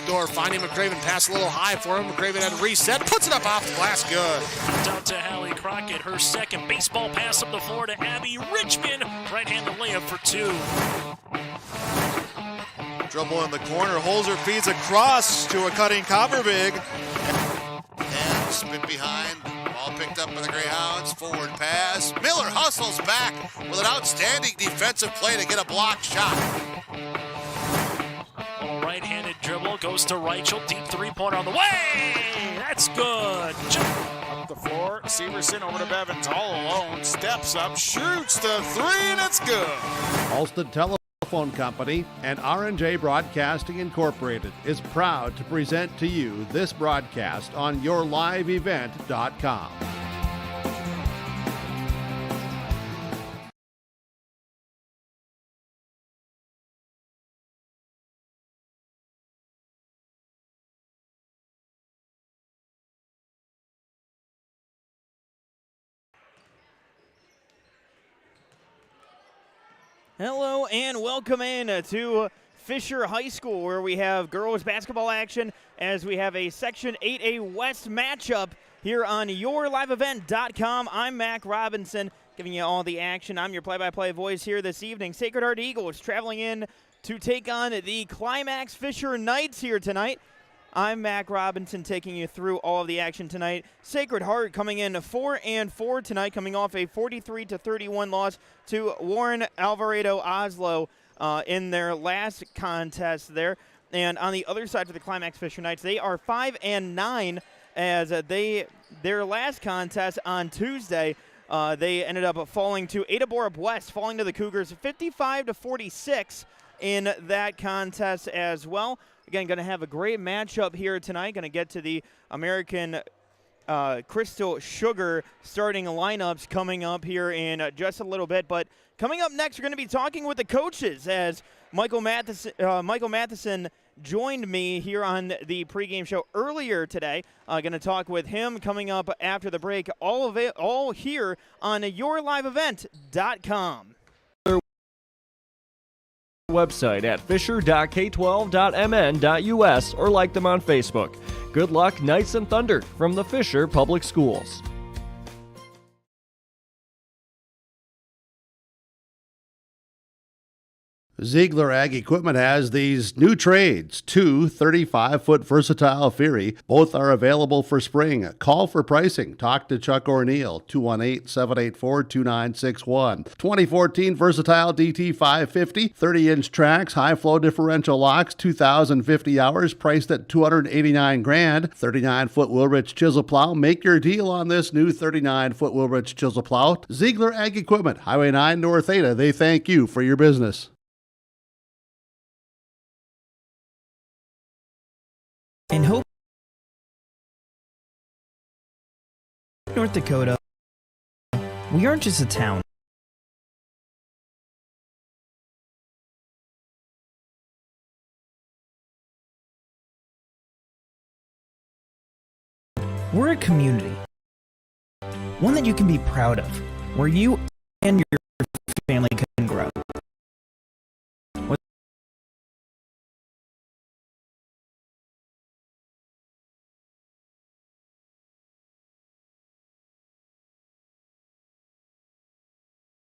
door, finding McCraven, pass a little high for him. McCraven had a reset, puts it up off the glass, good. Out to Hallie Crockett, her second baseball pass up the floor to Abby Richmond. Right-handed layup for 2. Dribble in the corner, Holzer feeds across to a cutting Copperbig. And spin behind, ball picked up by the Greyhounds, forward pass. Miller hustles back with an outstanding defensive play to get a block shot. Right-handed dribble, goes to Reichel, deep three-pointer on the way! That's good! Up the floor, Severson over to Bevins, all alone, steps up, shoots the 3, and it's good! Alston Telephone Company and R&J Broadcasting Incorporated is proud to present to you this broadcast on yourliveevent.com. Hello and welcome in to Fisher High School, where we have girls basketball action as we have a Section 8A West matchup here on yourliveevent.com. I'm Mac Robinson, giving you all the action. I'm your play-by-play voice here this evening. Sacred Heart Eagles traveling in to take on the Climax Fisher Knights here tonight. I'm Mac Robinson taking you through all of the action tonight. Sacred Heart coming in 4-4 tonight, coming off a 43-31 loss to Warren Alvarado Oslo in their last contest there. And on the other side for the Climax Fisher Knights, they are 5-9 as their last contest on Tuesday. They ended up falling to Ada Borup West, falling to the Cougars 55-46 in that contest as well. Again, going to have a great matchup here tonight. Going to get to the American Crystal Sugar starting lineups coming up here in just a little bit. But coming up next, we're going to be talking with the coaches as Michael Matheson joined me here on the pregame show earlier today. Going to talk with him coming up after the break. All here on yourliveevent.com. Website at fisher.k12.mn.us or like them on Facebook. Good luck, Knights and Thunder from the Fisher Public Schools. Ziegler Ag Equipment has these new trades, 2 35-foot versatile Fury. Both are available for spring. Call for pricing. Talk to Chuck O'Neill, 218-784-2961. 2014 versatile DT 550, 30-inch tracks, high-flow differential locks, 2,050 hours, priced at $289,000. 39-foot Wilrich chisel plow. Make your deal on this new 39-foot Wilrich chisel plow. Ziegler Ag Equipment, Highway 9 North Ada. They thank you for your business. In Hope, North Dakota, we aren't just a town. We're a community, one that you can be proud of, where you and your family can grow.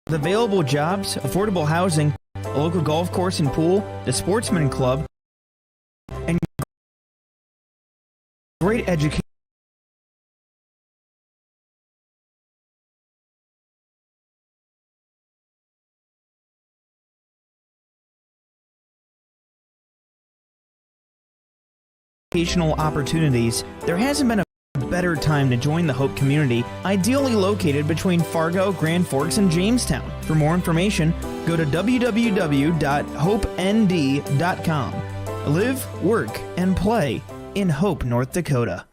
With available jobs, affordable housing, a local golf course and pool, the Sportsman Club, and great education. Educational opportunities, there hasn't been a better time to join the Hope community, ideally located between Fargo, Grand Forks, and Jamestown. For more information, go to www.hopend.com. Live, work, and play in Hope, North Dakota.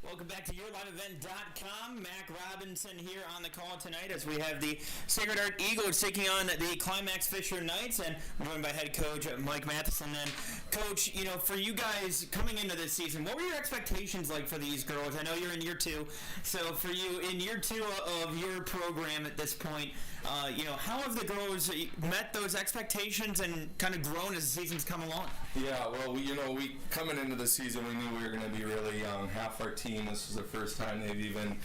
Welcome back to yourliveevent.com. Mac Robinson here on the call tonight as we have the Sacred Heart Eagles taking on the Climax Fisher Knights, and we're joined by head coach Mike Matheson. And Coach, you know, for you guys coming into this season, what were your expectations like for these girls? I know you're in year 2, so for you in year 2 of your program at this point, How have the girls met those expectations and kind of grown as the season's come along? Yeah, well, we coming into the season, we knew we were going to be really young. Half our team, this was the first time they've even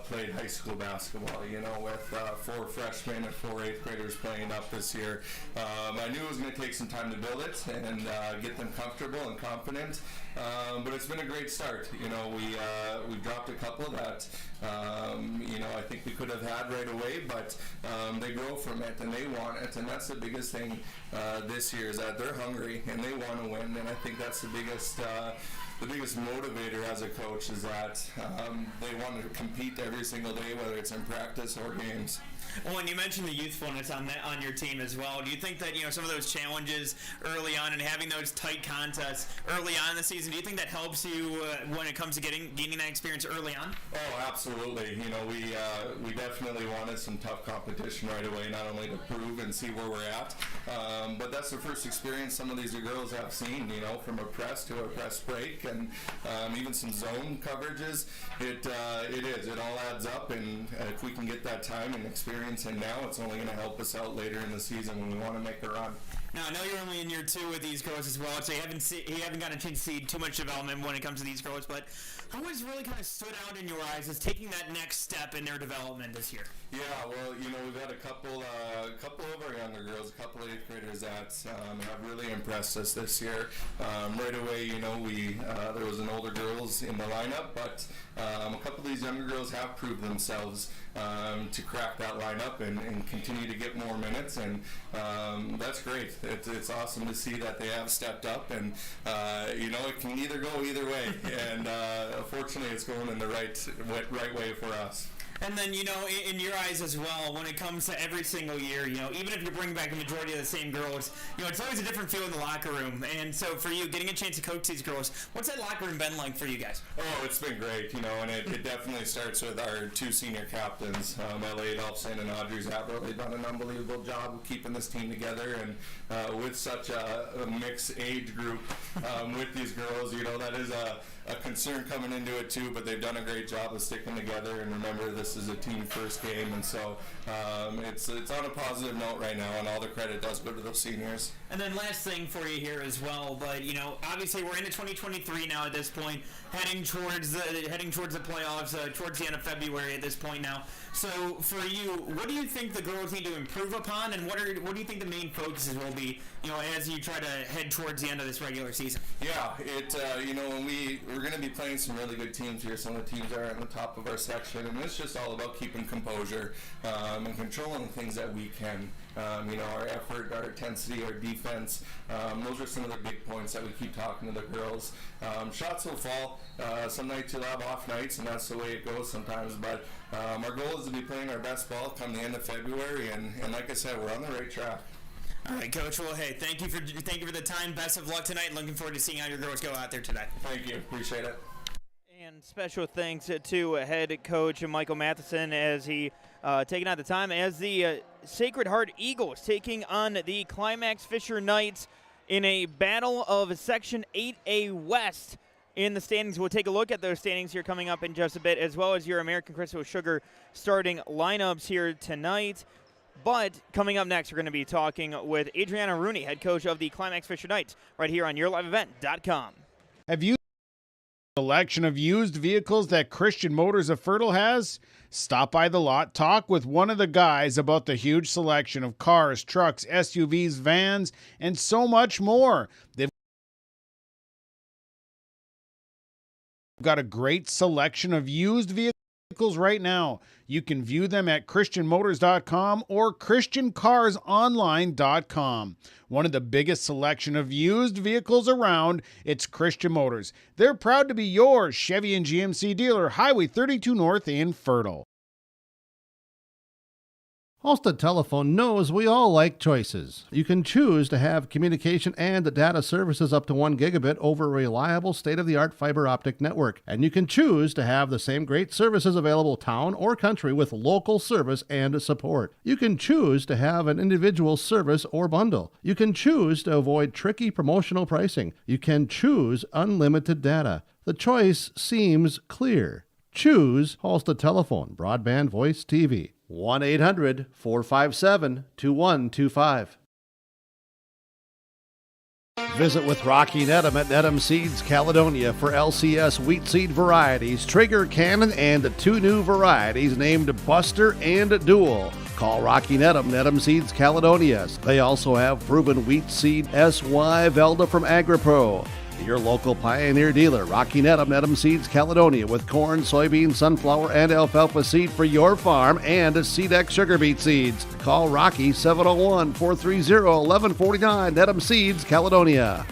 played high school basketball, with 4 freshmen and 4 8th graders playing up this year. I knew it was going to take some time to build it and get them comfortable and confident, but it's been a great start. We dropped a couple that, I think we could have had right away, but they grow from it and they want it, and that's the biggest thing this year is that they're hungry and they want to win, and I think that's the biggest motivator as a coach is that they want to compete every single day, whether it's in practice or games. Well, and you mentioned the youthfulness on your team as well. Do you think that some of those challenges early on and having those tight contests early on in the season, do you think that helps you when it comes to gaining that experience early on? Oh, absolutely. We definitely wanted some tough competition right away, not only to prove and see where we're at, but that's the first experience some of these girls have seen. From a press to a press break, and even some zone coverages. It all adds up, and if we can get that time and experience. And now it's only going to help us out later in the season when we want to make a run. Now, I know you're only in year 2 with these girls as well, so you haven't gotten a chance to see too much development when it comes to these girls, but who has really kind of stood out in your eyes as taking that next step in their development this year? Yeah, well, we've had a couple of our younger girls, a couple of 8th graders that have really impressed us this year. Right away, there was an older girls in the lineup, but a couple of these younger girls have proved themselves to crack that lineup and continue to get more minutes, and that's great. It's awesome to see that they have stepped up, and it can either go either way, and fortunately it's going in the right way for us. And then, in your eyes as well, when it comes to every single year, even if you bring back a majority of the same girls, it's always a different feel in the locker room. And so for you, getting a chance to coach these girls, what's that locker room been like for you guys? Oh, it's been great, and it definitely starts with our 2 senior captains. Elliot Elfson and Audrey's have really done an unbelievable job of keeping this team together, and with such a mixed age group with these girls, that is a concern coming into it too, but they've done a great job of sticking together, and remember, this is a team first game, and so it's on a positive note right now, and all the credit does go to those seniors. And then last thing for you here as well, but obviously we're into 2023 now at this point, heading towards the playoffs, towards the end of February at this point now. So for you, what do you think the girls need to improve upon, and what do you think the main focuses will be, as you try to head towards the end of this regular season? Yeah, when we're going to be playing some really good teams here. Some of the teams are at the top of our section, and it's just all about keeping composure and controlling the things that we can. Our effort, our intensity, our defense, those are some of the big points that we keep talking to the girls. Shots will fall. Some nights you'll have off nights, and that's the way it goes sometimes, but our goal is to be playing our best ball come the end of February, and like I said, we're on the right track. All right, Coach. Well, hey, thank you for the time. Best of luck tonight. Looking forward to seeing how your girls go out there today. Thank you. Appreciate it. And special thanks to head coach Michael Matheson as he taking out the time as the Sacred Heart Eagles taking on the Climax Fisher Knights in a battle of Section 8A West in the standings. We'll take a look at those standings here coming up in just a bit, as well as your American Crystal Sugar starting lineups here tonight. But coming up next, we're going to be talking with Adriana Rooney, head coach of the Climax Fisher Knights, right here on YourLiveEvent.com. Have you selection of used vehicles that Christian Motors of Fertile has? Stop by the lot, talk with one of the guys about the huge selection of cars, trucks, SUVs, vans, and so much more. They've got a great selection of used vehicles right now. You can view them at christianmotors.com or christiancarsonline.com. One of the biggest selection of used vehicles around, it's Christian Motors. They're proud to be your Chevy and GMC dealer, Highway 32 North in Fertile. Halstead Telephone knows we all like choices. You can choose to have communication and data services up to 1 gigabit over a reliable state-of-the-art fiber optic network. And you can choose to have the same great services available town or country with local service and support. You can choose to have an individual service or bundle. You can choose to avoid tricky promotional pricing. You can choose unlimited data. The choice seems clear. Choose Halstead Telephone, broadband, voice, TV. 1-800-457-2125. Visit with Rocky Nedham at Nedham Seeds Caledonia for LCS wheat seed varieties, Trigger, Cannon, and 2 new varieties named Buster and Dual. Call Rocky Nedham, Nedham Seeds Caledonia. They also have proven wheat seed SY Velda from AgriPro. Your local Pioneer dealer, Rocky Nedham, Nedham Seeds Caledonia, with corn, soybean, sunflower, and alfalfa seed for your farm and SeedX sugar beet seeds. Call Rocky 701-430-1149, Nedham Seeds Caledonia.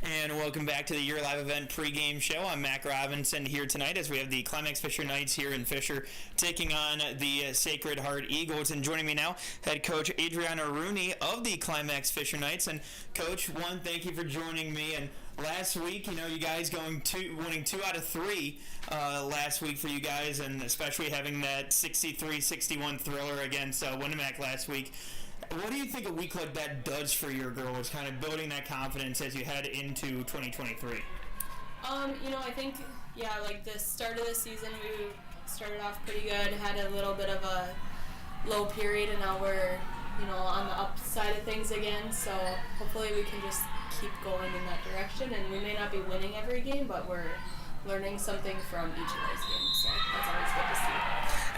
And welcome back to the Your Live Event pregame show. I'm Mac Robinson here tonight as we have the Climax Fisher Knights here in Fisher taking on the Sacred Heart Eagles. And joining me now, head coach Adriana Rooney of the Climax Fisher Knights. And Coach, thank you for joining me. And last week, you guys winning 2 out of 3 last week for you guys, and especially having that 63-61 thriller against Winnemac last week. What do you think a week like that does for your girls, kind of building that confidence as you head into 2023? I think, like the start of the season, we started off pretty good, had a little bit of a low period, and now we're, on the upside of things again. So hopefully we can just keep going in that direction, and we may not be winning every game, but we're learning something from each of those games. So that's always good to see.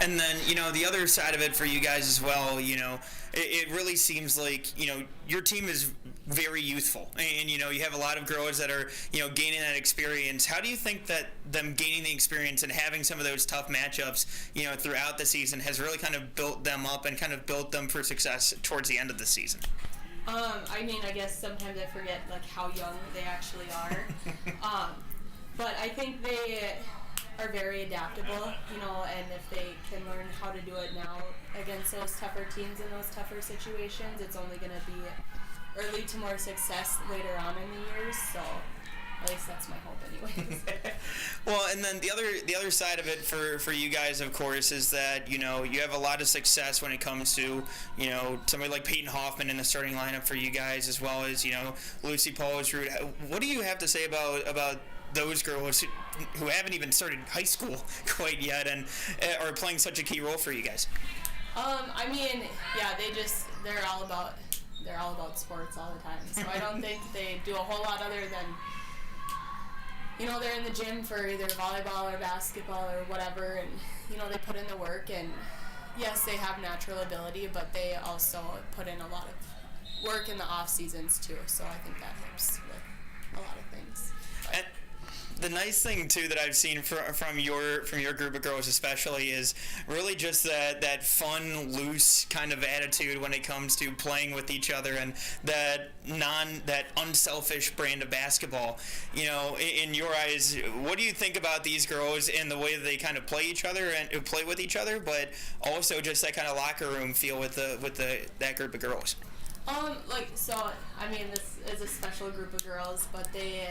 And then, the other side of it for you guys as well, it really seems like, your team is very youthful. And, you have a lot of girls that are, gaining that experience. How do you think that them gaining the experience and having some of those tough matchups, throughout the season has really kind of built them up and kind of built them for success towards the end of the season? I guess sometimes I forget, how young they actually are. But I think they are very adaptable, and if they can learn how to do it now against those tougher teams in those tougher situations, it's only going to be or lead to more success later on in the years. So at least that's my hope anyways. Well, and then the other side of it for you guys, of course, is that, you have a lot of success when it comes to, somebody like Peyton Hoffman in the starting lineup for you guys, as well as, Lucy Paulsrud. What do you have to say about those girls who haven't even started high school quite yet and are playing such a key role for you guys? They're all about sports all the time. So I don't think they do a whole lot other than, they're in the gym for either volleyball or basketball or whatever, and they put in the work, and yes, they have natural ability, but they also put in a lot of work in the off seasons too. So I think that helps with a lot of things. And the nice thing too that I've seen from your group of girls especially is really just that fun, loose kind of attitude when it comes to playing with each other, and that unselfish brand of basketball. In your eyes, what do you think about these girls and the way that they kind of play each other and play with each other, but also just that kind of locker room feel with that group of girls? This is a special group of girls, but they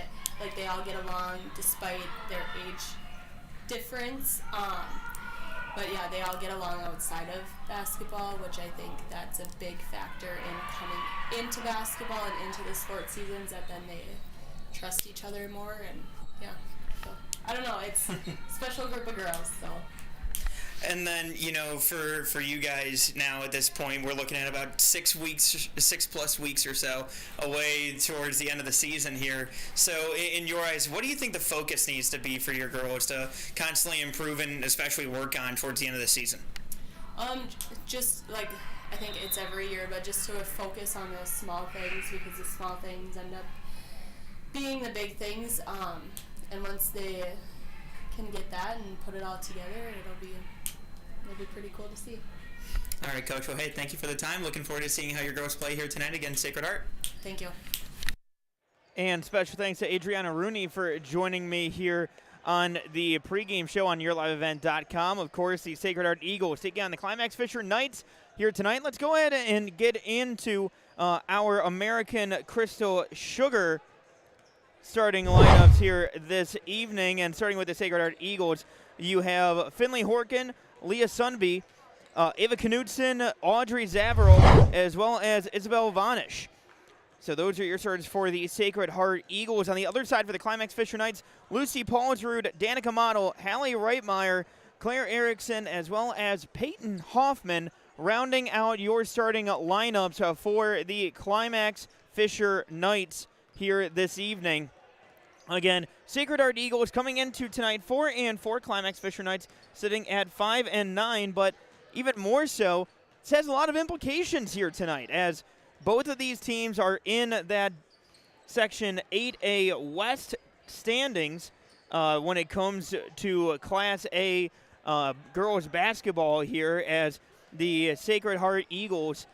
all get along despite their age difference. But yeah, they all get along outside of basketball, which I think that's a big factor in coming into basketball and into the sports seasons, that then they trust each other more, and so I don't know, it's a special group of girls, so. And then, for you guys now at this point, we're looking at about 6 plus weeks or so away towards the end of the season here. So in your eyes, what do you think the focus needs to be for your girls to constantly improve and especially work on towards the end of the season? I think it's every year, but just to focus on the small things, because the small things end up being the big things. And once they can get that and put it all together, it'll be pretty cool to see. All right, Coach. Well, hey, thank you for the time. Looking forward to seeing how your girls play here tonight against Sacred Heart. Thank you. And special thanks to Adriana Rooney for joining me here on the pregame show on YourLiveEvent.com. Of course, the Sacred Heart Eagles taking on the Climax Fisher Knights here tonight. Let's go ahead and get into our American Crystal Sugar starting lineups here this evening. And starting with the Sacred Heart Eagles, you have Finley Horkin, Leah Sunby, Ava Knudsen, Audrey Zavarro, as well as Isabel Vanish. So those are your starters for the Sacred Heart Eagles. On the other side for the Climax Fisher Knights, Lucy Paulsrud, Danica Model, Hallie Reitmeyer, Claire Erickson, as well as Peyton Hoffman, rounding out your starting lineups for the Climax Fisher Knights here this evening. Again, Sacred Heart Eagles coming into tonight 4-4. Climax Fisher Knights sitting at 5-9, but even more so, this has a lot of implications here tonight, as both of these teams are in that Section 8A West standings when it comes to Class A girls basketball here, as the Sacred Heart Eagles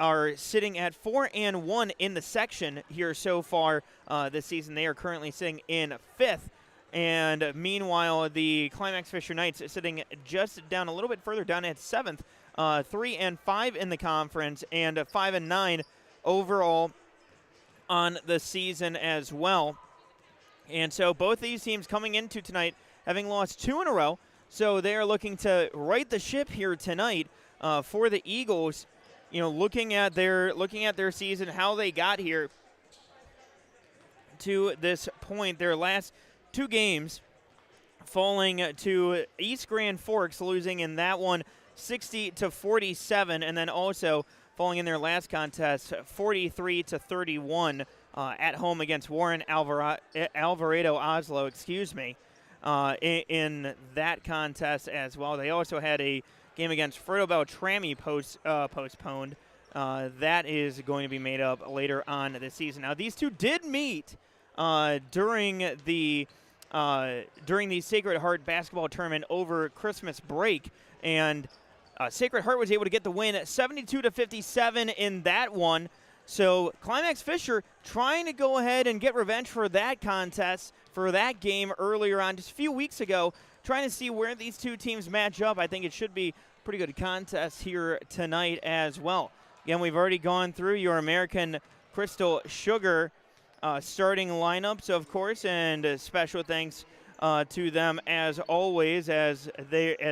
are sitting at 4-1 in the section here so far this season. They are currently sitting in 5th. And meanwhile, the Climax Fisher Knights sitting just down a little bit further down at 7th, 3-5 in the conference, and 5-9 overall on the season as well. And so both these teams coming into tonight having lost 2 in a row. So they are looking to right the ship here tonight for the Eagles. You know, looking at their season, how they got here to this point. Their last 2 games falling to East Grand Forks, losing in that one 60-47, and then also falling in their last contest 43-31 at home against Warren Alvarado Oslo, in that contest as well. They also had a game against Fertile Beltrami postponed. That is going to be made up later on this season. Now, these two did meet during the Sacred Heart basketball tournament over Christmas break, and Sacred Heart was able to get the win 72-57 in that one. So Climax Fisher trying to go ahead and get revenge for that contest, for that game earlier on, just a few weeks ago, trying to see where these two teams match up. I think it should be a pretty good contest here tonight as well. Again, we've already gone through your American Crystal Sugar starting lineups, of course, and special thanks to them as always, as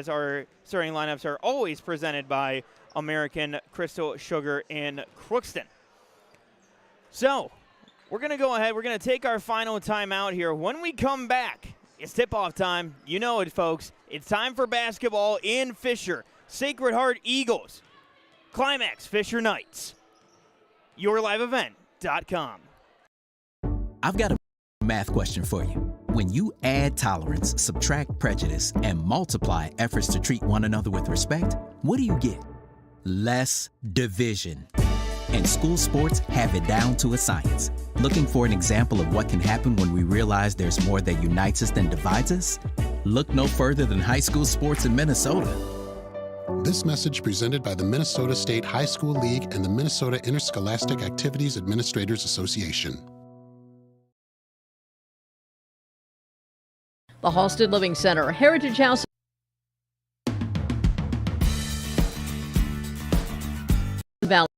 our starting lineups are always presented by American Crystal Sugar in Crookston. So we're going to go ahead. We're going to take our final timeout here. When we come back, it's tip-off time. You know it, folks. It's time for basketball in Fisher. Sacred Heart Eagles, Climax Fisher Knights. YourLiveEvent.com. I've got a math question for you. When you add tolerance, subtract prejudice, and multiply efforts to treat one another with respect, what do you get? Less division. And school sports have it down to a science. Looking for an example of what can happen when we realize there's more that unites us than divides us? Look no further than high school sports in Minnesota. This message presented by the Minnesota State High School League and the Minnesota Interscholastic Activities Administrators Association. The Halstead Living Center, Heritage House Valley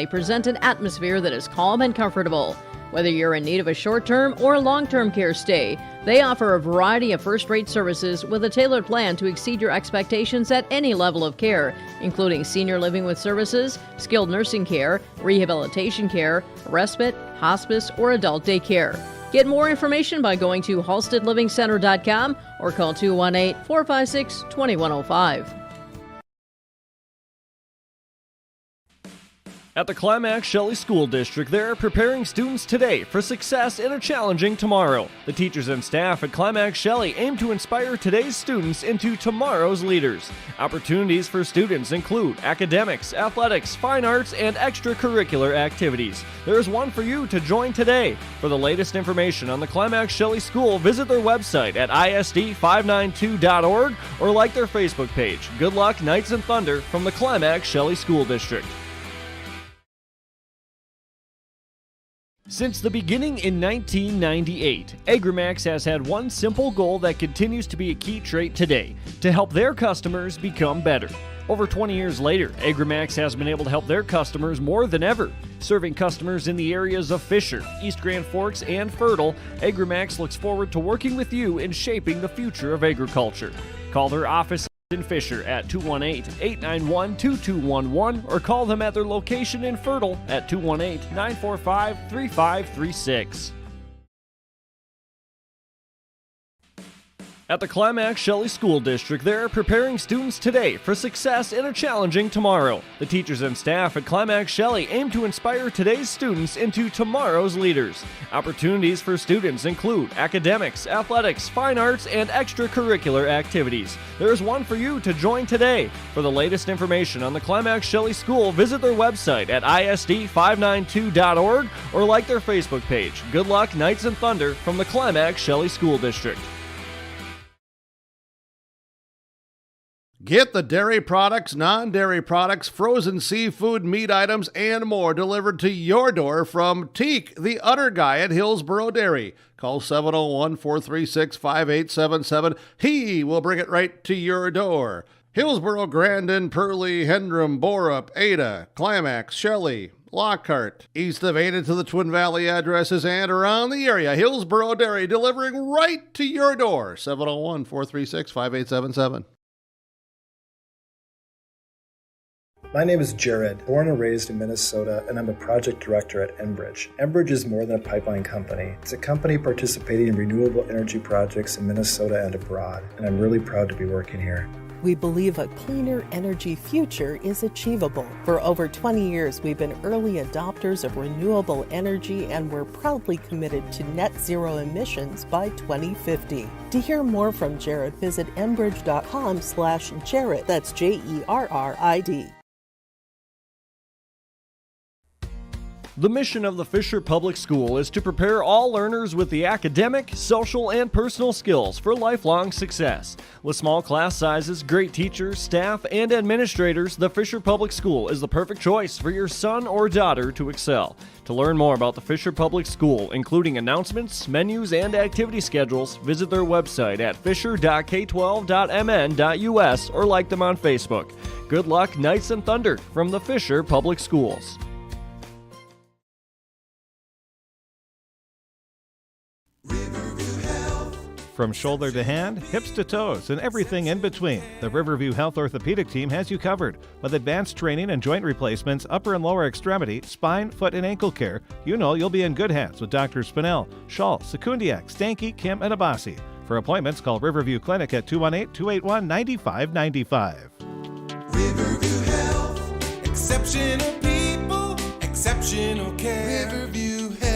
present an atmosphere that is calm and comfortable. Whether you're in need of a short-term or long-term care stay, they offer a variety of first-rate services with a tailored plan to exceed your expectations at any level of care, including senior living with services, skilled nursing care, rehabilitation care, respite, hospice, or adult daycare. Get more information by going to halsteadlivingcenter.com or call 218-456-2105. At the Climax Shelley School District, they are preparing students today for success in a challenging tomorrow. The teachers and staff at Climax Shelley aim to inspire today's students into tomorrow's leaders. Opportunities for students include academics, athletics, fine arts, and extracurricular activities. There is one for you to join today. For the latest information on the Climax Shelley School, visit their website at isd592.org or like their Facebook page. Good luck, Knights and Thunder, from the Climax Shelley School District. Since the beginning in 1998, Agrimax has had one simple goal that continues to be a key trait today: to help their customers become better. Over 20 years later, Agrimax has been able to help their customers more than ever. Serving customers in the areas of Fisher, East Grand Forks, and Fertile, Agrimax looks forward to working with you in shaping the future of agriculture. Call their office in Fisher at 218-891-2211 or call them at their location in Fertile at 218-945-3536. At the Climax Shelley School District, they're preparing students today for success in a challenging tomorrow. The teachers and staff at Climax Shelley aim to inspire today's students into tomorrow's leaders. Opportunities for students include academics, athletics, fine arts, and extracurricular activities. There's one for you to join today. For the latest information on the Climax Shelley School, visit their website at isd592.org or like their Facebook page. Good luck, Knights and Thunder, from the Climax Shelley School District. Get the dairy products, non-dairy products, frozen seafood, meat items, and more delivered to your door from Teak, the Udder Guy at Hillsboro Dairy. Call 701-436-5877. He will bring it right to your door. Hillsboro, Grandin, Pearlie, Hendrum, Borup, Ada, Climax, Shelley, Lockhart, east of Ada to the Twin Valley addresses and around the area. Hillsboro Dairy delivering right to your door. 701-436-5877. My name is Jared, born and raised in Minnesota, and I'm a project director at Enbridge. Enbridge is more than a pipeline company. It's a company participating in renewable energy projects in Minnesota and abroad, and I'm really proud to be working here. We believe a cleaner energy future is achievable. For over 20 years, we've been early adopters of renewable energy, and we're proudly committed to net zero emissions by 2050. To hear more from Jared, visit enbridge.com/Jared. That's Jerrid. The mission of the Fisher Public School is to prepare all learners with the academic, social, and personal skills for lifelong success. With small class sizes, great teachers, staff, and administrators, the Fisher Public School is the perfect choice for your son or daughter to excel. To learn more about the Fisher Public School, including announcements, menus, and activity schedules, visit their website at fisher.k12.mn.us or like them on Facebook. Good luck, Knights and Thunder, from the Fisher Public Schools. From shoulder to hand, hips to toes, and everything in between, the Riverview Health Orthopedic Team has you covered. With advanced training and joint replacements, upper and lower extremity, spine, foot, and ankle care, you know you'll be in good hands with Drs. Spinell, Schall, Sekundiak, Stanky, Kim, and Abassi. For appointments, call Riverview Clinic at 218-281-9595. Riverview Health, exceptional people, exceptional care. Riverview Health.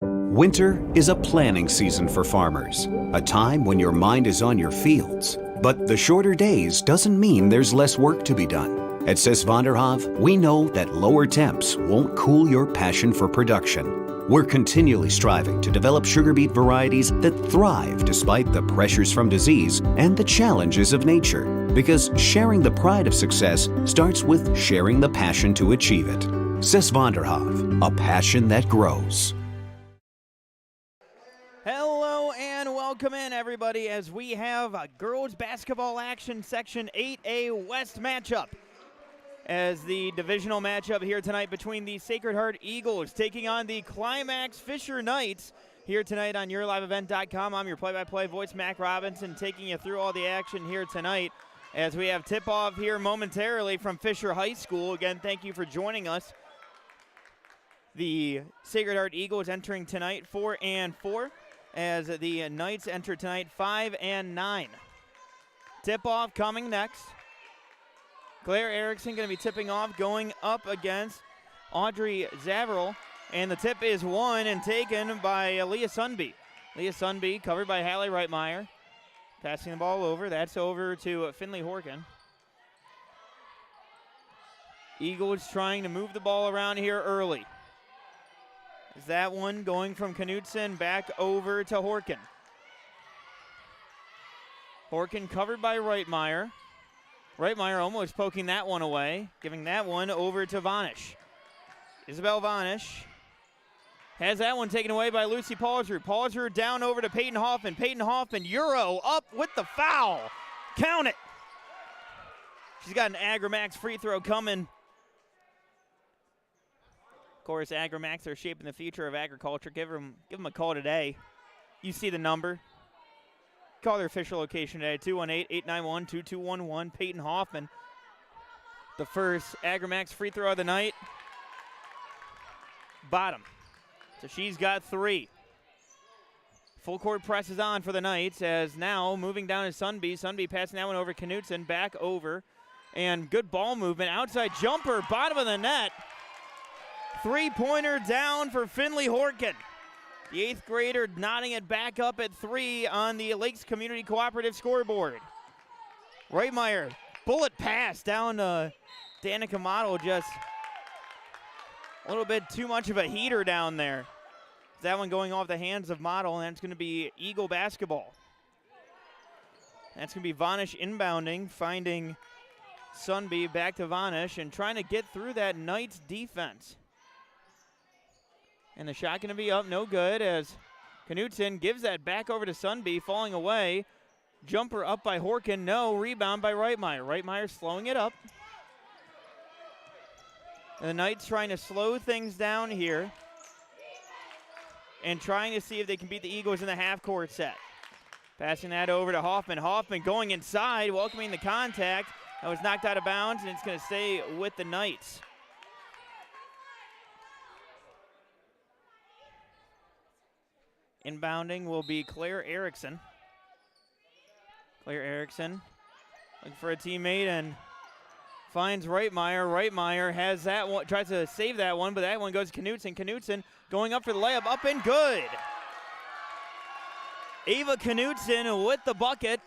Winter is a planning season for farmers, a time when your mind is on your fields. But the shorter days doesn't mean there's less work to be done. At Sis van der Haaf, we know that lower temps won't cool your passion for production. We're continually striving to develop sugar beet varieties that thrive despite the pressures from disease and the challenges of nature. Because sharing the pride of success starts with sharing the passion to achieve it. Sis van der Haaf, a passion that grows. Hello and welcome in, everybody, as we have a girls basketball action Section 8A West matchup. As the divisional matchup here tonight between the Sacred Heart Eagles taking on the Climax Fisher Knights here tonight on YourLiveEvent.com. I'm your play-by-play voice, Mac Robinson, taking you through all the action here tonight as we have tip-off here momentarily from Fisher High School. Again, thank you for joining us. The Sacred Heart Eagles entering tonight 4-4. As the Knights enter tonight 5-9. Tip-off coming next. Claire Erickson going to be tipping off, going up against Audrey Zaverl. And the tip is won and taken by Leah Sunby. Leah Sunby covered by Hallie Reitmeyer. Passing the ball over. That's over to Finley Horkin. Eagles trying to move the ball around here early. Is that one going from Knutson back over to Horkin. Horkin covered by Reitmeyer. Reitmeyer almost poking that one away, giving that one over to Vanish. Isabel Vanish has that one taken away by Lucy Paulsrud. Paulsrud down over to Peyton Hoffman. Peyton Hoffman, Euro up with the foul. Count it. She's got an Agrimax free throw coming. Of course, Agrimax are shaping the future of agriculture. Give them a call today. You see the number. Call their official location today, 218-891-2211. Peyton Hoffman, the first Agrimax free throw of the night. Bottom. So she's got 3. Full court press is on for the Knights as now moving down is Sunby. Sunby passing that one over Knutson, back over. And good ball movement, outside jumper, bottom of the net. Three-pointer down for Finley Horkin. The 8th grader knotting it back up at 3 on the Lakes Community Cooperative scoreboard. Reitmeyer, bullet pass down to Danica Model, just a little bit too much of a heater down there. That one going off the hands of Model, and it's going to be Eagle basketball. That's going to be Vanish inbounding, finding Sunby, back to Vanish, and trying to get through that Knights defense. And the shot going to be up, no good, as Knutson gives that back over to Sunby, falling away. Jumper up by Horkin, no. Rebound by Reitmeyer. Reitmeyer slowing it up. And the Knights trying to slow things down here and trying to see if they can beat the Eagles in the half-court set. Passing that over to Hoffman. Hoffman going inside, welcoming the contact. That was knocked out of bounds, and it's going to stay with the Knights. Inbounding will be Claire Erickson. Claire Erickson looking for a teammate and finds Reitmeyer. Reitmeyer has that one, tries to save that one, but that one goes to Knutson. Knutson going up for the layup, up and good. Ava Knutson with the bucket,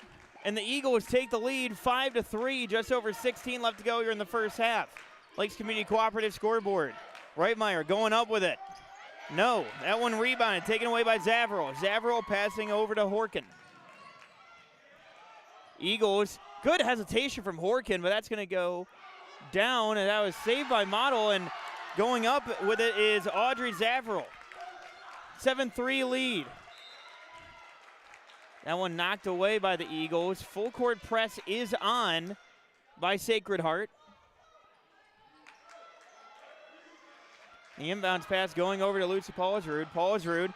and the Eagles take the lead 5-3, just over 16 left to go here in the first half. Lakes Community Cooperative scoreboard. Reitmeyer going up with it. No, that one rebounded, taken away by Zavril. Zavril passing over to Horkin. Eagles, good hesitation from Horkin, but that's going to go down, and that was saved by Model, and going up with it is Audrey Zavril. 7-3 lead. That one knocked away by the Eagles. Full court press is on by Sacred Heart. The inbounds pass going over to Lucy Paulsrud. Paulsrud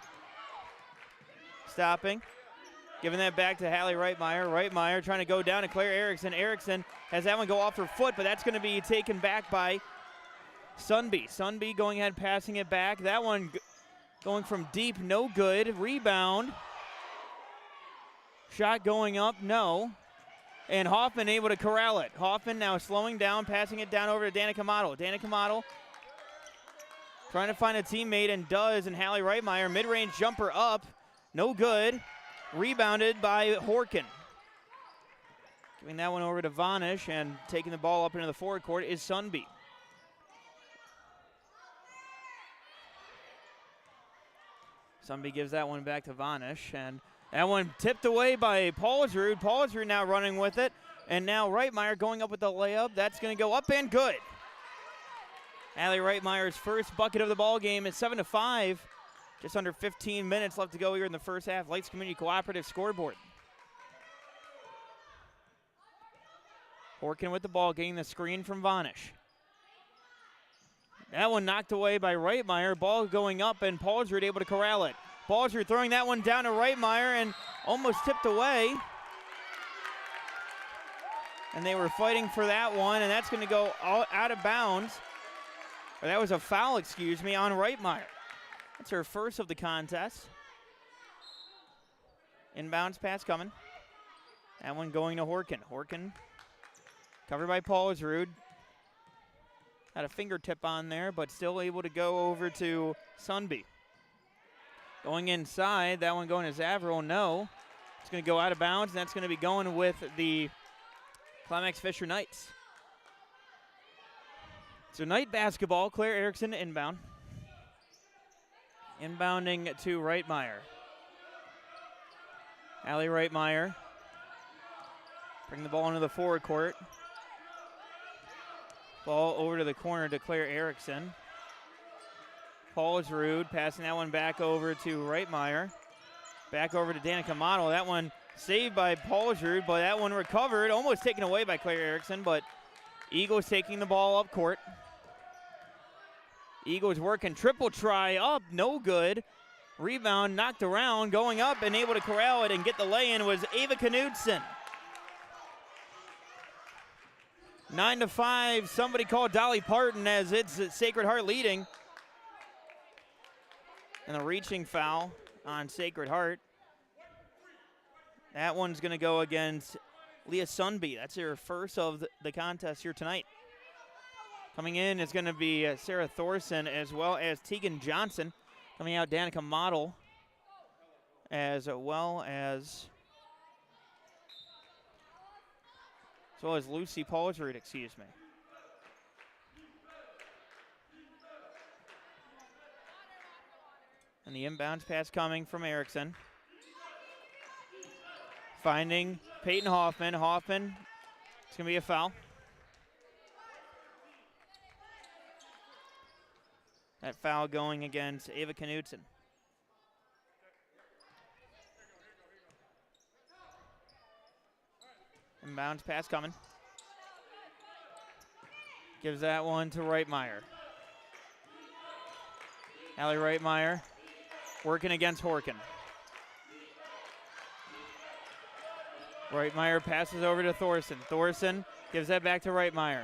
stopping. Giving that back to Hallie Reitmeyer. Reitmeyer trying to go down to Claire Erickson. Erickson has that one go off her foot, but that's going to be taken back by Sunby. Sunby going ahead, passing it back. That one going from deep, no good. Rebound. Shot going up, no. And Hoffman able to corral it. Hoffman now slowing down, passing it down over to Danica Model. Danica Model trying to find a teammate and does, and Hallie Reitmeyer, mid-range jumper up, no good. Rebounded by Horkin. Giving that one over to Vanish, and taking the ball up into the forward court is Sunby. Sunby gives that one back to Vanish, and that one tipped away by Paulsrud. Paulsrud now running with it, and now Reitmeyer going up with the layup. That's going to go up and good. Hallie Reitmeyer's first bucket of the ball game is 7-5. Just under 15 minutes left to go here in the first half. Lakes Community Cooperative scoreboard. Horkin with the ball, getting the screen from Vanish. That one knocked away by Reitmeyer. Ball going up, and Paulsrud able to corral it. Paulsrud throwing that one down to Reitmeyer and almost tipped away. And they were fighting for that one, and that's going to go out of bounds. Or that was a foul, excuse me, on Reitmeyer. That's her first of the contest. Inbounds pass coming. That one going to Horkin. Horkin covered by Paulsrud. Had a fingertip on there, but still able to go over to Sunby. Going inside, that one going to Zavril, no. It's going to go out of bounds, and that's going to be going with the Climax Fisher Knights. So Knight basketball, Claire Erickson inbound. Inbounding to Reitmeyer. Hallie Reitmeyer. Bring the ball into the forward court. Ball over to the corner to Claire Erickson. Paulsrud passing that one back over to Reitmeyer. Back over to Danica Model. That one saved by Paulsrud, but that one recovered. Almost taken away by Claire Erickson, but Eagles taking the ball up court. Eagles working triple try up, no good. Rebound knocked around, going up and able to corral it and get the lay-in was Ava Knutson. 9-5, somebody called Dolly Parton as it's Sacred Heart leading. And a reaching foul on Sacred Heart. That one's going to go against Leah Sunby. That's her first of the contest here tonight. Coming in is going to be Sarah Thorson as well as Tegan Johnson. Coming out, Danica Model, as well as Lucy Paulsrud, excuse me. And the inbounds pass coming from Erickson. Finding Peyton Hoffman. Hoffman, it's going to be a foul. That foul going against Ava Knudsen. Inbounds pass coming. Gives that one to Reitmeyer. Allie Reitmeyer working against Horkin. Reitmeyer passes over to Thorson. Thorson gives that back to Reitmeyer.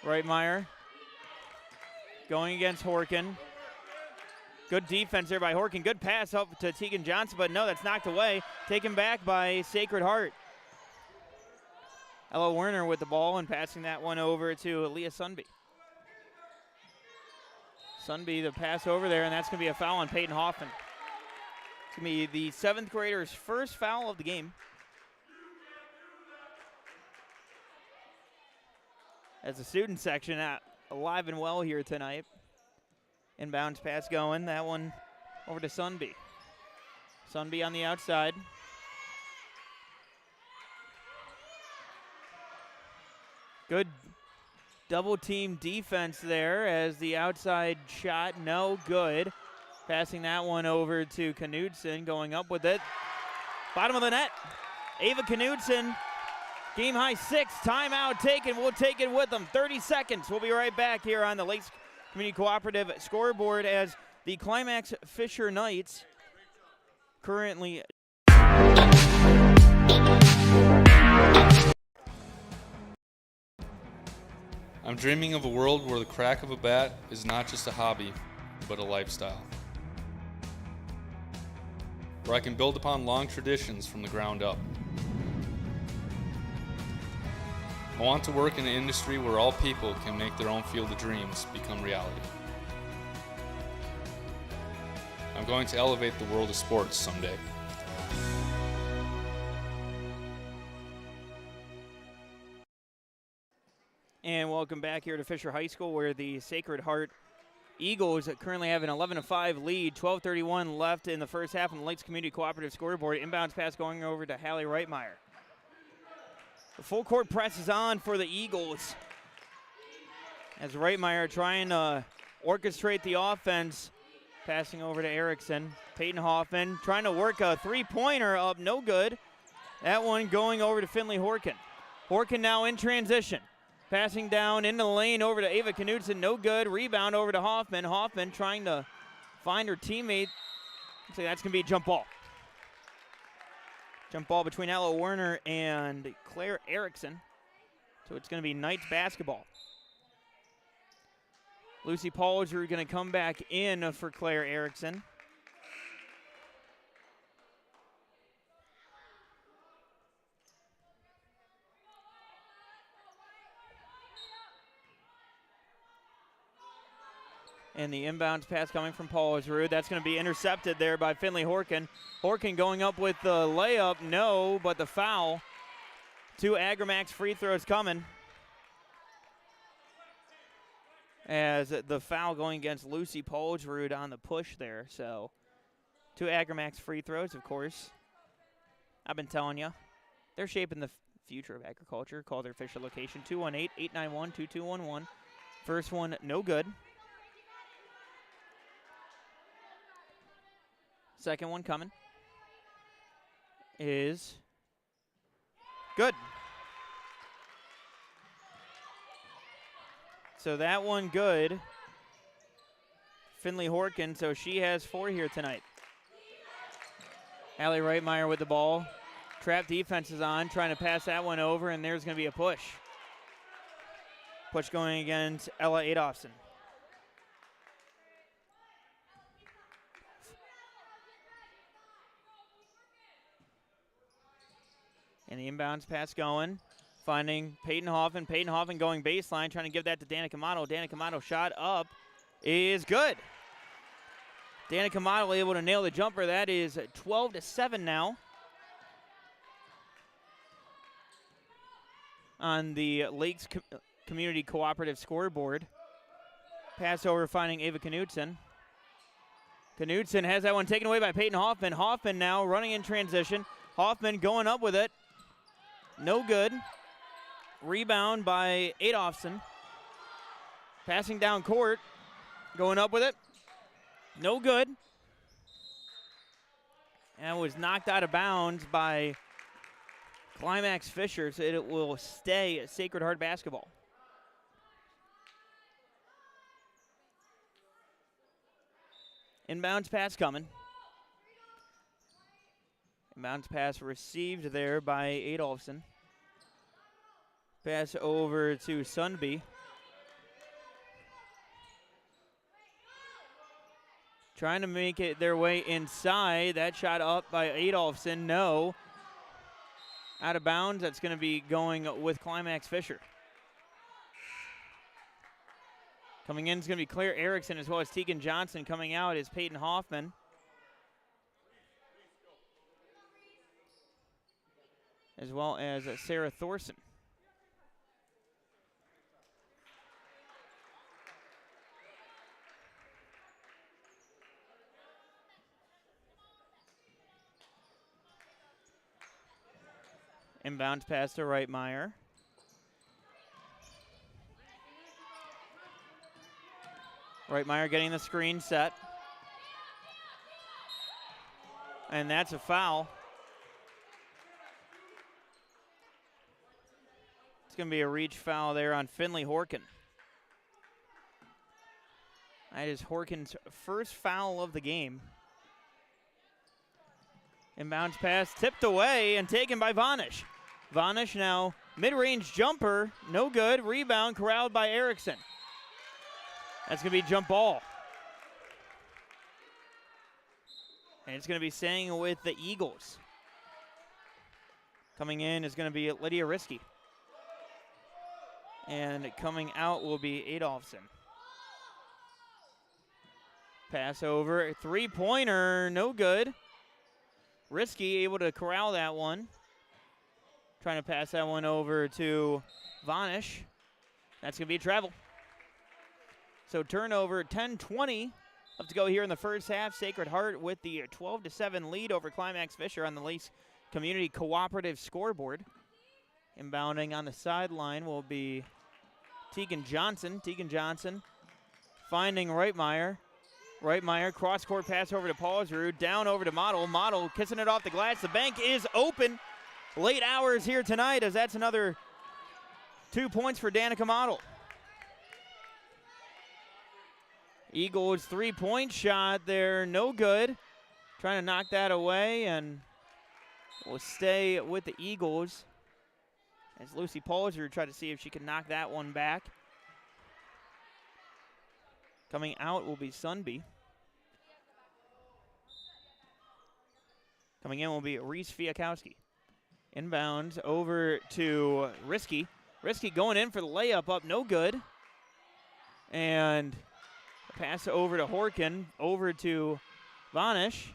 Reitmeyer going against Horkin. Good defense there by Horkin. Good pass up to Tegan Johnson, but no, that's knocked away. Taken back by Sacred Heart. Ella Werner with the ball and passing that one over to Leah Sunby. Sunby, the pass over there, and that's going to be a foul on Peyton Hoffman. It's going to be the 7th grader's first foul of the game. As the student section alive and well here tonight. Inbounds pass going. That one over to Sunby. Sunby on the outside. Good double team defense there as the outside shot, no good. Passing that one over to Knudsen, going up with it. Bottom of the net, Ava Knudsen. Game high 6, timeout taken. We'll take it with them. 30 seconds. We'll be right back here on the Lakes Community Cooperative scoreboard as the Climax Fisher Knights currently. I'm dreaming of a world where the crack of a bat is not just a hobby, but a lifestyle. Where I can build upon long traditions from the ground up. I want to work in an industry where all people can make their own field of dreams become reality. I'm going to elevate the world of sports someday. And welcome back here to Fisher High School, where the Sacred Heart Eagles currently have an 11-5 lead. 12:31 left in the first half on the Lakes Community Cooperative scoreboard. Inbounds pass going over to Hallie Reitmeyer. The full court press is on for the Eagles as Reitmeyer trying to orchestrate the offense. Passing over to Erickson. Peyton Hoffman trying to work a three-pointer up, no good. That one going over to Finley Horkin. Horkin now in transition. Passing down in the lane over to Ava Knudsen, no good. Rebound over to Hoffman. Hoffman trying to find her teammate. Looks like that's going to be a jump ball. Jump ball between Ella Werner and Claire Erickson. So it's going to be Knights basketball. Lucy Paulsrud going to come back in for Claire Erickson. And the inbounds pass coming from Paulsrud. That's going to be intercepted there by Finley Horkin. Horkin going up with the layup, no, but the foul. 2 Agramax free throws coming. As the foul going against Lucy Paulsrud on the push there. So 2 Agramax free throws, of course. I've been telling you, they're shaping the future of agriculture. Call their Fisher location, 218-891-2211. First one, no good. Second one coming is good. So that one good. Finley Horkin, so she has 4 here tonight. Allie Reitmeyer with the ball. Trap defense is on, trying to pass that one over, and there's going to be a push. Push going against Ella Adolfson. And the inbounds pass going. Finding Peyton Hoffman. Peyton Hoffman going baseline, trying to give that to Danica Motto. Danica Motto shot up is good. Danica Motto able to nail the jumper. That is 12-7 now on the Lakes Community Cooperative scoreboard. Pass over finding Ava Knudsen. Knudsen has that one taken away by Peyton Hoffman. Hoffman now running in transition. Hoffman going up with it. No good. Rebound by Adolphson. Passing down court. Going up with it. No good. And was knocked out of bounds by Climax Fisher, so it will stay at Sacred Heart basketball. Inbounds pass coming. Inbounds pass received there by Adolphson. Pass over to Sundby. Trying to make it their way inside. That shot up by Adolphson. No. Out of bounds. That's going to be going with Climax Fisher. Coming in is going to be Claire Erickson as well as Tegan Johnson. Coming out is Peyton Hoffman. As well as Sarah Thorson. Inbounds pass to Reitmeyer. Reitmeyer getting the screen set. And that's a foul. It's going to be a reach foul there on Finley Horkin. That is Horkin's first foul of the game. Inbounds pass tipped away and taken by Vanish. Vanish now mid-range jumper, no good. Rebound corralled by Erickson. That's going to be jump ball. And it's going to be staying with the Eagles. Coming in is going to be Lydia Risky. And coming out will be Adolphson. Pass over, three-pointer, no good. Risky able to corral that one. Trying to pass that one over to Vanish. That's going to be a travel. So turnover, 10-20 left to go here in the first half. Sacred Heart with the 12-7 lead over Climax Fisher on the Lakes Community Cooperative scoreboard. Inbounding on the sideline will be Tegan Johnson. Tegan Johnson finding Reitmeyer. Reitmeyer, cross-court pass over to Paulsrud, down over to Model. Model kissing it off the glass. The bank is open. Late hours here tonight as that's another 2 points for Danica Model. Eagles three-point shot there, no good. Trying to knock that away and will stay with the Eagles as Lucy Paulsrud tried to see if she could knock that one back. Coming out will be Sundby. Coming in will be Reese Fiakowski. Inbounds over to Risky. Risky going in for the layup up, no good. And pass over to Horkin, over to Vanish.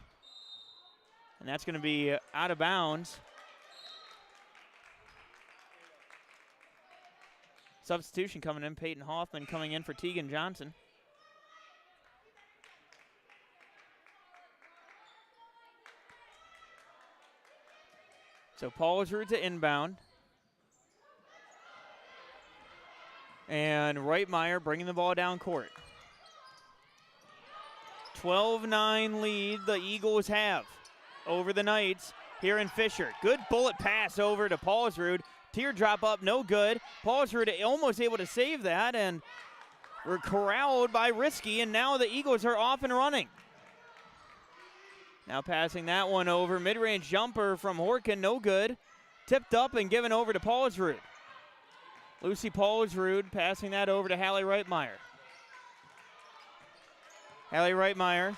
And that's going to be out of bounds. Substitution coming in, Peyton Hoffman coming in for Tegan Johnson. So Paulsrud to inbound. And Reitmeyer bringing the ball down court. 12-9 lead the Eagles have over the Knights here in Fisher. Good bullet pass over to Paulsrud. Teardrop up, no good. Paulsrud almost able to save that, and we're corralled by Risky, and now the Eagles are off and running. Now passing that one over. Mid-range jumper from Horkin, no good. Tipped up and given over to Paulsrud. Lucy Paulsrud passing that over to Hallie Reitmeyer. Hallie Reitmeyer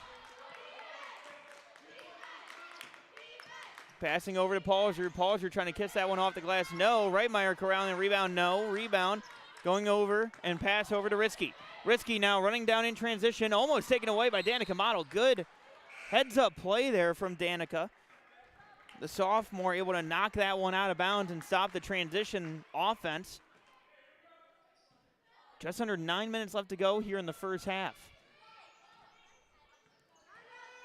Passing over to Paulsrud. Paulsrud trying to kiss that one off the glass. No. Reitmeyer corralling and rebound. No. Rebound. Going over and pass over to Risky. Risky now running down in transition. Almost taken away by Danica Model. Good heads-up play there from Danica. The sophomore able to knock that one out of bounds and stop the transition offense. Just under 9 minutes left to go here in the first half.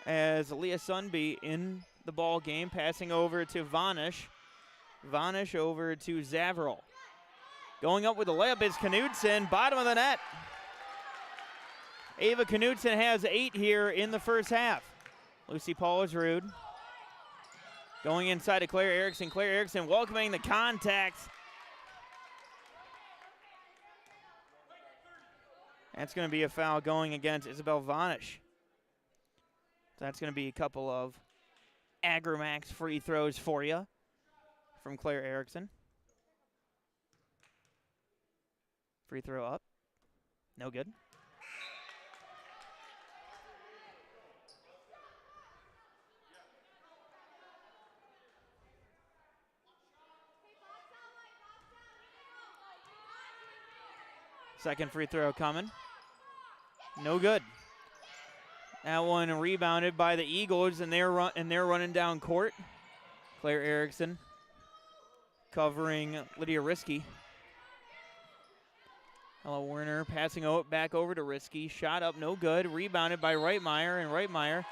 As Leah Sundby in the ball game, passing over to Vanish. Vanish over to Zavril. Going up with the layup is Knudsen, bottom of the net. Ava Knudsen has 8 here in the first half. Lucy Paulsrud going inside to Claire Erickson. Claire Erickson welcoming the contact. That's going to be a foul going against Isabel Vanish. That's going to be a couple of Agrimax free throws for you from Claire Erickson. Free throw up. No good. Second free throw coming. No good. That one rebounded by the Eagles, and they're running down court. Claire Erickson covering Lydia Risky. Ella Werner passing back over to Risky. Shot up, no good. Rebounded by Reitmeyer, and Reitmeyer.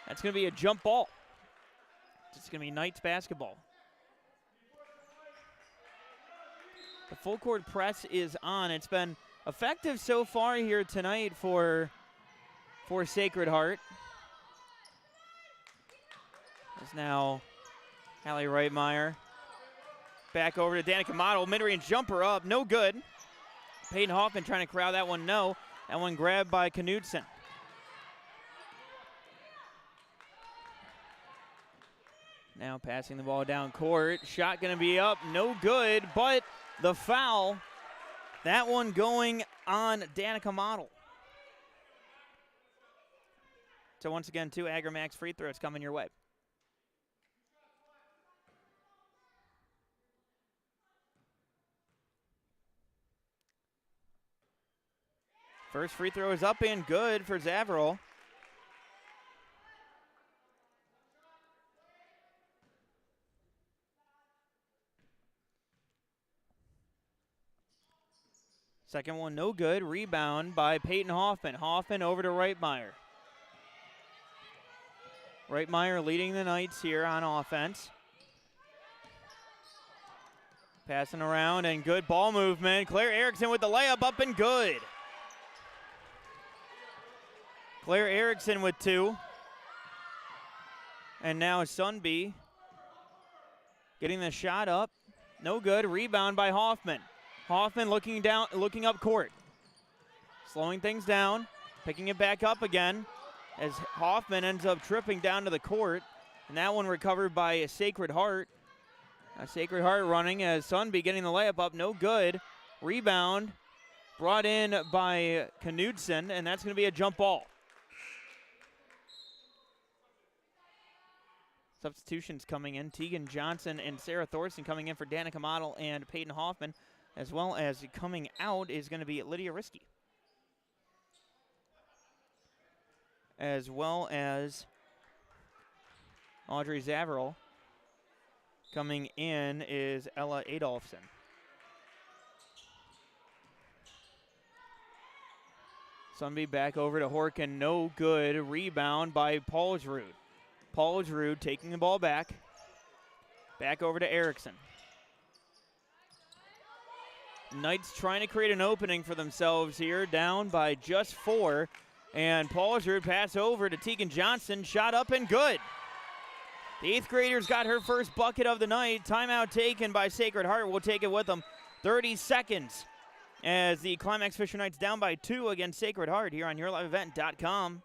That's going to be a jump ball. It's going to be Knights basketball. The full court press is on. It's been effective so far here tonight for Sacred Heart. It's now Hallie Reitmeyer. Back over to Danica Model. Mid-range jumper up. No good. Peyton Hoffman trying to corral that one. No. That one grabbed by Knudsen. Now passing the ball down court. Shot going to be up. No good, but the foul. That one going on Danica Model. So once again, 2 Agrimax free throws coming your way. First free throw is up and good for Zavril. Second one, no good. Rebound by Peyton Hoffman. Hoffman over to Reitmeyer. Reitmeyer leading the Knights here on offense. Passing around and good ball movement. Claire Erickson with the layup up and good. Claire Erickson with 2. And now Sundby getting the shot up. No good. Rebound by Hoffman. Hoffman looking up court. Slowing things down. Picking it back up again as Hoffman ends up tripping down to the court. And that one recovered by Sacred Heart. Sacred Heart running as Sundby getting the layup up. No good. Rebound brought in by Knudsen, and that's going to be a jump ball. Substitutions coming in. Tegan Johnson and Sarah Thorson coming in for Danica Model and Peyton Hoffman, as well as coming out is going to be Lydia Risky. As well as Audrey Zavril. Coming in is Ella Adolfson. Sundby back over to Horkin. No good. Rebound by Paulsrud. Paulsrud taking the ball back. Back over to Erickson. Knights trying to create an opening for themselves here, down by just 4. And Paulsrud pass over to Tegan Johnson. Shot up and good. The 8th graders got her first bucket of the night. Timeout taken by Sacred Heart. We'll take it with them. 30 seconds as the Climax Fisher Knights down by 2 against Sacred Heart here on YourLiveEvent.com.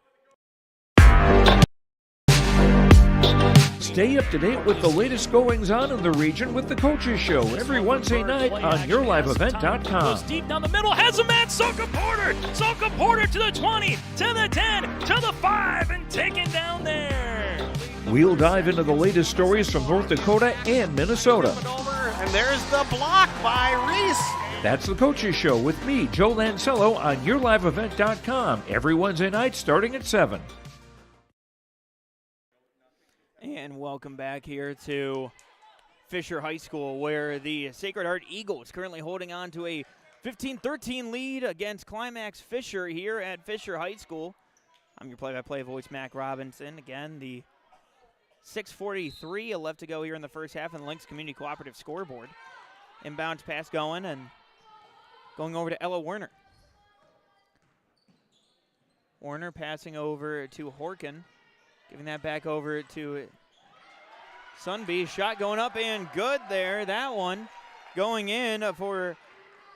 Stay up to date with the latest goings-on in the region with the Coaches Show every Wednesday night on YourLiveEvent.com. Goes deep down the middle, has a man, Soka Porter! Soka Porter to the 20, to the 10, to the 5, and taken down there. We'll dive into the latest stories from North Dakota and Minnesota. And there's the block by Reese. That's the Coaches Show with me, Joe Lancello, on YourLiveEvent.com every Wednesday night starting at 7. And welcome back here to Fisher High School, where the Sacred Heart Eagles currently holding on to a 15-13 lead against Climax Fisher here at Fisher High School. I'm your play-by-play voice, Mac Robinson. Again, the 6:43 left to go here in the first half, and Lynx Community Cooperative scoreboard. Inbounds pass going, and going over to Ella Werner. Werner passing over to Horkin, giving that back over to Sunby. Shot going up and good there. That one going in for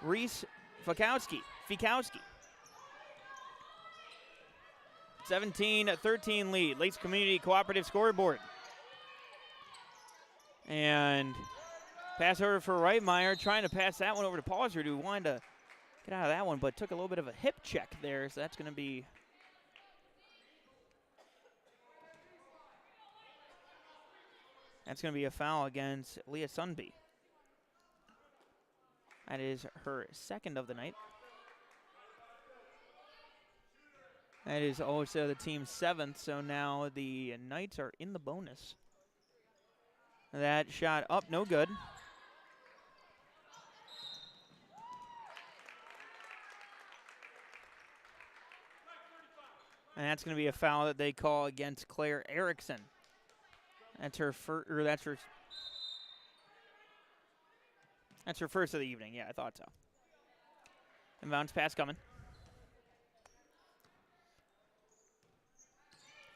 Reese Fikowski. 17-13 lead. Lakes Community Cooperative scoreboard. And pass over for Reitmeyer, trying to pass that one over to Pausard, who wanted to get out of that one, but took a little bit of a hip check there, so that's going to be a foul against Leah Sunby. That is her second of the night. That is also the team's 7th, so now the Knights are in the bonus. That shot up, no good. And that's going to be a foul that they call against Claire Erickson. That's her first, or that's her first of the evening. Yeah, I thought so. Inbounds pass coming.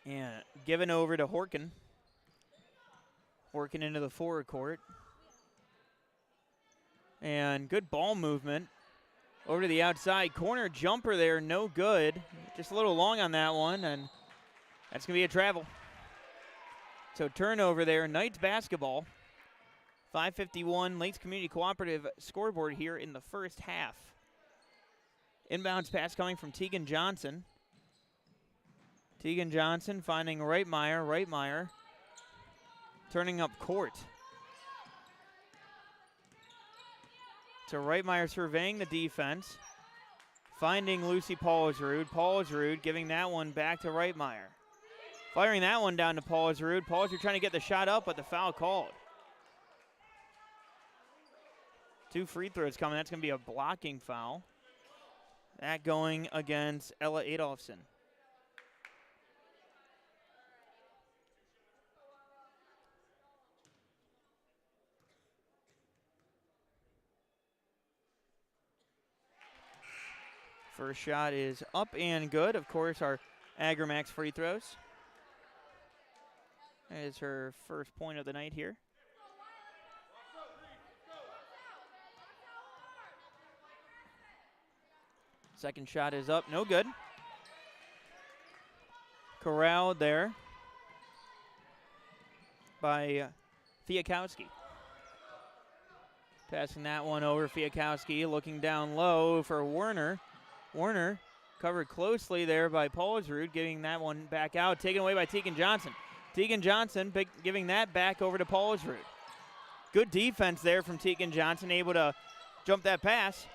And given over to Horkin. Horkin into the forward court. And good ball movement. Over to the outside. Corner jumper there, no good. Just a little long on that one, and that's going to be a travel. So turnover there, Knights basketball. 5:51, Lakes Community Cooperative scoreboard here in the first half. Inbounds pass coming from Tegan Johnson. Tegan Johnson finding Reitmeyer. Reitmeyer turning up court. So Reitmeyer surveying the defense. Finding Lucy Paulsrud. Paulsrud giving that one back to Reitmeyer. Firing that one down to Paulsrud. Paulsrud trying to get the shot up, but the foul called. 2 free throws coming. That's going to be a blocking foul. That going against Ella Adolfson. First shot is up and good. Of course, our Agramax free throws. That is her first point of the night here. Second shot is up, no good. Corralled there by Fiakowski. Passing that one over, Fiakowski looking down low for Werner. Werner covered closely there by Paulsrud, getting that one back out, taken away by Tegan Johnson. Tegan Johnson giving that back over to Paulsrud. Good defense there from Tegan Johnson, able to jump that pass.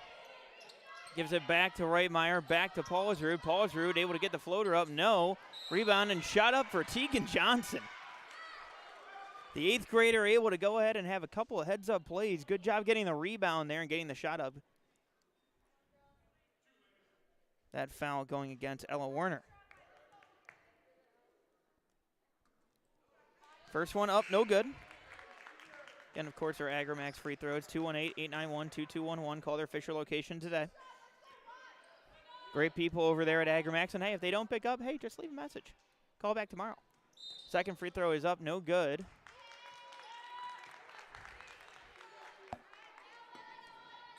Gives it back to Reitmeyer, back to Paulsrud. Paulsrud able to get the floater up, no. Rebound and shot up for Tegan Johnson. The 8th grader able to go ahead and have a couple of heads-up plays. Good job getting the rebound there and getting the shot up. That foul going against Ella Werner. First one up, no good. And, of course, our Agramax free throws, 218-891-2211. Call their Fisher location today. Great people over there at Agramax. And, hey, if they don't pick up, hey, just leave a message. Call back tomorrow. Second free throw is up, no good.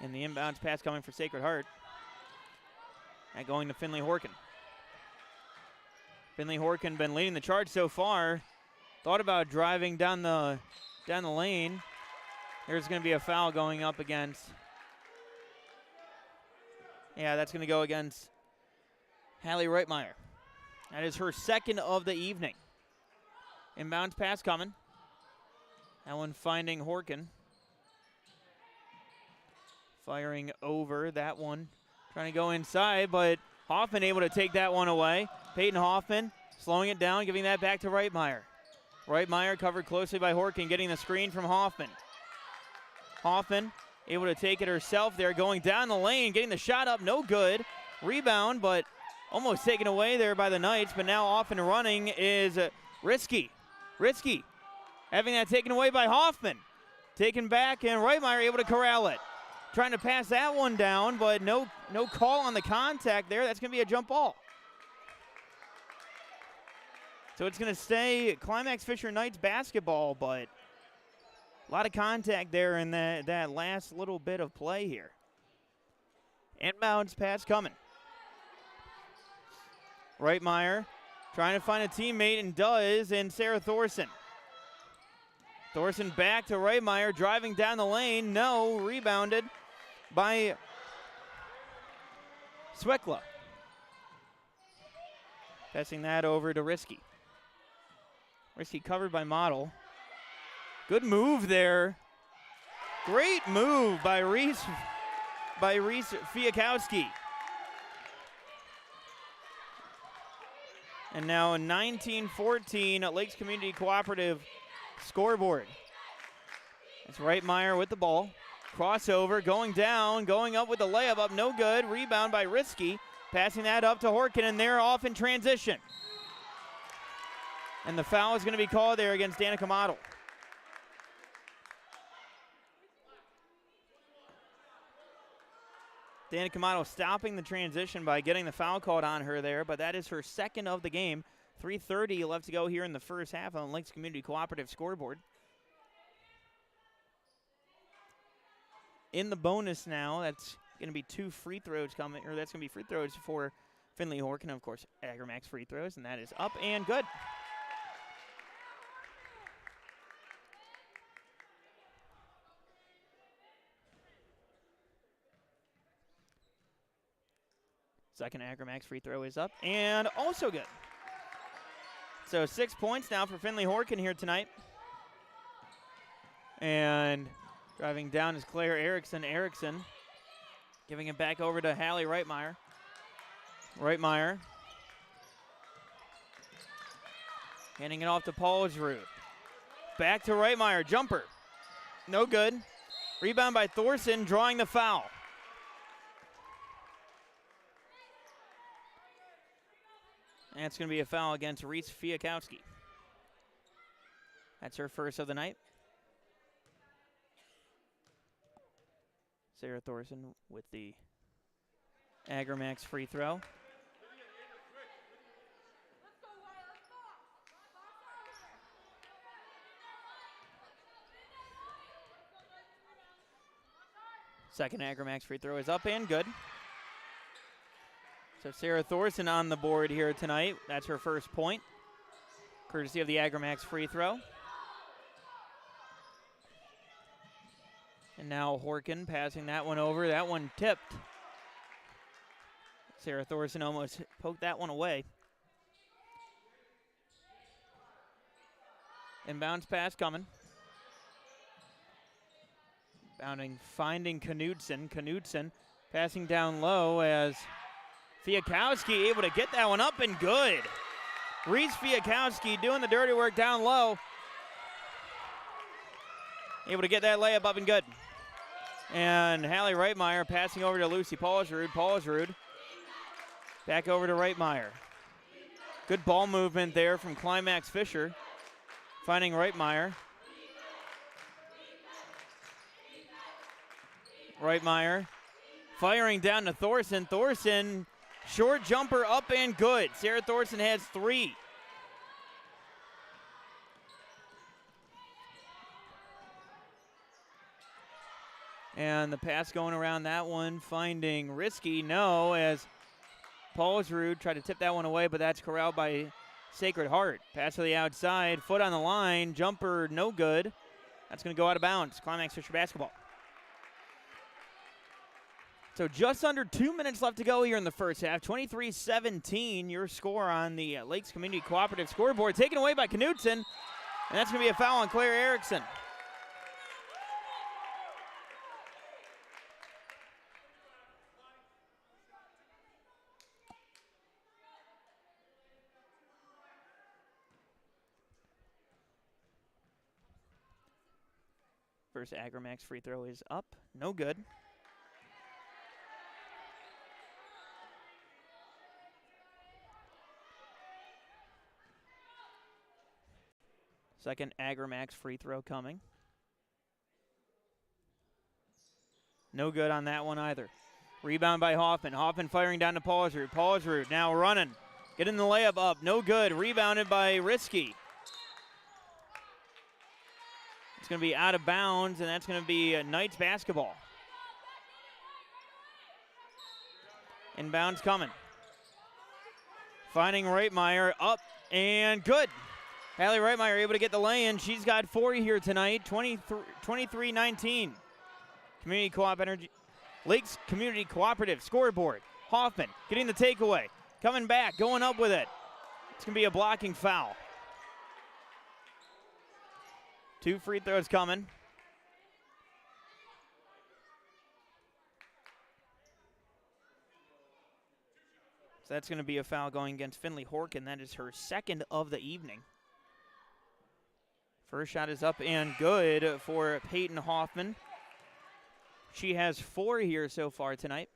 And the inbounds pass coming for Sacred Heart. And going to Finley Horkin. Finley Horkin been leading the charge so far. Thought about driving down the lane. There's going to be a foul going up against. Yeah, that's going to go against Hallie Reitmeyer. That is her second of the evening. Inbounds pass coming. That one finding Horkin. Firing over that one. Trying to go inside, but Hoffman able to take that one away. Peyton Hoffman slowing it down, giving that back to Reitmeyer. Reitmeyer covered closely by Horkin, getting the screen from Hoffman. Hoffman able to take it herself there, going down the lane, getting the shot up, no good. Rebound, but almost taken away there by the Knights, but now off and running is Risky. Risky having that taken away by Hoffman. Taken back, and Reitmeyer able to corral it. Trying to pass that one down, but no call on the contact there. That's going to be a jump ball. So it's going to stay Climax Fisher Knights basketball, but a lot of contact there in that last little bit of play here. Inbounds pass coming. Reitmeyer trying to find a teammate, and does, and Sarah Thorson. Thorson back to Reitmeyer, driving down the lane. No, rebounded by Swekla. Passing that over to Risky. Risky covered by Model. Good move there. Great move by Reese Fiakowski. And now a 19-14 Lakes Community Cooperative scoreboard. It's Reitmeyer with the ball. Crossover, going down, going up with the layup up, no good. Rebound by Risky. Passing that up to Horkin, and they're off in transition. And the foul is going to be called there against Danica Model. Danica Model stopping the transition by getting the foul called on her there, but that is her second of the game. 3:30 left to go here in the first half on the Lakes Community Cooperative scoreboard. In the bonus now, that's going to be 2 free throws coming, or that's going to be free throws for Finley Horkin, of course, Agramax free throws, and that is up and good. Second Agramax free throw is up and also good. So 6 points now for Finley Horkin here tonight. And driving down is Claire Erickson. Erickson giving it back over to Hallie Reitmeyer. Reitmeyer handing it off to Paulsrud. Back to Reitmeyer. Jumper. No good. Rebound by Thorson, drawing the foul. And it's going to be a foul against Reese Fiakowski. That's her first of the night. Sarah Thorson with the Agramax free throw. Second Agramax free throw is up and good. So Sarah Thorson on the board here tonight. That's her first point, courtesy of the Agramax free throw. And now Horkin passing that one over. That one tipped. Sarah Thorson almost poked that one away. Inbounds pass coming. Finding Knudsen. Knudsen passing down low as Fiakowski able to get that one up and good. Reese Fiakowski doing the dirty work down low. Able to get that layup up and good. And Hallie Reitmeyer passing over to Lucy Paulsrud. Paulsrud back over to Reitmeyer. Good ball movement there from Climax Fisher. Finding Reitmeyer. Reitmeyer firing down to Thorson. Thorson, short jumper up and good. Sarah Thorson has 3. And the pass going around that one, finding Risky. No, as Paulsrud tried to tip that one away, but that's corralled by Sacred Heart. Pass to the outside, foot on the line, jumper no good. That's going to go out of bounds. Climax Fisher basketball. So just under 2 minutes left to go here in the first half. 23-17, your score on the Lakes Community Cooperative scoreboard. Taken away by Knudsen. And that's going to be a foul on Claire Erickson. First Agramax free throw is up. No good. Second Agramax free throw coming. No good on that one either. Rebound by Hoffman. Hoffman firing down to Paulsrud. Paulsrud now running. Getting the layup up. No good. Rebounded by Risky. It's going to be out of bounds, and that's going to be Knights basketball. Inbounds coming. Finding Reitmeyer up and good. Hallie Reitmeyer able to get the lay-in. She's got 4 here tonight, 23-19. Community Co-op Energy, Lakes Community Cooperative scoreboard. Hoffman getting the takeaway. Coming back, going up with it. It's going to be a blocking foul. 2 free throws coming. So that's going to be a foul going against Finley Horkin. That is her second of the evening. First shot is up and good for Peyton Hoffman. She has 4 here so far tonight.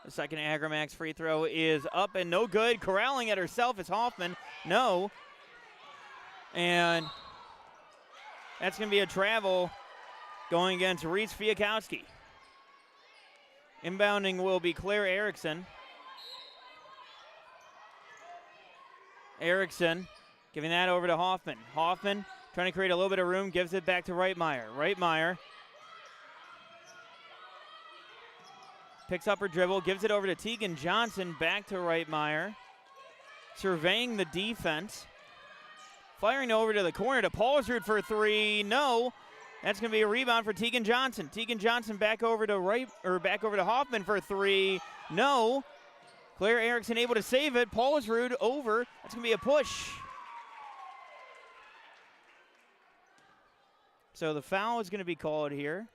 The second Agramax free throw is up and no good. Corralling at herself is Hoffman. No. And that's going to be a travel going against Reese Fiakowski. Inbounding will be Claire Erickson. Erickson giving that over to Hoffman. Hoffman trying to create a little bit of room, gives it back to Reitmeyer. Reitmeyer picks up her dribble, gives it over to Tegan Johnson, back to Reitmeyer. Surveying the defense. Firing over to the corner to Paulsrud for 3. No. That's going to be a rebound for Tegan Johnson. Tegan Johnson back over to Hoffman for 3. No. Claire Erickson able to save it. Paulsrud over. That's going to be a push. So the foul is going to be called here.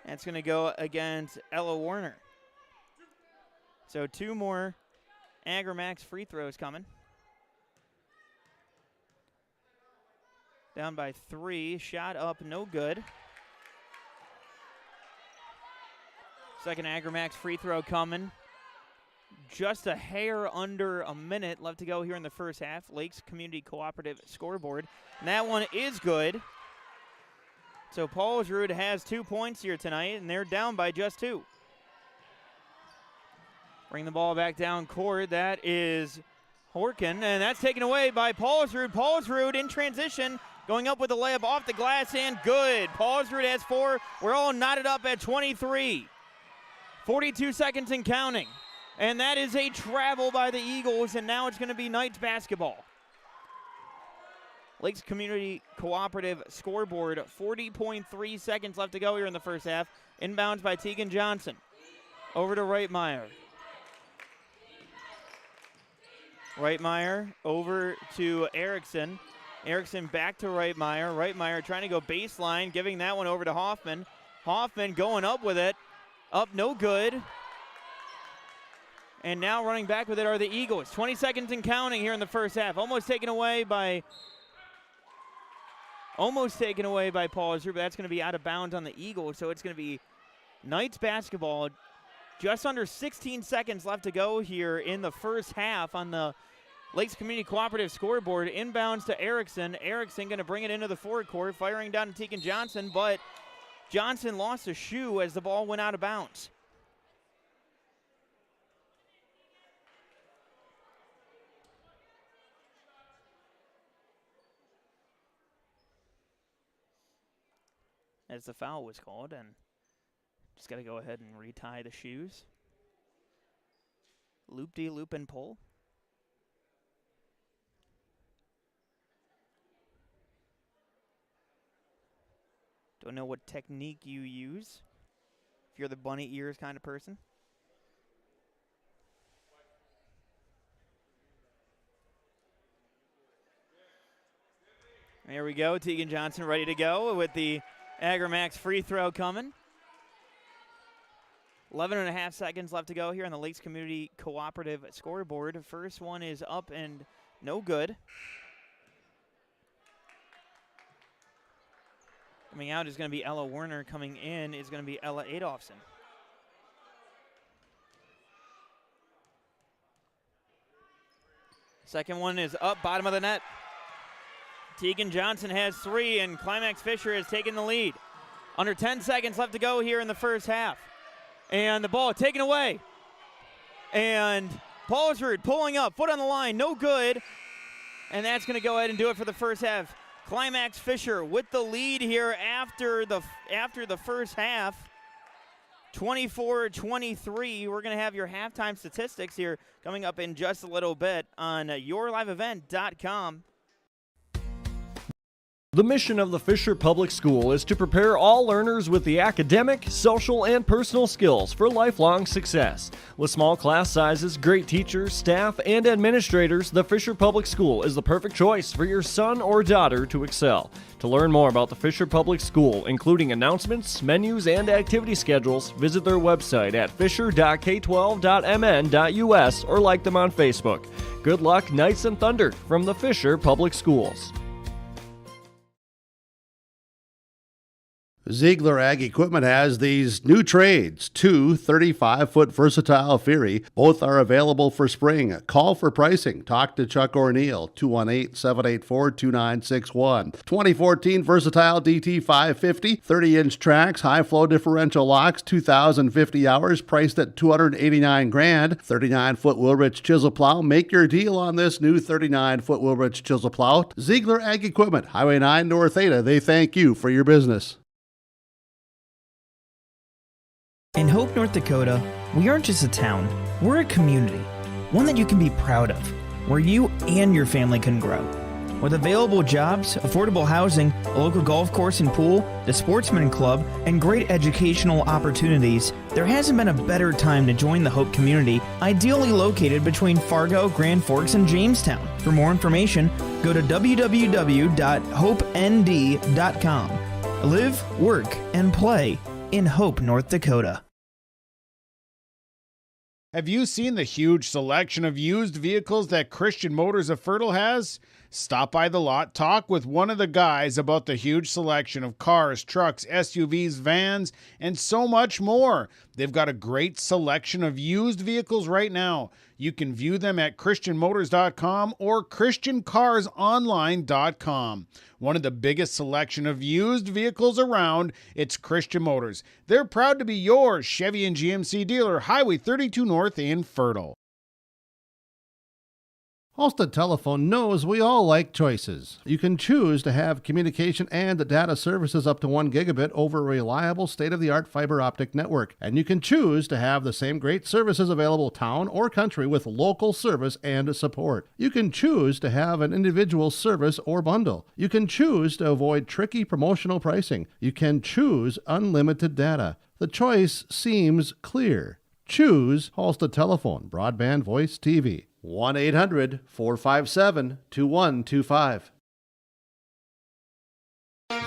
That's going to go against Ella Warner. So 2 more Agramax free throws coming. Down by 3. Shot up, no good. Second Agramax free throw coming. Just a hair under a minute left to go here in the first half. Lakes Community Cooperative scoreboard. And that one is good. So Paulsrud has 2 points here tonight, and they're down by just 2. Bring the ball back down court. That is Horkin, and that's taken away by Paulsrud. Paulsrud in transition, going up with a layup off the glass, and good. Paulsrud has 4. We're all knotted up at 23. 42 seconds and counting. And that is a travel by the Eagles, and now it's going to be Knights basketball. Lakes Community Cooperative scoreboard, 40.3 seconds left to go here in the first half. Inbounds by Tegan Johnson. Over to Reitmeyer. Reitmeyer over to Erickson. Erickson back to Reitmeyer. Reitmeyer trying to go baseline, giving that one over to Hoffman. Hoffman going up with it. Up, no good. And now running back with it are the Eagles. 20 seconds and counting here in the first half. Almost taken away by Paulsrud, but that's going to be out of bounds on the Eagles. So it's going to be Knights basketball. Just under 16 seconds left to go here in the first half on the Lakes Community Cooperative scoreboard. Inbounds to Erickson. Erickson going to bring it into the forecourt, firing down to Tegan Johnson, but Johnson lost a shoe as the ball went out of bounds. As the foul was called, and just got to go ahead and retie the shoes. Loop-de-loop and pull. Don't know what technique you use if you're the bunny ears kind of person. There we go. Tegan Johnson ready to go with the Agrimax free throw coming. 11.5 seconds left to go here on the Lakes Community Cooperative scoreboard. First one is up and no good. Coming out is going to be Ella Werner. Coming in is going to be Ella Adolfson. Second one is up, bottom of the net. Tegan Johnson has 3, and Climax Fisher has taken the lead. Under 10 seconds left to go here in the first half. And the ball taken away. And Paulsrud pulling up, foot on the line, no good. And that's going to go ahead and do it for the first half. Climax Fisher with the lead here after the first half. 24-23. We're going to have your halftime statistics here coming up in just a little bit on yourliveevent.com. The mission of the Fisher Public School is to prepare all learners with the academic, social, and personal skills for lifelong success. With small class sizes, great teachers, staff, and administrators, the Fisher Public School is the perfect choice for your son or daughter to excel. To learn more about the Fisher Public School, including announcements, menus, and activity schedules, visit their website at fisher.k12.mn.us or like them on Facebook. Good luck, Knights and Thunder, from the Fisher Public Schools. Ziegler Ag Equipment has these new trades, 2 35-foot versatile Fury. Both are available for spring. Call for pricing. Talk to Chuck O'Neill, 218-784-2961. 2014 versatile DT 550, 30-inch tracks, high-flow differential locks, 2,050 hours, priced at $289,000. 39-foot Wilrich chisel plow. Make your deal on this new 39-foot Wilrich chisel plow. Ziegler Ag Equipment, Highway 9 North Ada. They thank you for your business. In Hope, North Dakota, we aren't just a town, we're a community, one that you can be proud of, where you and your family can grow. With available jobs, affordable housing, a local golf course and pool, the Sportsman Club, and great educational opportunities, there hasn't been a better time to join the Hope community, ideally located between Fargo, Grand Forks, and Jamestown. For more information, go to www.hopend.com. Live, work, and play in Hope, North Dakota. Have you seen the huge selection of used vehicles that Christian Motors of Fertile has? Stop by the lot, talk with one of the guys about the huge selection of cars, trucks, SUVs, vans, and so much more. They've got a great selection of used vehicles right now. You can view them at christianmotors.com or christiancarsonline.com. One of the biggest selection of used vehicles around, it's Christian Motors. They're proud to be your Chevy and GMC dealer, Highway 32 North in Fertile. Halstead Telephone knows we all like choices. You can choose to have communication and data services up to 1 gigabit over a reliable state-of-the-art fiber optic network. And you can choose to have the same great services available town or country with local service and support. You can choose to have an individual service or bundle. You can choose to avoid tricky promotional pricing. You can choose unlimited data. The choice seems clear. Choose Halstead Telephone, broadband voice TV. 1-800-457-2125.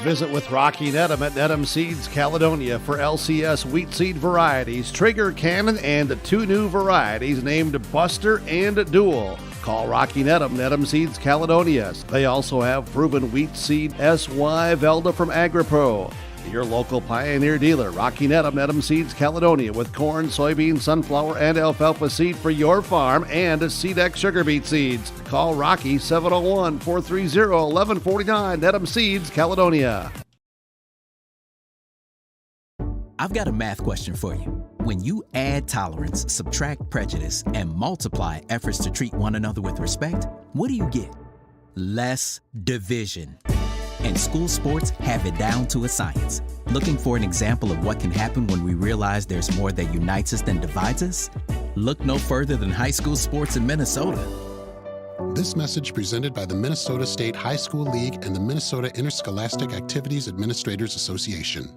Visit with Rocky Nedham at Nedham Seeds Caledonia for LCS wheat seed varieties, Trigger Cannon, and 2 new varieties named Buster and Dual. Call Rocky Nedham, Nedham Seeds Caledonia. They also have proven wheat seed SY Velda from AgriPro. Your local Pioneer dealer, Rocky Nedham, Nedham Seeds Caledonia, with corn, soybean, sunflower, and alfalfa seed for your farm and Seedex sugar beet seeds. Call Rocky 701-430-1149, Nedham Seeds Caledonia. I've got a math question for you. When you add tolerance, subtract prejudice, and multiply efforts to treat one another with respect, what do you get? Less division. And school sports have it down to a science. Looking for an example of what can happen when we realize there's more that unites us than divides us? Look no further than high school sports in Minnesota. This message presented by the Minnesota State High School League and the Minnesota Interscholastic Activities Administrators Association.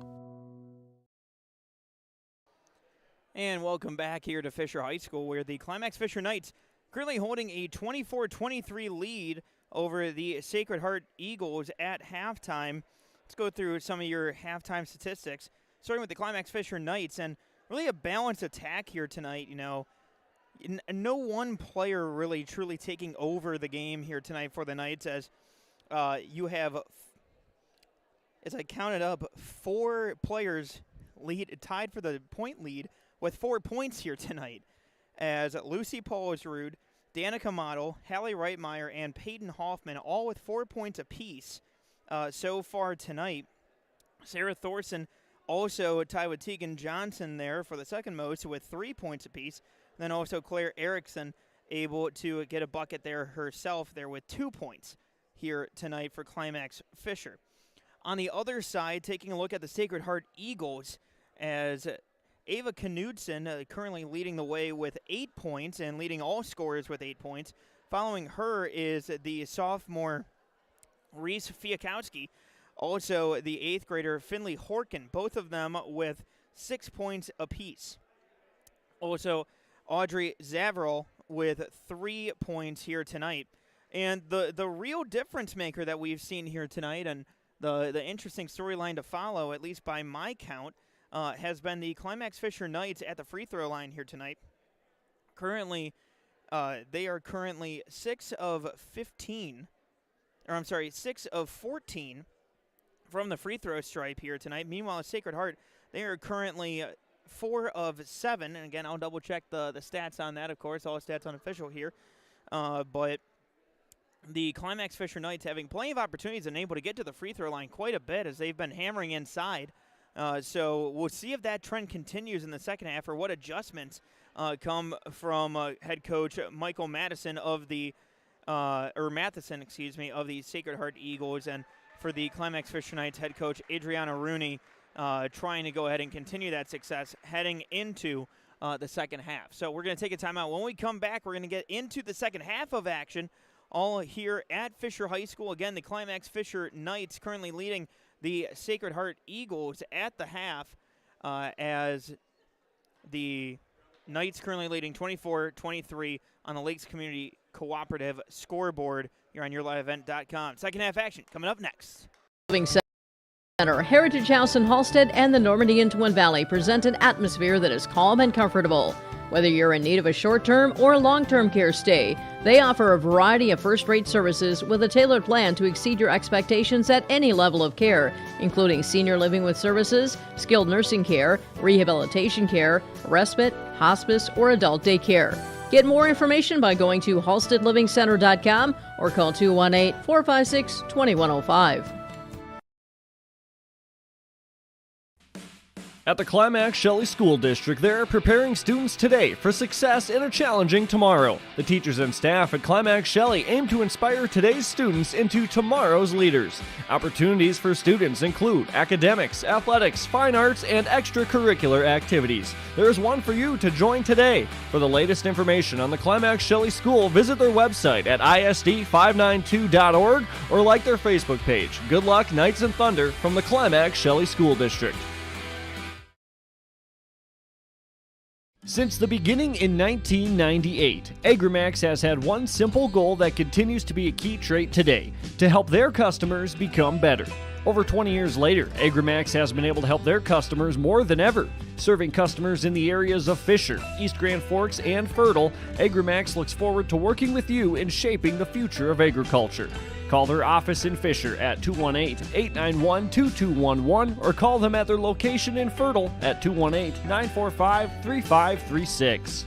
And welcome back here to Fisher High School, where the Climax Fisher Knights currently holding a 24-23 lead over the Sacred Heart Eagles at halftime. Let's go through some of your halftime statistics, starting with the Climax Fisher Knights, and really a balanced attack here tonight. You know, no one player really truly taking over the game here tonight for the Knights, as you have, as I counted up, 4 players tied for the point lead with 4 points here tonight, as Lucy Polisrud, Danica Model, Hallie Reitmeyer, and Peyton Hoffman, all with 4 points apiece so far tonight. Sarah Thorson also tied with Tegan Johnson there for the second most with 3 points apiece. Then also Claire Erickson able to get a bucket there herself there with 2 points here tonight for Climax Fisher. On the other side, taking a look at the Sacred Heart Eagles, as Ava Knudsen currently leading the way with 8 points and leading all scorers with 8 points. Following her is the sophomore Reese Fiakowski, also the 8th grader Finley Horkin, both of them with 6 points apiece. Also, Audrey Zavril with 3 points here tonight. And the real difference maker that we've seen here tonight, and the interesting storyline to follow, at least by my count, has been the Climax Fisher Knights at the free throw line here tonight. Currently, they are currently 6 of 14 from the free throw stripe here tonight. Meanwhile, Sacred Heart, they are currently 4 of 7. And again, I'll double check the stats on that, of course. All stats unofficial here. But the Climax Fisher Knights having plenty of opportunities and able to get to the free throw line quite a bit as they've been hammering inside. So we'll see if that trend continues in the second half, or what adjustments come from head coach Michael Matheson of the Sacred Heart Eagles, and for the Climax Fisher Knights head coach Adriana Rooney trying to go ahead and continue that success heading into the second half. So we're going to take a timeout. When we come back, we're going to get into the second half of action, all here at Fisher High School. Again, the Climax Fisher Knights currently leading the Sacred Heart Eagles at the half, as the Knights currently leading 24-23 on the Lakes Community Cooperative scoreboard here on YourLiveEvent.com. Second half action coming up next. Center, Heritage House in Halstead, and the Normandy in Twin Valley present an atmosphere that is calm and comfortable. Whether you're in need of a short-term or long-term care stay, they offer a variety of first-rate services with a tailored plan to exceed your expectations at any level of care, including senior living with services, skilled nursing care, rehabilitation care, respite, hospice, or adult daycare. Get more information by going to halsteadlivingcenter.com or call 218-456-2105. At the Climax Shelley School District, they're preparing students today for success in a challenging tomorrow. The teachers and staff at Climax Shelley aim to inspire today's students into tomorrow's leaders. Opportunities for students include academics, athletics, fine arts, and extracurricular activities. There's one for you to join today. For the latest information on the Climax Shelley School, visit their website at isd592.org or like their Facebook page. Good luck, Knights and Thunder, from the Climax Shelley School District. Since the beginning in 1998, Agrimax has had one simple goal that continues to be a key trait today: to help their customers become better. Over 20 years later, Agrimax has been able to help their customers more than ever. Serving customers in the areas of Fisher, East Grand Forks, and Fertile, Agrimax looks forward to working with you in shaping the future of agriculture. Call their office in Fisher at 218-891-2211 or call them at their location in Fertile at 218-945-3536.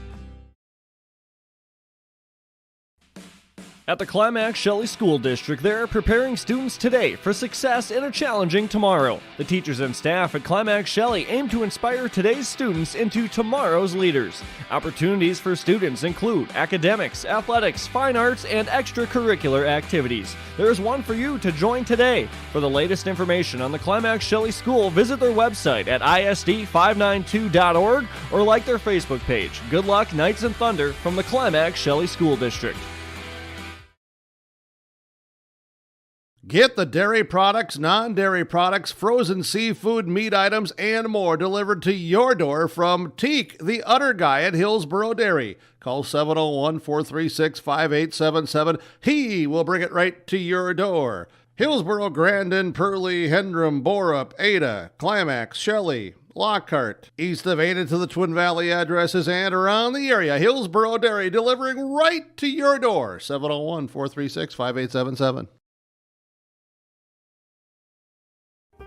At the Climax Shelley School District, they're preparing students today for success in a challenging tomorrow. The teachers and staff at Climax Shelley aim to inspire today's students into tomorrow's leaders. Opportunities for students include academics, athletics, fine arts, and extracurricular activities. There's one for you to join today. For the latest information on the Climax Shelley School, visit their website at isd592.org or like their Facebook page. Good luck, Knights and Thunder, from the Climax Shelley School District. Get the dairy products, non-dairy products, frozen seafood, meat items, and more delivered to your door from Teak, the Udder Guy at Hillsboro Dairy. Call 701-436-5877. He will bring it right to your door. Hillsboro, Grandin, Purley, Hendrum, Borup, Ada, Climax, Shelley, Lockhart. East of Ada to the Twin Valley addresses and around the area. Hillsboro Dairy delivering right to your door. 701-436-5877.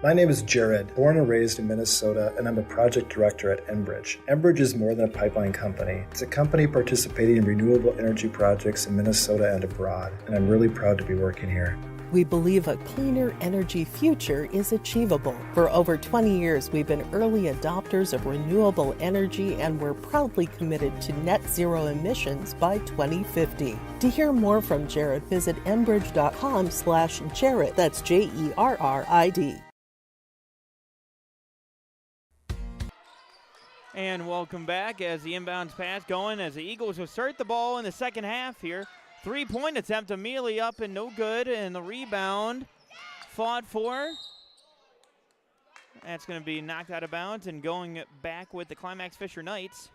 My name is Jared, born and raised in Minnesota, and I'm a project director at Enbridge. Enbridge is more than a pipeline company. It's a company participating in renewable energy projects in Minnesota and abroad, and I'm really proud to be working here. We believe a cleaner energy future is achievable. For over 20 years, we've been early adopters of renewable energy, and we're proudly committed to net zero emissions by 2050. To hear more from Jared, visit enbridge.com/Jared. That's JERRID. And welcome back as the inbounds pass going as the Eagles will start the ball in the second half here. 3-point attempt immediately up and no good, and the rebound fought for. That's going to be knocked out of bounds and going back with the Climax Fisher Knights.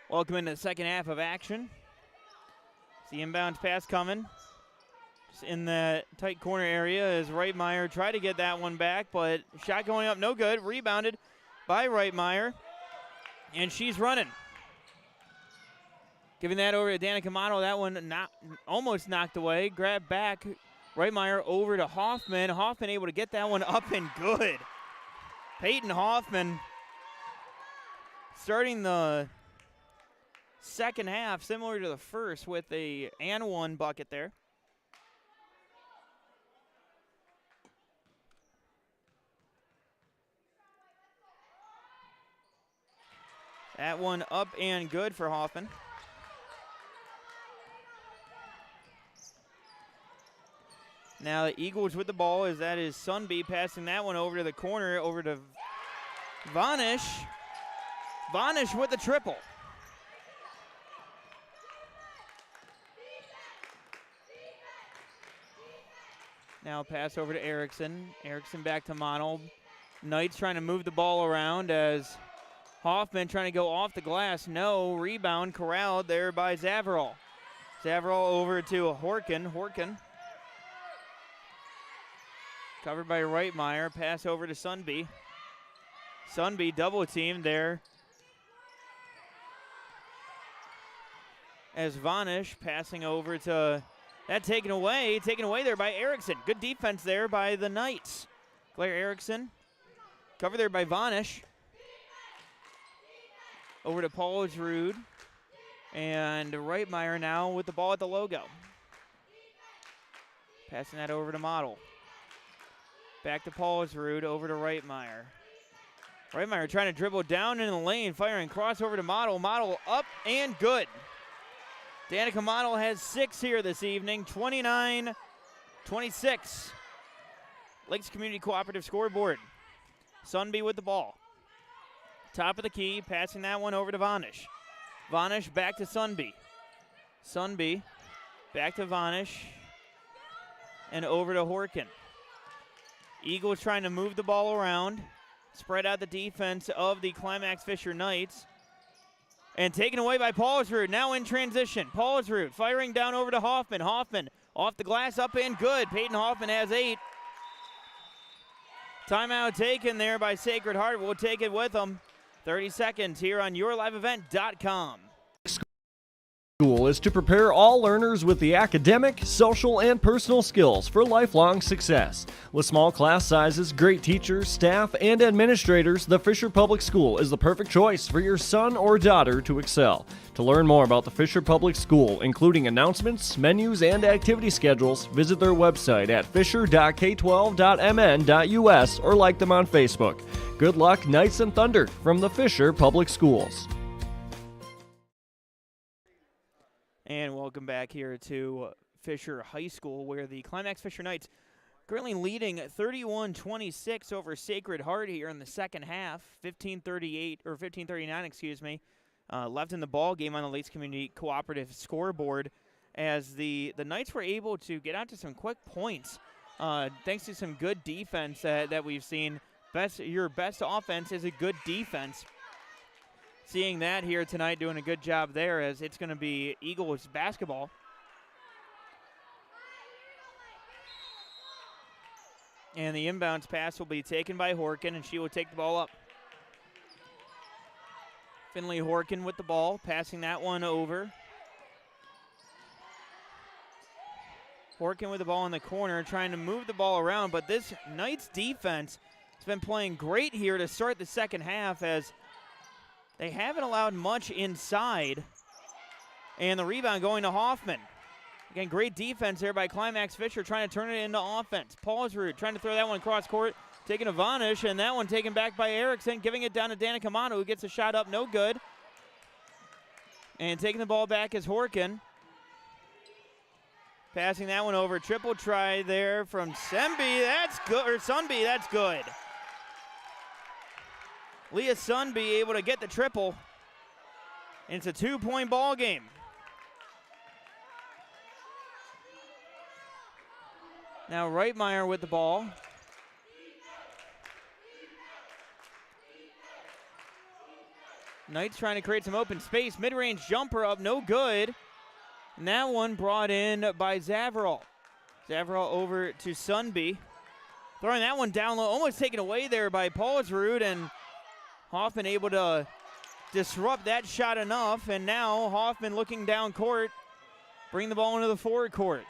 Welcome into the second half of action. The inbounds pass coming. Just in the tight corner area as Reitmeyer tried to get that one back, but shot going up no good. Rebounded by Reitmeyer. And she's running. Giving that over to Danica Motto. That one almost knocked away. Grab back. Reitmeyer over to Hoffman. Hoffman able to get that one up and good. Peyton Hoffman starting the second half similar to the first with a and one bucket there. That one up and good for Hoffman. Now the Eagles with the ball as that is Sunby passing that one over to the corner, over to Vanish. Vanish with the triple. Now pass over to Erickson. Erickson back to Mono. Knights trying to move the ball around as Hoffman trying to go off the glass. No. Rebound corralled there by Zavarol. Zavarol over to Horkin. Horkin. Covered by Reitmeyer. Pass over to Sunby. Sunby double teamed there. As Vanish passing over to that taken away there by Erickson. Good defense there by the Knights. Claire Erickson. Covered there by Vanish. Over to Paulsrud. And Reitmeyer now with the ball at the logo. Passing that over to Model. Back to Paulsrud, over to Reitmeyer. Reitmeyer trying to dribble down in the lane, firing crossover to Model. Model up and good. Danica Model has 6 here this evening, 29-26. Lakes Community Cooperative scoreboard. Sunby with the ball. Top of the key, passing that one over to Vanish. Vanish back to Sunby. Sunby back to Vanish and over to Horkin. Eagles trying to move the ball around, spread out the defense of the Climax Fisher Knights. And taken away by Paulsrud, now in transition. Paulsrud firing down over to Hoffman. Hoffman off the glass, up and good. Peyton Hoffman has 8. Timeout taken there by Sacred Heart. We'll take it with them. 30 seconds here on YourLiveEvent.com. School is to prepare all learners with the academic, social, and personal skills for lifelong success. With small class sizes, great teachers, staff, and administrators, the Fisher Public School is the perfect choice for your son or daughter to excel. To learn more about the Fisher Public School, including announcements, menus, and activity schedules, visit their website at fisher.k12.mn.us or like them on Facebook. Good luck, Knights and Thunder, from the Fisher Public Schools. And welcome back here to Fisher High School, where the Climax Fisher Knights currently leading 31-26 over Sacred Heart here in the second half. 15:39, left in the ball game on the Lakes Community Cooperative scoreboard, as the Knights were able to get out to some quick points thanks to some good defense that we've seen. Your best offense is a good defense. Seeing that here tonight, doing a good job there, as it's going to be Eagles basketball. And the inbounds pass will be taken by Horkin, and she will take the ball up. Finley Horkin with the ball, passing that one over. Horkin with the ball in the corner, trying to move the ball around, but this Knights defense has been playing great here to start the second half, as they haven't allowed much inside. And the rebound going to Hoffman. Again, great defense there by Climax Fisher, trying to turn it into offense. Paulsrud trying to throw that one across court, taking to Vanish, and that one taken back by Erickson, giving it down to Danica Mano, who gets a shot up, no good. And taking the ball back is Horkin. Passing that one over, triple try there from Sunby, that's good, or Sunby, that's good. Leah Sunby able to get the triple. And it's a 2-point ball game. Now Reitmeyer with the ball. Knights trying to create some open space. Mid-range jumper up, no good. And that one brought in by Zavarol. Zavarol over to Sunby. Throwing that one down low, almost taken away there by Paulsrud, and Hoffman able to disrupt that shot enough, and now Hoffman looking down court, bring the ball into the forward court.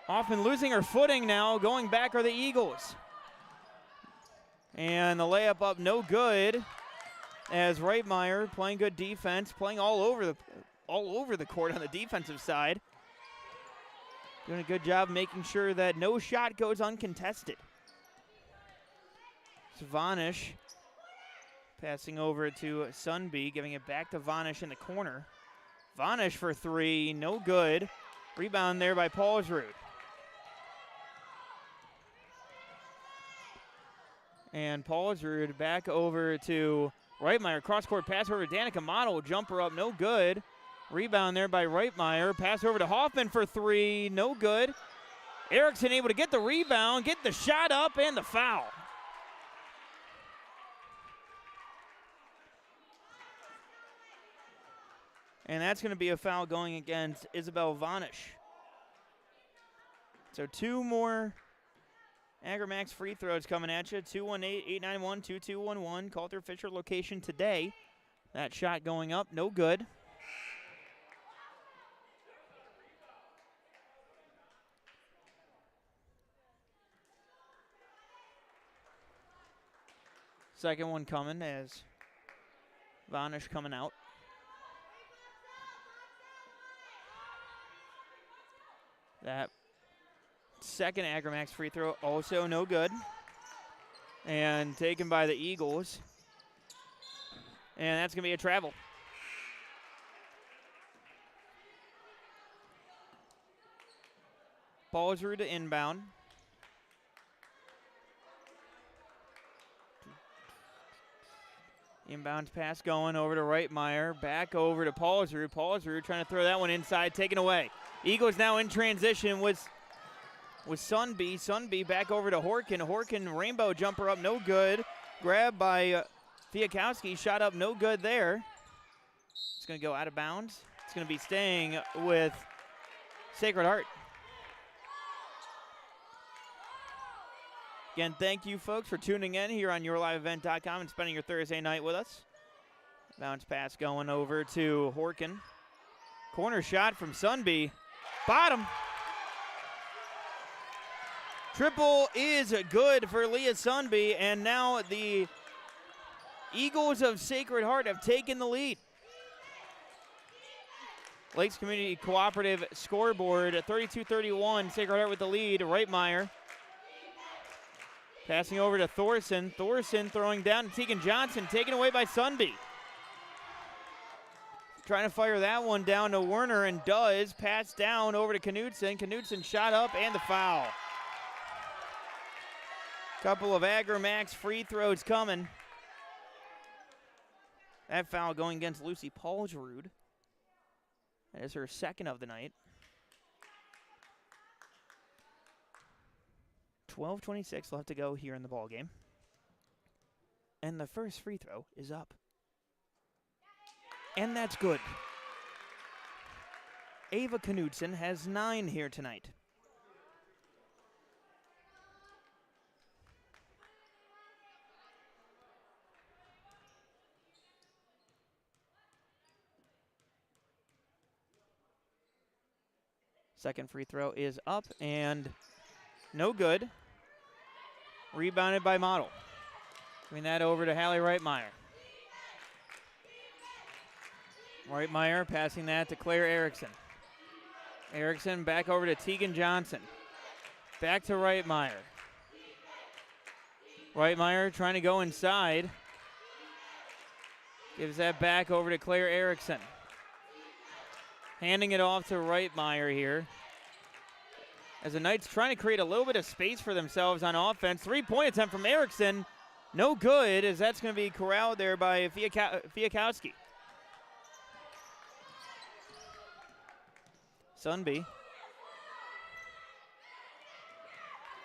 Hoffman losing her footing now, going back are the Eagles. And the layup up no good, as Reitmeyer playing good defense, playing all over the court on the defensive side. Doing a good job making sure that no shot goes uncontested. Vanish passing over to Sunby, giving it back to Vanish in the corner. Vanish for three, no good. Rebound there by Paulsrud. And Paulsrud back over to Reitmeyer. Cross-court pass over to Danica Motto. Jumper up, no good. Rebound there by Reitmeyer. Pass over to Hoffman for three, no good. Erickson able to get the rebound, get the shot up, and the foul. And that's going to be a foul going against Isabel Vanish. So two more Agramax free throws coming at you. 218-891-2211. Calder Fisher location today. That shot going up, no good. Second one coming as Vanish coming out. That second Agramax free throw also no good. And taken by the Eagles. And that's going to be a travel. Paulsrud to inbound. Inbounds pass going over to Reitmeyer. Back over to Paulsrud. Paulsrud trying to throw that one inside, taken away. Eagles now in transition with Sunby. Sunby back over to Horkin. Horkin rainbow jumper up, no good. Grab by Fiakowski. Shot up, no good there. It's going to go out of bounds. It's going to be staying with Sacred Heart. Again, thank you, folks, for tuning in here on YourLiveEvent.com and spending your Thursday night with us. Bounce pass going over to Horkin. Corner shot from Sunby. Bottom. Triple is good for Leah Sunby, and now the Eagles of Sacred Heart have taken the lead. Lakes Community Cooperative scoreboard, 32-31. Sacred Heart with the lead. Reitmeyer passing over to Thorson. Thorson throwing down to Tegan Johnson, taken away by Sunby. Trying to fire that one down to Werner, and does. Pass down over to Knudsen. Knudsen shot up, and the foul. Couple of Agramax free throws coming. That foul going against Lucy Paulsrud. That is her second of the night. 12:26 left to go here in the ball game. And the first free throw is up. And that's good. Ava Knudsen has 9 here tonight. Second free throw is up and no good. Rebounded by Model. Giving that over to Hallie Reitmeyer. Reitmeyer passing that to Claire Erickson. Erickson back over to Tegan Johnson. Back to Reitmeyer. Reitmeyer trying to go inside. Gives that back over to Claire Erickson. Handing it off to Reitmeyer here. As the Knights trying to create a little bit of space for themselves on offense. 3-point attempt from Erickson. No good, as that's going to be corralled there by Fiakowski. Sunby.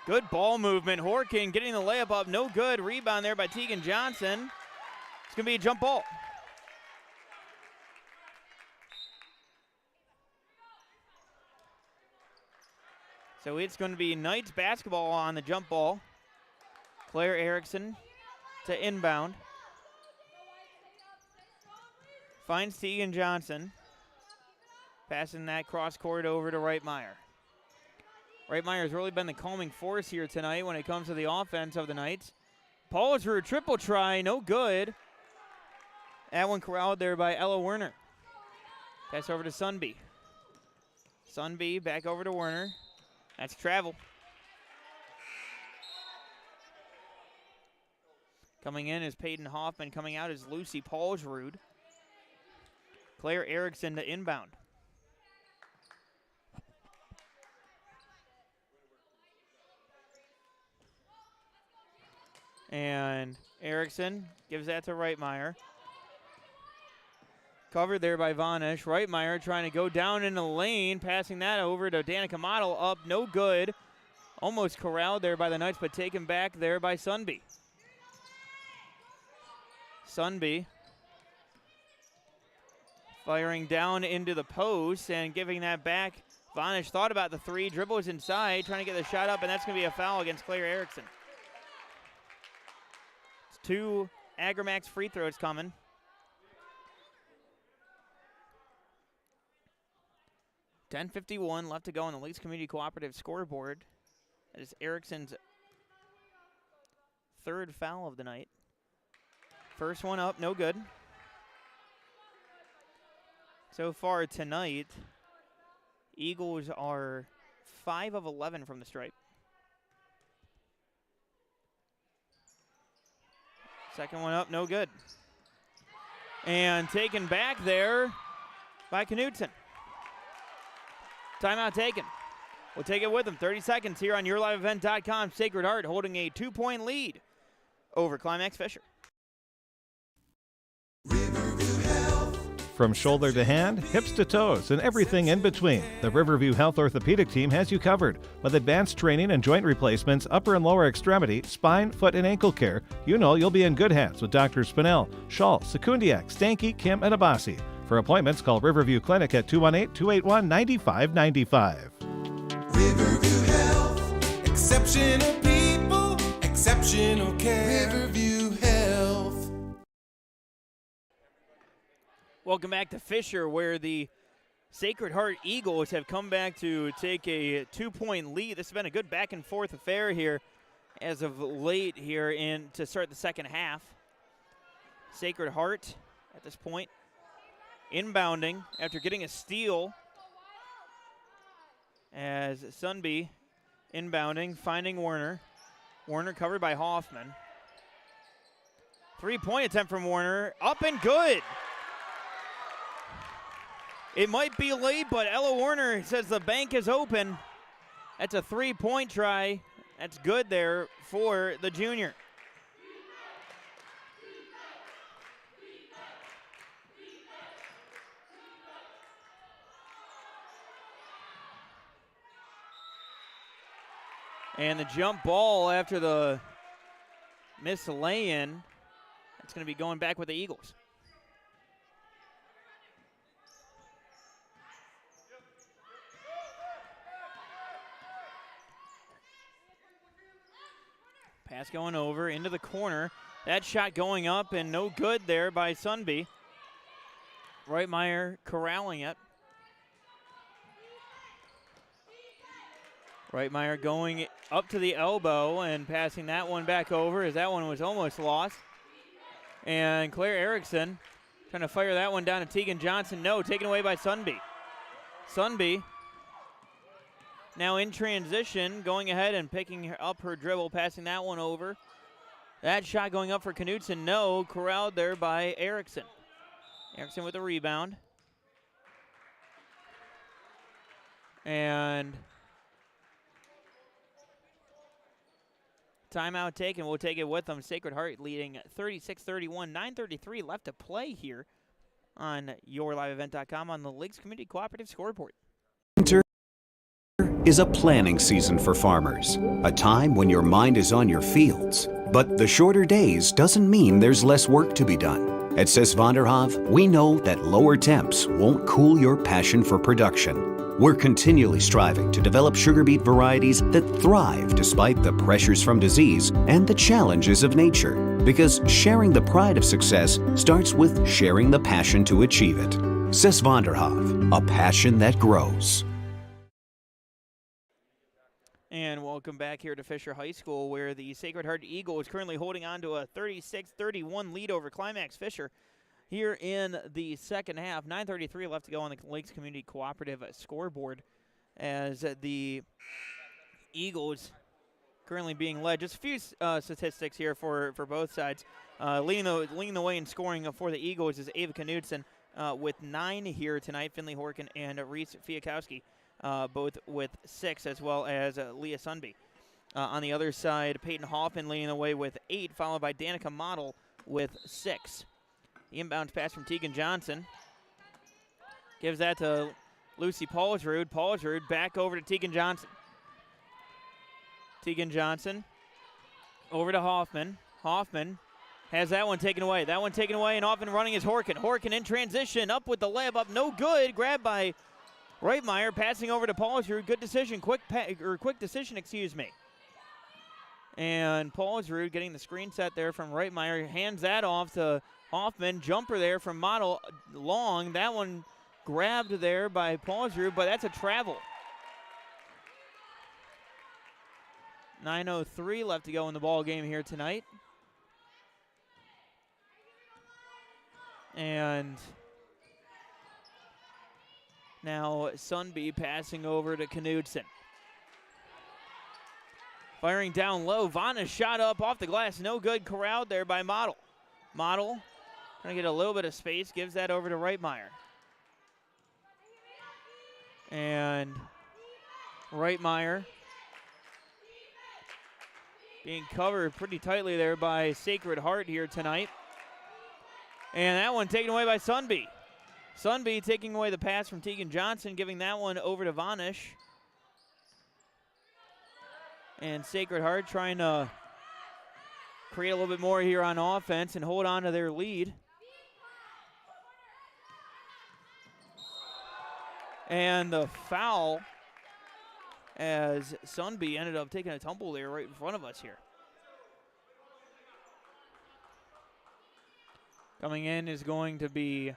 Good ball movement. Horkin getting the layup up. No good. Rebound there by Tegan Johnson. It's going to be a jump ball. So it's going to be Knights basketball on the jump ball. Claire Erickson to inbound. Finds Tegan Johnson. Passing that cross court over to Reitmeyer. Reitmeyer's really been the calming force here tonight when it comes to the offense of the Knights. Paul through a triple try, no good. That one corralled there by Ella Werner. Pass over to Sunby. Sunby back over to Werner. That's travel. Coming in is Peyton Hoffman. Coming out is Lucy Paulsrud. Claire Erickson to inbound. And Erickson gives that to Reitmeyer. Covered there by Vanish. Reitmeyer trying to go down in the lane, passing that over to Danica Model. Up, no good. Almost corralled there by the Knights, but taken back there by Sunby. Sunby firing down into the post and giving that back. Vanish thought about the three, dribbles inside, trying to get the shot up, and that's going to be a foul against Claire Erickson. It's 2 Agramax free throws coming. .51 left to go on the Lakes Community Cooperative scoreboard. That is Erickson's 3rd foul of the night. First one up, no good. So far tonight, Eagles are 5 of 11 from the stripe. Second one up, no good. And taken back there by Knudsen. Timeout taken. We'll take it with them. 30 seconds here on YourLiveEvent.com. Sacred Heart holding a 2-point lead over Climax Fisher. From shoulder to hand, hips to toes, and everything in between, the Riverview Health Orthopedic Team has you covered. With advanced training and joint replacements, upper and lower extremity, spine, foot, and ankle care, you know you'll be in good hands with Drs. Spinell, Schall, Sekundiak, Stanky, Kim, and Abassi. For appointments, call Riverview Clinic at 218-281-9595. Riverview Health, exceptional people, exceptional care. Riverview Health. Welcome back to Fisher, where the Sacred Heart Eagles have come back to take a 2-point lead. This has been a good back-and-forth affair here as of late here to start the second half. Sacred Heart at this point inbounding after getting a steal as Sunby inbounding, finding Werner. Werner covered by Hoffman. 3-point attempt from Werner, up and good. It might be late, but Ella Werner says the bank is open. That's a 3-point try. That's good there for the junior. And the jump ball after the missed lay-in, it's going to be going back with the Eagles. Pass going over into the corner. That shot going up and no good there by Sunby. Reitmeyer corralling it. Reitmeyer going up to the elbow and passing that one back over as that one was almost lost. And Claire Erickson trying to fire that one down to Tegan Johnson. No, taken away by Sunby. Sunby now in transition, going ahead and picking up her dribble, passing that one over. That shot going up for Knudsen. No, corralled there by Erickson. Erickson with the rebound. And timeout taken. We'll take it with them. Sacred Heart leading 36-31. 9:33 left to play here on yourliveevent.com on the Lakes Community Cooperative Scoreboard. Winter is a planning season for farmers, a time when your mind is on your fields. But the shorter days doesn't mean there's less work to be done. At Sis van der Haaf, we know that lower temps won't cool your passion for production. We're continually striving to develop sugar beet varieties that thrive despite the pressures from disease and the challenges of nature. Because sharing the pride of success starts with sharing the passion to achieve it. Sis van der Haaf, a passion that grows. And welcome back here to Fisher High School, where the Sacred Heart Eagle is currently holding on to a 36-31 lead over Climax Fisher here in the second half. 9:33 left to go on the Lakes Community Cooperative scoreboard as the Eagles currently being led. Just a few statistics here for both sides. Leading the way in scoring for the Eagles is Ava Knudsen with 9 here tonight. Finley Horkin and Reese Fiakowski. Both with 6, as well as Leah Sunby. On the other side, Peyton Hoffman leading the way with 8, followed by Danica Model with 6. The inbounds pass from Tegan Johnson. Gives that to Lucy Paulsrud. Paulsrud back over to Tegan Johnson. Tegan Johnson over to Hoffman. Hoffman has that one taken away. That one taken away, and Hoffman running is Horkin. Horkin in transition, up with the layup up, no good. Grabbed by Reitmeyer, passing over to Paulsrud. Good decision, quick decision, excuse me. And Paulsrud getting the screen set there from Reitmeyer, hands that off to Hoffman. Jumper there from Model long. That one grabbed there by Paulsrud, but that's a travel. 9:03 left to go in the ball game here tonight. And now Sunby passing over to Knudsen. Firing down low. Vanna's shot up off the glass. No good. Corralled there by Model. Model trying to get a little bit of space. Gives that over to Reitmeyer. And Reitmeyer being covered pretty tightly there by Sacred Heart here tonight. And that one taken away by Sunby. Sunby taking away the pass from Tegan Johnson, giving that one over to Vanish. And Sacred Heart trying to create a little bit more here on offense and hold on to their lead. And the foul as Sunby ended up taking a tumble there right in front of us here. Coming in is going to be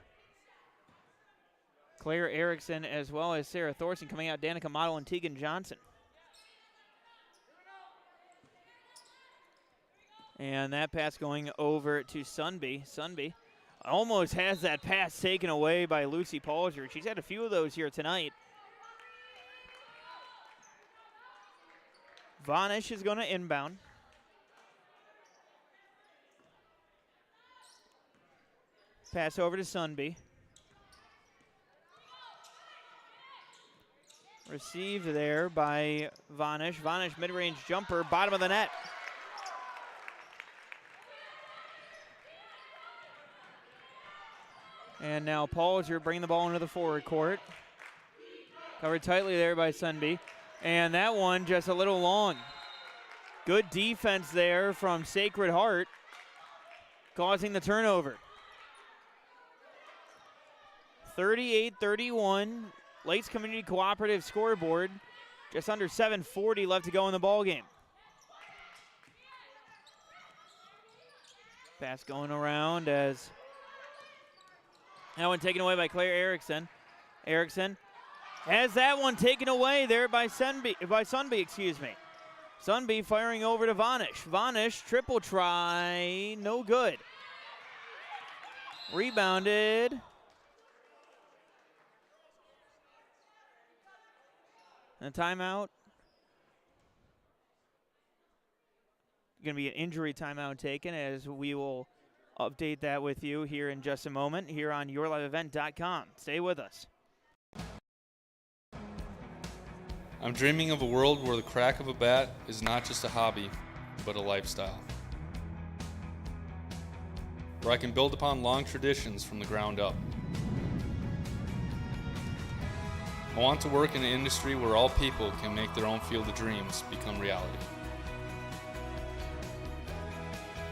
Claire Erickson as well as Sarah Thorson. Coming out, Danica Model and Tegan Johnson. And that pass going over to Sunby. Sunby almost has that pass taken away by Lucy Paulsrud. She's had a few of those here tonight. Vanish is going to inbound. Pass over to Sunby. Received there by Vanish. Vanish mid-range jumper, bottom of the net. And now Paulsrud bringing the ball into the forward court. Covered tightly there by Sunby. And that one just a little long. Good defense there from Sacred Heart, causing the turnover. 38-31, Lakes Community Cooperative scoreboard. Just under 7:40 left to go in the ball game. Pass going around as that one taken away by Claire Erickson. Erickson has that one taken away there by Sunby, excuse me. Sunby firing over to Vanish. Vanish, triple try, no good. Rebounded. And a timeout. Going to be an injury timeout taken, as we will update that with you here in just a moment here on yourliveevent.com. Stay with us. I'm dreaming of a world where the crack of a bat is not just a hobby, but a lifestyle. Where I can build upon long traditions from the ground up. I want to work in an industry where all people can make their own field of dreams become reality.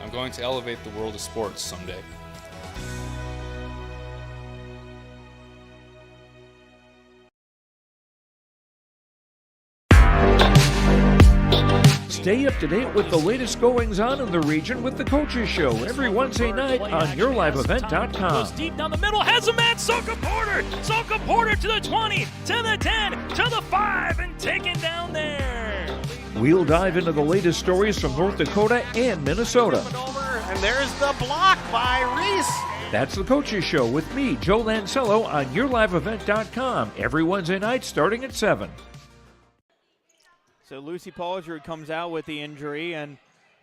I'm going to elevate the world of sports someday. Stay up to date with the latest goings-on in the region with the Coaches Show every Wednesday night on yourliveevent.com. Goes deep down the middle, has a man, Soka Porter! Soka Porter to the 20, to the 10, to the 5, and taken down there. We'll dive into the latest stories from North Dakota and Minnesota. And there's the block by Reese. That's the Coaches Show with me, Joe Lancello, on yourliveevent.com every Wednesday night starting at 7. So Lucy Paulsrud comes out with the injury, and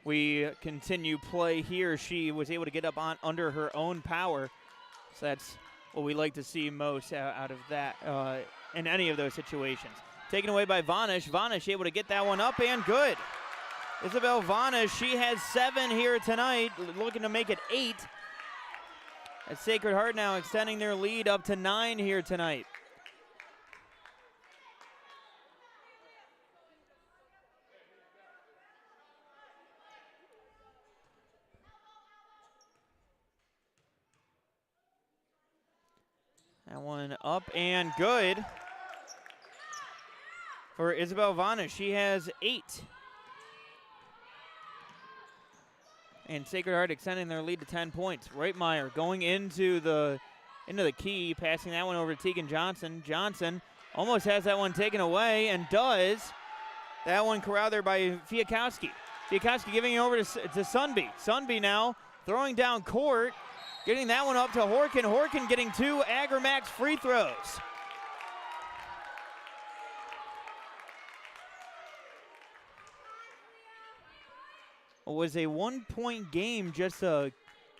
we continue play here. She was able to get up on under her own power. So that's what we like to see most out of that in any of those situations. Taken away by Vanish. Vanish able to get that one up and good. Isabel Vanish, she has 7 here tonight, looking to make it 8. At Sacred Heart now extending their lead up to 9 here tonight. That one up and good for Isabel Vanish. She has 8. And Sacred Heart extending their lead to 10 points. Reitmeyer going into the key, passing that one over to Tegan Johnson. Johnson almost has that one taken away and does. That one corralled there by Fiakowski. Fiakowski giving it over to Sunby. Sunby now throwing down court. Getting that one up to Horkin. Horkin getting 2 Agramax free throws. It was a 1-point game just a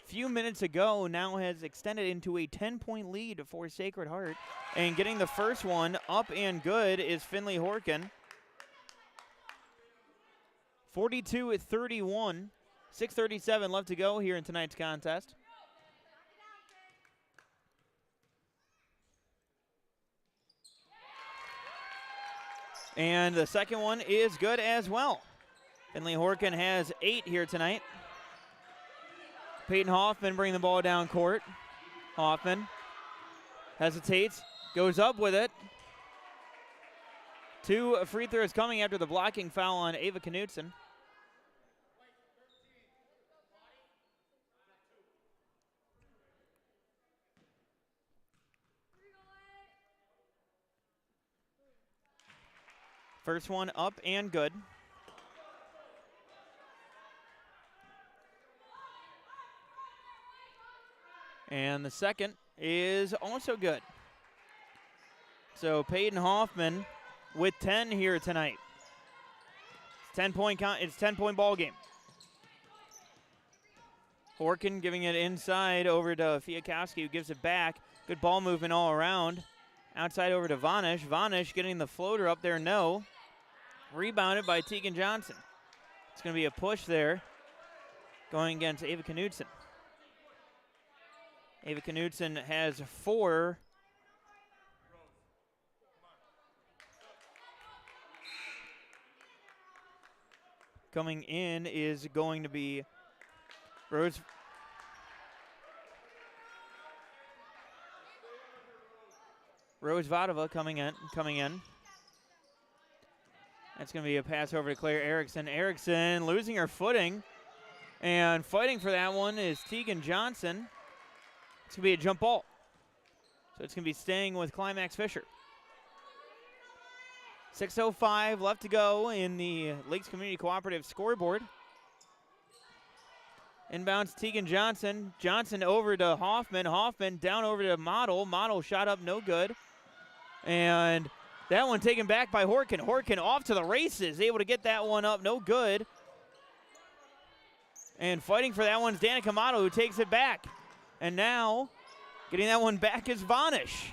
few minutes ago. Now has extended into a 10-point lead for Sacred Heart. And getting the first one up and good is Finley Horkin. 42-31. 6:37 left to go here in tonight's contest. And the second one is good as well. Finley Horkin has 8 here tonight. Peyton Hoffman bringing the ball down court. Hoffman hesitates, goes up with it. 2 free throws coming after the blocking foul on Ava Knutson. First one up and good. And the second is also good. So Peyton Hoffman with 10 here tonight. It's 10-point ball game. Horkin giving it inside over to Fiakowski, who gives it back. Good ball movement all around. Outside over to Vanish. Vanish getting the floater up there, no. Rebounded by Tegan Johnson. It's going to be a push there going against Ava Knutson. Ava Knutson has 4. Coming in is going to be Rose Vadova coming in. That's going to be a pass over to Claire Erickson. Erickson losing her footing. And fighting for that one is Tegan Johnson. It's going to be a jump ball. So it's going to be staying with Climax Fisher. 6:05 left to go in the Lakes Community Cooperative scoreboard. Inbounds Tegan Johnson. Johnson over to Hoffman. Hoffman down over to Model. Model shot up no good. And that one taken back by Horkin. Horkin off to the races. Able to get that one up. No good. And fighting for that one is Danica Model, who takes it back. And now getting that one back is Vanish.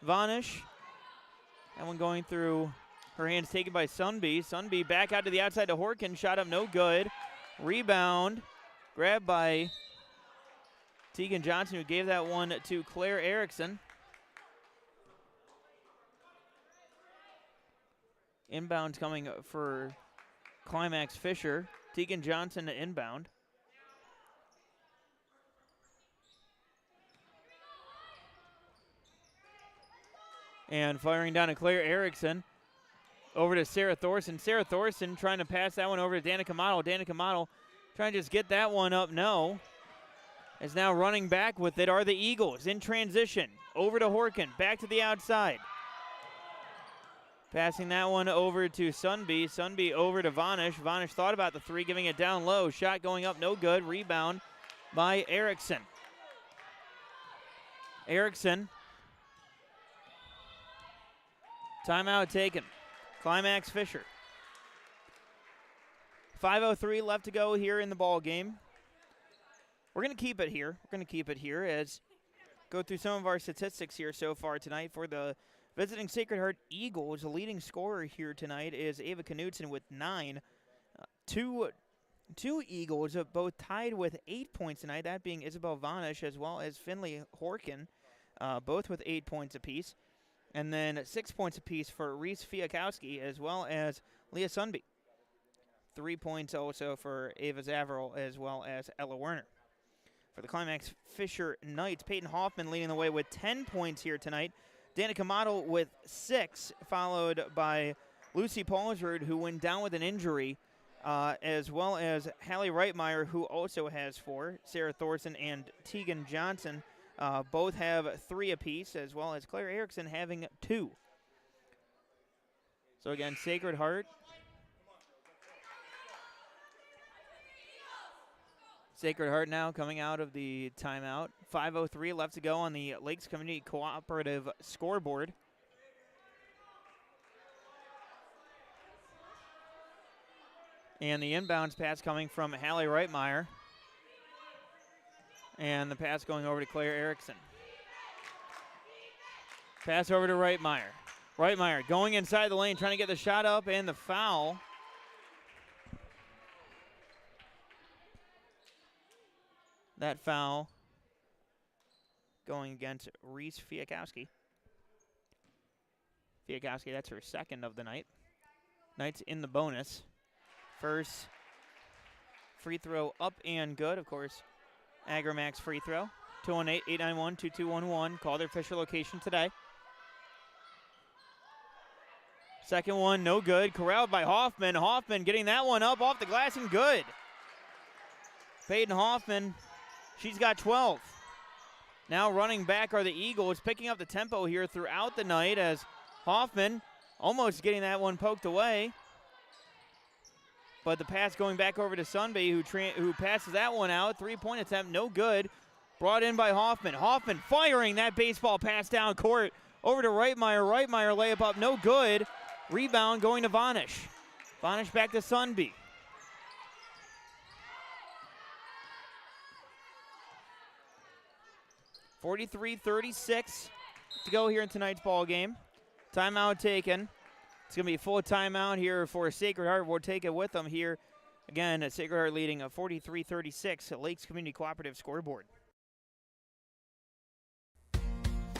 Vanish. That one going through her hands, taken by Sunby. Sunby back out to the outside to Horkin. Shot up no good. Rebound. Grabbed by Tegan Johnson, who gave that one to Claire Erickson. Inbound coming for Climax Fisher. Tegan Johnson to inbound. And firing down to Claire Erickson. Over to Sarah Thorson. Sarah Thorson trying to pass that one over to Danica Model. Danica Model trying to just get that one up. No. Is now running back with it are the Eagles in transition. Over to Horkin. Back to the outside. Passing that one over to Sunby. Sunby over to Vanish. Vanish thought about the three, giving it down low. Shot going up, no good. Rebound by Erickson. Erickson. Timeout taken. Climax Fisher. 5:03 left to go here in the ball game. We're going to keep it here. As go through some of our statistics here so far tonight for the visiting Sacred Heart Eagles. The leading scorer here tonight is Ava Knudsen with 9. Two Eagles both tied with 8 points tonight, that being Isabel Vanish as well as Finley Horkin, both with 8 points apiece. And then 6 points apiece for Reese Fiakowski as well as Leah Sunby. 3 points also for Ava Zavril as well as Ella Werner. For the Climax Fisher Knights, Peyton Hoffman leading the way with 10 points here tonight. Danica Model with 6, followed by Lucy Paulsrud, who went down with an injury, as well as Hallie Reitmeyer, who also has 4. Sarah Thorson and Tegan Johnson both have 3 apiece, as well as Claire Erickson having 2. So again, Sacred Heart. Sacred Heart now coming out of the timeout. 5:03 left to go on the Lakes Community Cooperative scoreboard. And the inbounds pass coming from Hallie Reitmeyer. And the pass going over to Claire Erickson. Pass over to Reitmeyer. Reitmeyer going inside the lane, trying to get the shot up, and the foul. That foul going against Reese Fiakowski. Fiakowski, that's her second of the night. Knight's in the bonus. First free throw up and good, of course. Agrimax free throw. 218-891-2211. Call their Fisher location today. Second one, no good. Corralled by Hoffman. Hoffman getting that one up off the glass and good. Peyton Hoffman, she's got 12. Now running back are the Eagles, picking up the tempo here throughout the night as Hoffman almost getting that one poked away. But the pass going back over to Sunby, who passes that one out. 3-point attempt, no good. Brought in by Hoffman. Hoffman firing that baseball pass down court over to Reitmeyer. Reitmeyer layup up, no good. Rebound going to Vanish. Vanish back to Sunby. .43-36 to go here in tonight's ball game. Timeout taken. It's going to be a full timeout here for Sacred Heart. We'll take it with them here. Again, Sacred Heart leading a 43-36 at Lakes Community Cooperative scoreboard.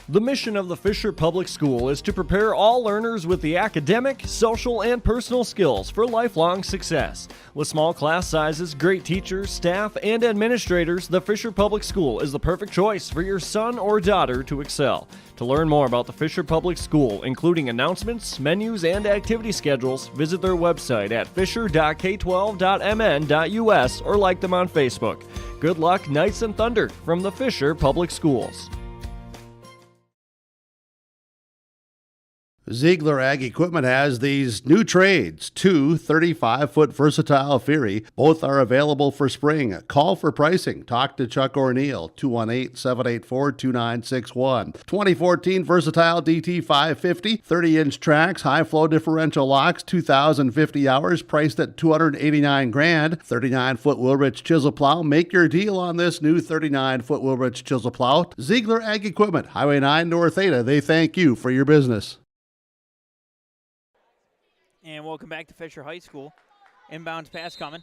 The mission of the Fisher Public School is to prepare all learners with the academic, social, and personal skills for lifelong success. With small class sizes, great teachers, staff, and administrators, the Fisher Public School is the perfect choice for your son or daughter to excel. To learn more about the Fisher Public School, including announcements, menus, and activity schedules, visit their website at fisher.k12.mn.us or like them on Facebook. Good luck, Knights and Thunder, from the Fisher Public Schools. Ziegler Ag Equipment has these new trades, two 35-foot versatile Fury. Both are available for spring. Call for pricing. Talk to Chuck O'Neill, 218-784-2961. 2014 versatile DT 550, 30-inch tracks, high-flow differential locks, 2,050 hours, priced at $289,000. 39-foot Wilrich chisel plow. Make your deal on this new 39-foot Wilrich chisel plow. Ziegler Ag Equipment, Highway 9 North Ada. They thank you for your business. And welcome back to Fisher High School. Inbounds pass coming.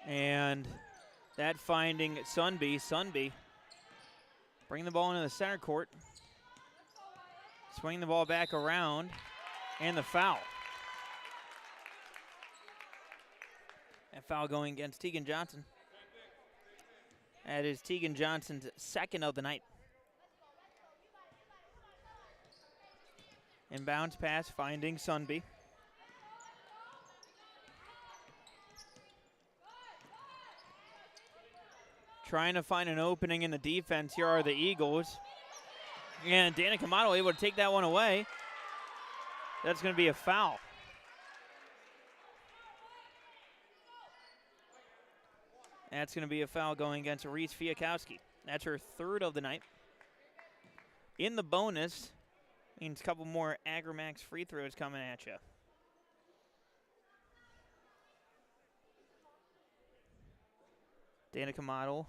And that finding Sunby. Sunby bring the ball into the center court. Swing the ball back around. And the foul. That foul going against Tegan Johnson. That is Tegan Johnson's second of the night. Inbounds pass finding Sunby. Trying to find an opening in the defense. Here are the Eagles. And Danica Amato able to take that one away. That's going to be a foul. That's going to be a foul going against Reese Fiakowski. That's her third of the night. In the bonus, means a couple more Agrimax free throws coming at you. Danica Model,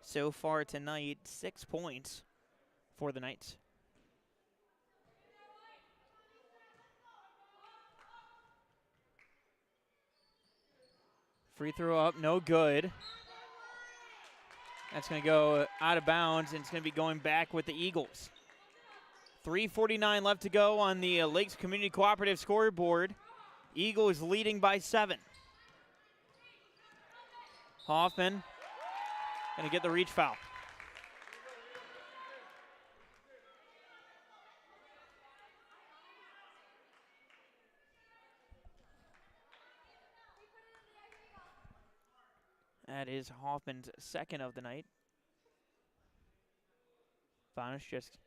so far tonight, 6 points for the Knights. Free throw up, no good. That's going to go out of bounds, and it's going to be going back with the Eagles. 3:49 left to go on the Lakes Community Cooperative scoreboard. Eagles leading by 7. Hoffman going to get the reach foul. That is Hoffman's second of the night. Vanish just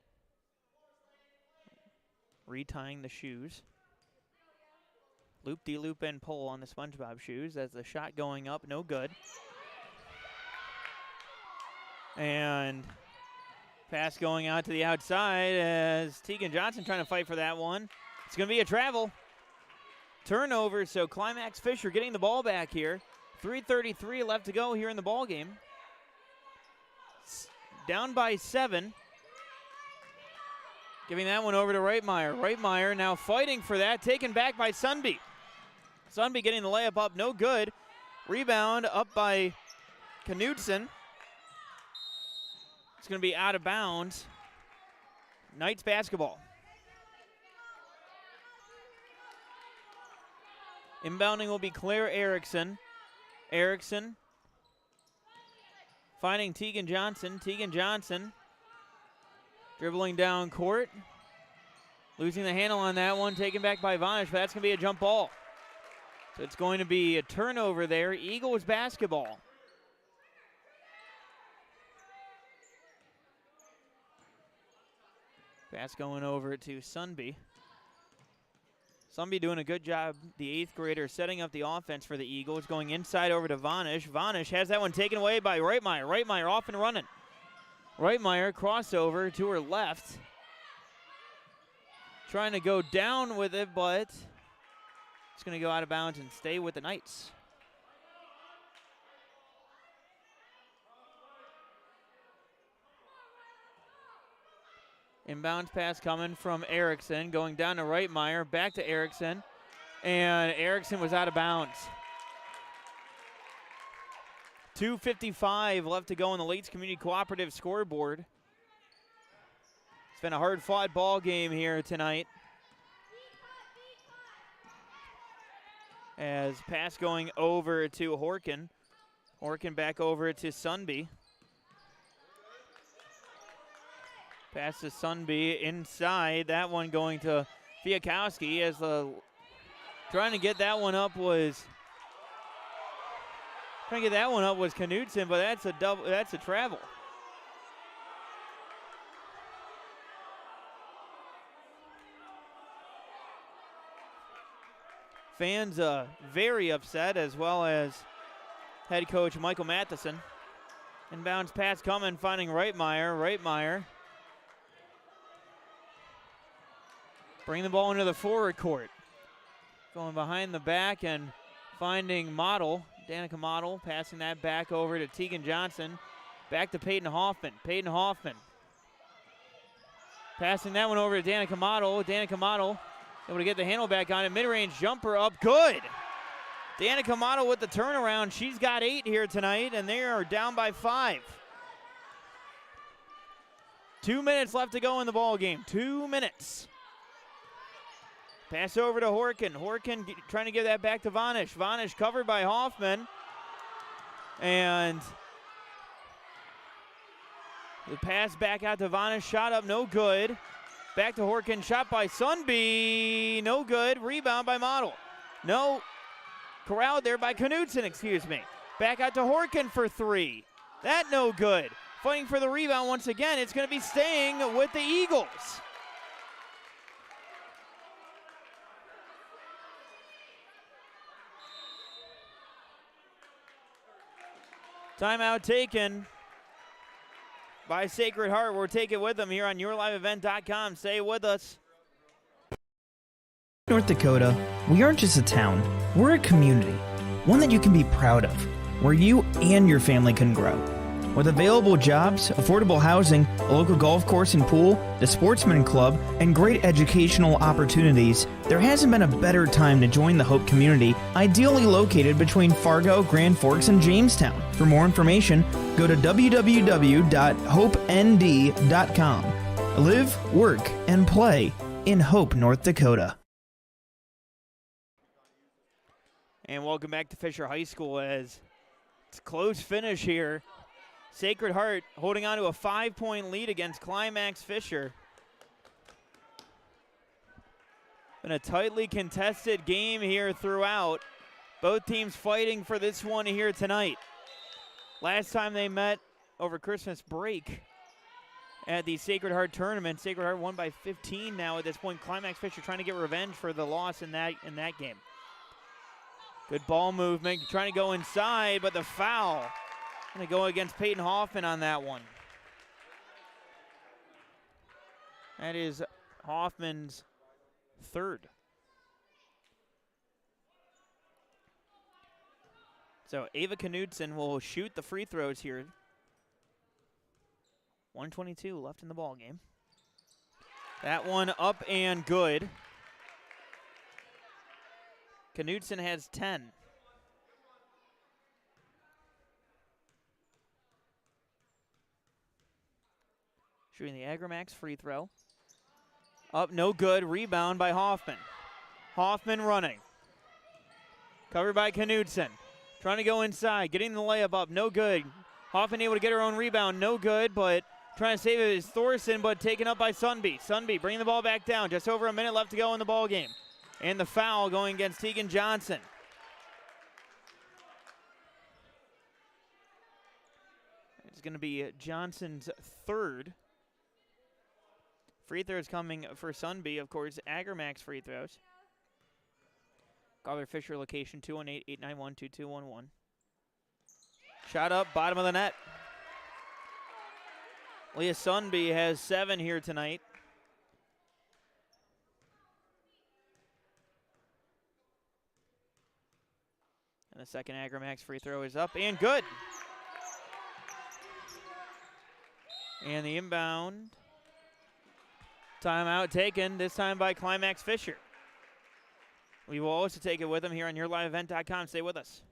retying the shoes. Loop-de-loop and pull on the SpongeBob shoes as the shot going up, no good. And pass going out to the outside as Tegan Johnson trying to fight for that one. It's going to be a travel. Turnover, so Climax Fisher getting the ball back here. 3:33 left to go here in the ball game. Down by 7. Giving that one over to Reitmeyer. Reitmeyer now fighting for that, taken back by Sunby. Sunby getting the layup up, no good. Rebound up by Knudsen. It's going to be out of bounds. Knights basketball. Inbounding will be Claire Erickson. Erickson finding Tegan Johnson. Tegan Johnson dribbling down court. Losing the handle on that one, taken back by Vanish, but that's going to be a jump ball. So it's going to be a turnover there. Eagles basketball. Pass going over to Sunby. Sunby doing a good job, the 8th grader, setting up the offense for the Eagles, going inside over to Vanish. Vanish has that one taken away by Reitmeyer. Reitmeyer off and running. Reitmeyer crossover to her left. Trying to go down with it, but it's going to go out of bounds and stay with the Knights. Inbounds pass coming from Erickson, going down to Reitmeyer, back to Erickson, and Erickson was out of bounds. 2:55 left to go on the Lakes Community Cooperative scoreboard. Been a hard-fought ball game here tonight. As pass going over to Horkin. Horkin back over to Sunby. Pass to Sunby inside. That one going to Fiakowski as trying to get that one up was Knudsen, but that's a travel. Fans very upset, as well as head coach Michael Matheson. Inbounds pass coming, finding Reitmeyer. Reitmeyer bring the ball into the forward court. Going behind the back and finding Model, Danica Model, passing that back over to Tegan Johnson. Back to Peyton Hoffman. Peyton Hoffman passing that one over to Danica Model. Danica Model able to get the handle back on it. Mid-range jumper up good. Danica Model with the turnaround. She's got 8 here tonight, and they are down by 5. 2 minutes left to go in the ball game. 2 minutes. Pass over to Horkin. Horkin trying to give that back to Vanish. Vanish covered by Hoffman. And the pass back out to Vanish. Shot up, no good. Back to Horkin. Shot by Sunby. No good. Rebound by Model. No. Corralled there by Knudsen, excuse me. Back out to Horkin for 3. That no good. Fighting for the rebound once again. It's going to be staying with the Eagles. Timeout taken by Sacred Heart. We'll take it with them here on yourliveevent.com. Stay with us. North Dakota, we aren't just a town, we're a community, one that you can be proud of, where you and your family can grow. With available jobs, affordable housing, a local golf course and pool, the Sportsman Club, and great educational opportunities, there hasn't been a better time to join the Hope community, ideally located between Fargo, Grand Forks, and Jamestown. For more information, go to www.hopend.com. Live, work, and play in Hope, North Dakota. And welcome back to Fisher High School as it's a close finish here. Sacred Heart holding on to a 5-point lead against Climax Fisher. Been a tightly contested game here throughout. Both teams fighting for this one here tonight. Last time they met over Christmas break at the Sacred Heart tournament, Sacred Heart won by 15 now at this point. Climax Fisher trying to get revenge for the loss in that game. Good ball movement, trying to go inside, but the foul. Going to go against Peyton Hoffman on that one. That is Hoffman's 3rd. So Ava Knudsen will shoot the free throws here. 1:22 left in the ball game. That one up and good. Knudsen has 10. Shooting the Agramax free throw. Up, no good. Rebound by Hoffman. Hoffman running. Covered by Knudsen. Trying to go inside. Getting the layup up. No good. Hoffman able to get her own rebound. No good, but trying to save it is Thorson, but taken up by Sunby. Sunby bringing the ball back down. Just over a minute left to go in the ball game. And the foul going against Tegan Johnson. It's going to be Johnson's 3rd. Free throws coming for Sunby, of course, Agramax free throws. Call their Fisher location, 218-891-2211. Shot up, bottom of the net. Leah Sunby has 7 here tonight. And the second Agramax free throw is up and good. And the inbound. Timeout taken, this time by Climax Fisher. We will also take it with them here on yourliveevent.com. Stay with us.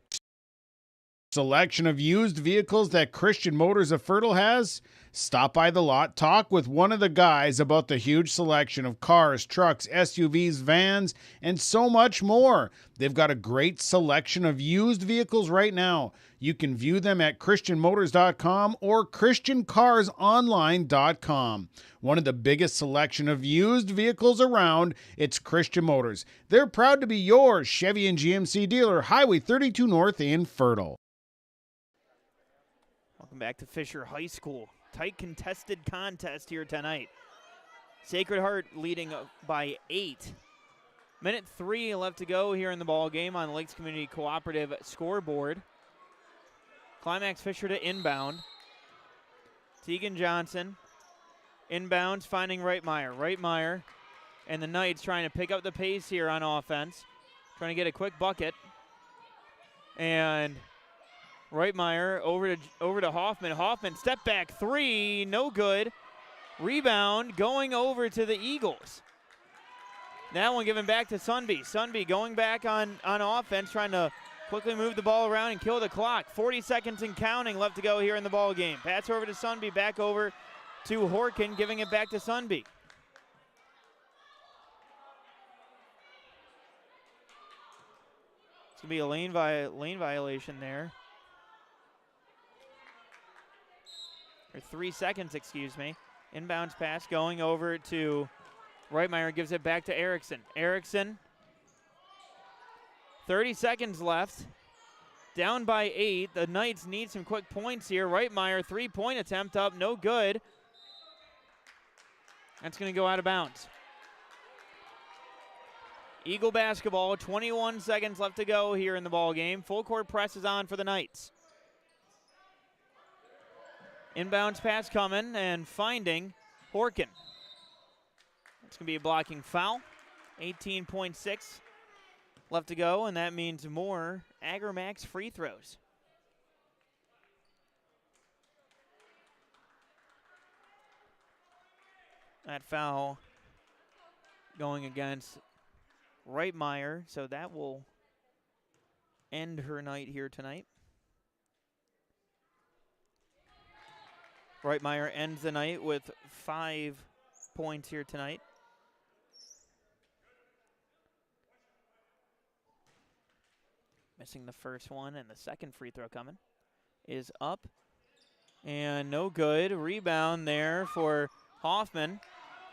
Selection of used vehicles that Christian Motors of Fertile has? Stop by the lot, talk with one of the guys about the huge selection of cars, trucks, SUVs, vans, and so much more. They've got a great selection of used vehicles right now. You can view them at christianmotors.com or christiancarsonline.com. One of the biggest selection of used vehicles around, it's Christian Motors. They're proud to be your Chevy and GMC dealer, Highway 32 North in Fertile. Welcome back to Fisher High School. Tight contested contest here tonight. Sacred Heart leading by 8. Minute 3 left to go here in the ball game on the Lakes Community Cooperative scoreboard. Climax Fisher to inbound. Tegan Johnson inbounds, finding Reitmeyer. Reitmeyer and the Knights trying to pick up the pace here on offense. Trying to get a quick bucket. And Reitmeyer over to Hoffman. Hoffman, step back 3, no good. Rebound going over to the Eagles. That one given back to Sunby. Sunby going back on offense, trying to quickly move the ball around and kill the clock. 40 seconds and counting left to go here in the ball game. Pass over to Sunby, back over to Horkin, giving it back to Sunby. It's going to be a lane violation there. Or 3 seconds, excuse me. Inbounds pass going over to Reitmeyer, gives it back to Erickson. Erickson, 30 seconds left. Down by 8. The Knights need some quick points here. Reitmeyer, 3-point attempt up, no good. That's going to go out of bounds. Eagle basketball, 21 seconds left to go here in the ball game. Full court press is on for the Knights. Inbounds pass coming and finding Horkin. It's going to be a blocking foul. 18.6 left to go, and that means more Agramax free throws. That foul going against Reitmeyer, so that will end her night here tonight. Reitmeyer ends the night with 5 points here tonight. Missing the first one, and the second free throw coming is up. And no good. Rebound there for Hoffman.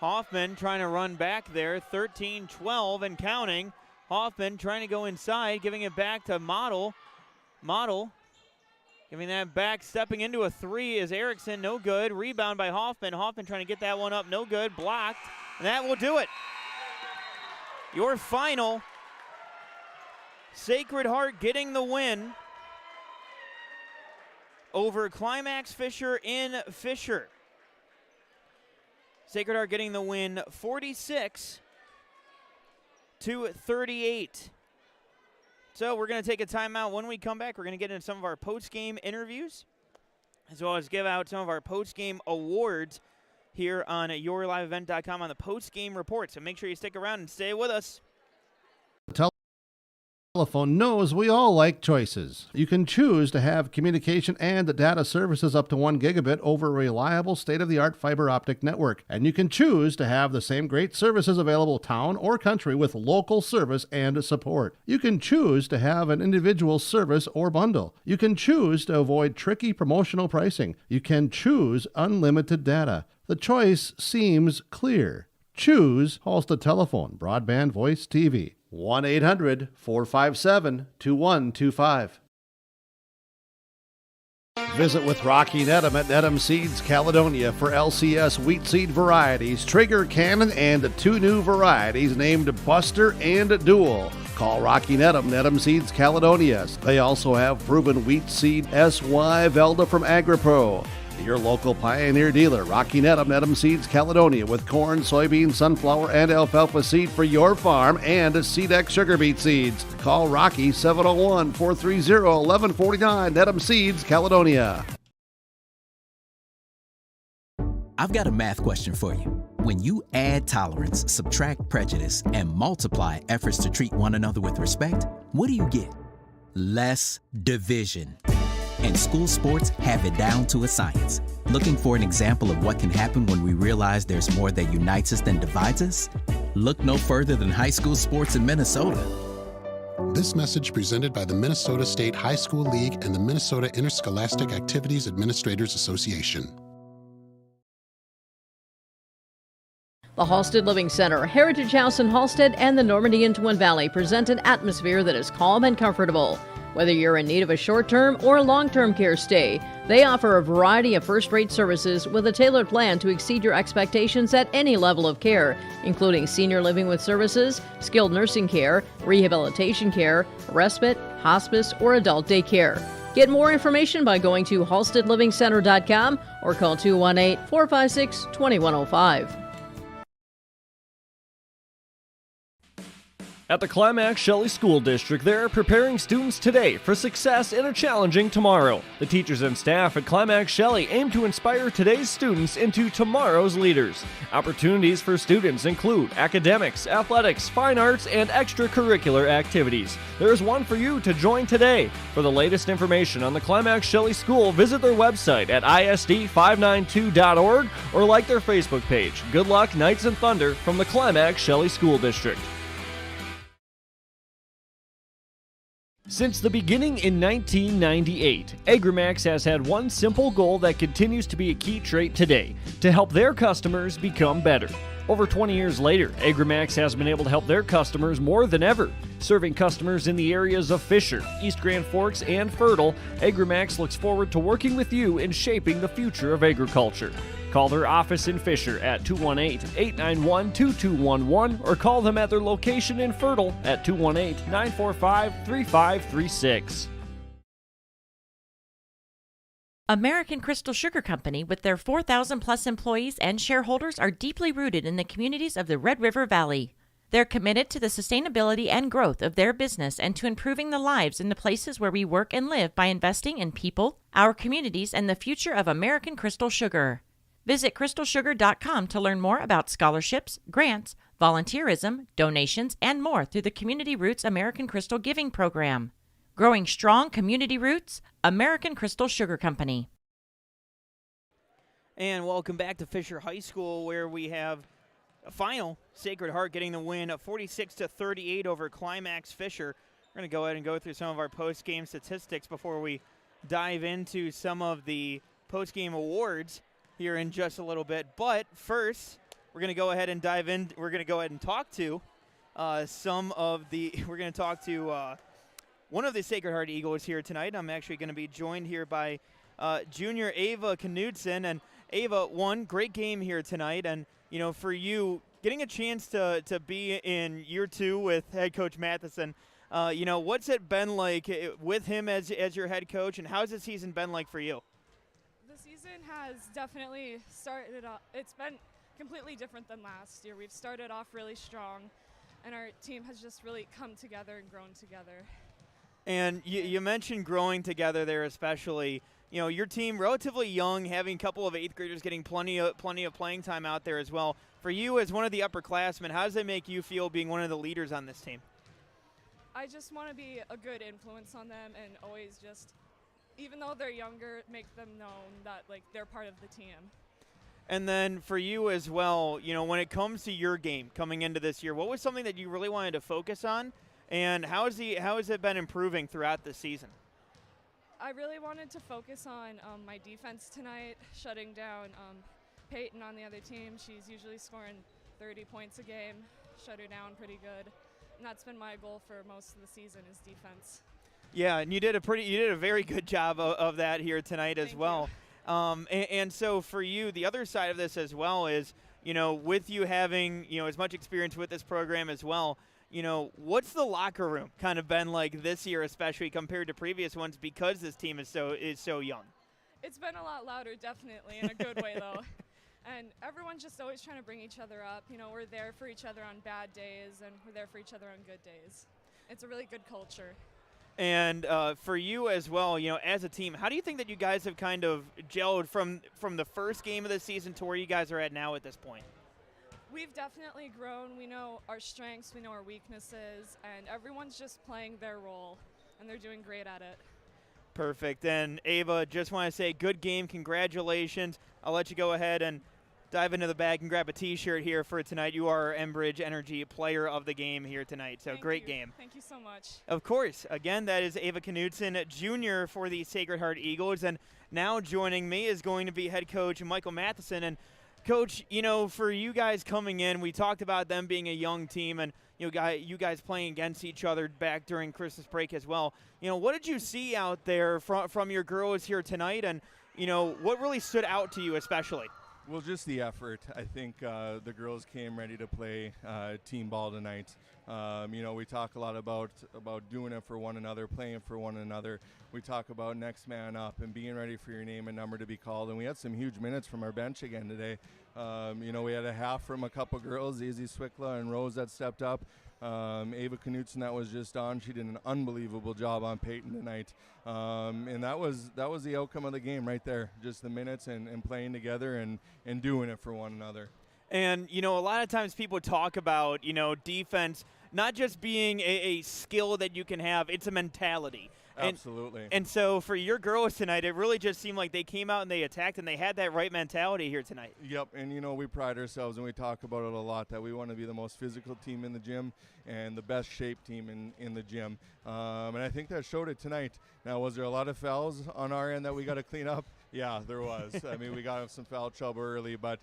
Hoffman trying to run back there. 13-12 and counting. Hoffman trying to go inside, giving it back to Model. Model giving that back, stepping into a 3 is Erickson, no good. Rebound by Hoffman. Hoffman trying to get that one up, no good. Blocked, and that will do it. Your final, Sacred Heart getting the win over Climax Fisher in Fisher. Sacred Heart getting the win 46-38. So we're going to take a timeout. When we come back, we're going to get into some of our post-game interviews, as well as give out some of our post-game awards here on yourliveevent.com on the post-game report. So make sure you stick around and stay with us. Telephone knows we all like choices. You can choose to have communication and data services up to 1 gigabit over a reliable state-of-the-art fiber optic network. And you can choose to have the same great services available town or country with local service and support. You can choose to have an individual service or bundle. You can choose to avoid tricky promotional pricing. You can choose unlimited data. The choice seems clear. Choose Halstead Telephone, Broadband Voice TV. 1-800-457-2125. Visit with Rocky Nedham at Nedham Seeds Caledonia for LCS wheat seed varieties, Trigger Cannon, and 2 new varieties named Buster and Dual. Call Rocky Nedham, Nedham Seeds Caledonia. They also have proven wheat seed SY Velda from AgriPro. Your local Pioneer dealer, Rocky Nedham, Nedham Seeds Caledonia, with corn, soybean, sunflower, and alfalfa seed for your farm and Seedex sugar beet seeds. Call Rocky 701-430-1149, Nedham Seeds Caledonia. I've got a math question for you. When you add tolerance, subtract prejudice, and multiply efforts to treat one another with respect, what do you get? Less division. And school sports have it down to a science. Looking for an example of what can happen when we realize there's more that unites us than divides us? Look no further than high school sports in Minnesota. This message presented by the Minnesota State High School League and the Minnesota Interscholastic Activities Administrators Association. The Halstead Living Center, Heritage House in Halstead, and the Normandy in Twin Valley present an atmosphere that is calm and comfortable. Whether you're in need of a short-term or long-term care stay, they offer a variety of first-rate services with a tailored plan to exceed your expectations at any level of care, including senior living with services, skilled nursing care, rehabilitation care, respite, hospice, or adult daycare. Get more information by going to halsteadlivingcenter.com or call 218-456-2105. At the Climax Shelley School District, they're preparing students today for success in a challenging tomorrow. The teachers and staff at Climax Shelley aim to inspire today's students into tomorrow's leaders. Opportunities for students include academics, athletics, fine arts, and extracurricular activities. There's one for you to join today. For the latest information on the Climax Shelley School, visit their website at isd592.org or like their Facebook page. Good luck, Knights and Thunder, from the Climax Shelley School District. Since the beginning in 1998, Agrimax has had one simple goal that continues to be a key trait today: to help their customers become better. Over 20 years later, Agrimax has been able to help their customers more than ever. Serving customers in the areas of Fisher, East Grand Forks, and Fertile, Agrimax looks forward to working with you in shaping the future of agriculture. Call their office in Fisher at 218-891-2211 or call them at their location in Fertile at 218-945-3536. American Crystal Sugar Company, with their 4,000-plus employees and shareholders, are deeply rooted in the communities of the Red River Valley. They're committed to the sustainability and growth of their business and to improving the lives in the places where we work and live by investing in people, our communities, and the future of American Crystal Sugar. Visit crystalsugar.com to learn more about scholarships, grants, volunteerism, donations, and more through the Community Roots American Crystal Giving Program. Growing strong community roots, American Crystal Sugar Company. And welcome back to Fisher High School, where we have a final. Sacred Heart getting the win, 46-38 over Climax Fisher. We're going to go ahead and go through some of our post-game statistics before we dive into some of the post-game awards here in just a little bit. But first, we're going to go ahead and dive in. We're going to go ahead and talk to one of the Sacred Heart Eagles here tonight. I'm actually going to be joined here by junior Ava Knudsen. And Ava, one great game here tonight. And, you know, for you, getting a chance to be in year two with head coach Matheson, you know, what's it been like with him as your head coach, and how's the season been like for you? The season has definitely started off. It's been completely different than last year. We've started off really strong, and our team has just really come together and grown together. And you mentioned growing together there, especially. You know, your team relatively young, having a couple of eighth graders getting plenty of playing time out there as well. For you, as one of the upperclassmen, how does it make you feel being one of the leaders on this team? I just want to be a good influence on them and always just, even though they're younger, make them know that, like, they're part of the team. And then for you as well, you know, when it comes to your game coming into this year, what was something that you really wanted to focus on, and how has it been improving throughout the season? I really wanted to focus on my defense tonight, shutting down Peyton on the other team. She's usually scoring 30 points a game, shut her down pretty good. And that's been my goal for most of the season, is defense. Yeah, and you did a very good job of that here tonight as well. And so for you, the other side of this as well is, you know, with you having, you know, as much experience with this program as well, you know, what's the locker room kind of been like this year, especially compared to previous ones, because this team is so young? It's been a lot louder, definitely, in a good way, though. And everyone's just always trying to bring each other up. You know, we're there for each other on bad days, and we're there for each other on good days. It's a really good culture. And for you as well, you know, as a team, how do you think that you guys have kind of gelled from the first game of the season to where you guys are at now at this point? We've definitely grown. We know our strengths, we know our weaknesses, and everyone's just playing their role, and they're doing great at it. Perfect. And Ava, just want to say good game. Congratulations. I'll let you go ahead and dive into the bag and grab a T-shirt here for tonight. You are our Enbridge Energy Player of the Game here tonight. So great game. Thank you so much. Of course. Again, that is Ava Knudsen, Jr. for the Sacred Heart Eagles. And now joining me is going to be head coach Michael Matheson. And Coach, you know, for you guys coming in, we talked about them being a young team and you guys playing against each other back during Christmas break as well. You know, what did you see out there from your girls here tonight, and you know, what really stood out to you especially? Well, just the effort. I think the girls came ready to play team ball tonight. You know, we talk a lot about doing it for one another, playing for one another. We talk about next man up and being ready for your name and number to be called. And we had some huge minutes from our bench again today. You know, we had a half from a couple girls, Izzy Swickla and Rose that stepped up. Ava Knudsen that was just on. She did an unbelievable job on Peyton tonight. And that was the outcome of the game right there. Just the minutes and playing together and doing it for one another. And, you know, a lot of times people talk about, you know, defense not just being a skill that you can have, it's a mentality. Absolutely. And so for your girls tonight, it really just seemed like they came out and they attacked and they had that right mentality here tonight. Yep, and you know, we pride ourselves and we talk about it a lot that we want to be the most physical team in the gym and the best shaped team in the gym. And I think that showed it tonight. Now, was there a lot of fouls on our end that we got to clean up? Yeah, there was. I mean, we got some foul trouble early, but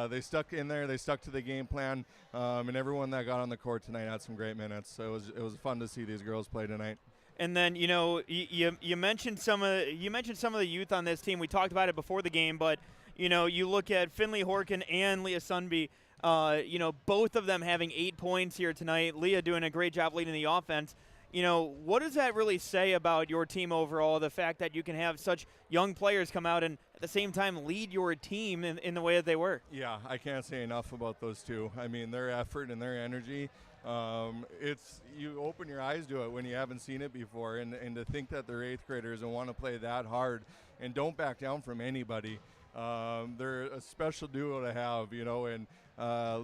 they stuck in there. They stuck to the game plan, and everyone that got on the court tonight had some great minutes. So it was fun to see these girls play tonight. And then, you know, you mentioned some of the youth on this team. We talked about it before the game, but you know, you look at Finley Horkin and Leah Sunby. You know, both of them having 8 points here tonight. Leah doing a great job leading the offense. You know, what does that really say about your team overall, the fact that you can have such young players come out and at the same time lead your team in the way that they were? Yeah, I can't say enough about those two. I mean, their effort and their energy, you open your eyes to it when you haven't seen it before, and to think that they're 8th graders and want to play that hard and don't back down from anybody. They're a special duo to have, you know, and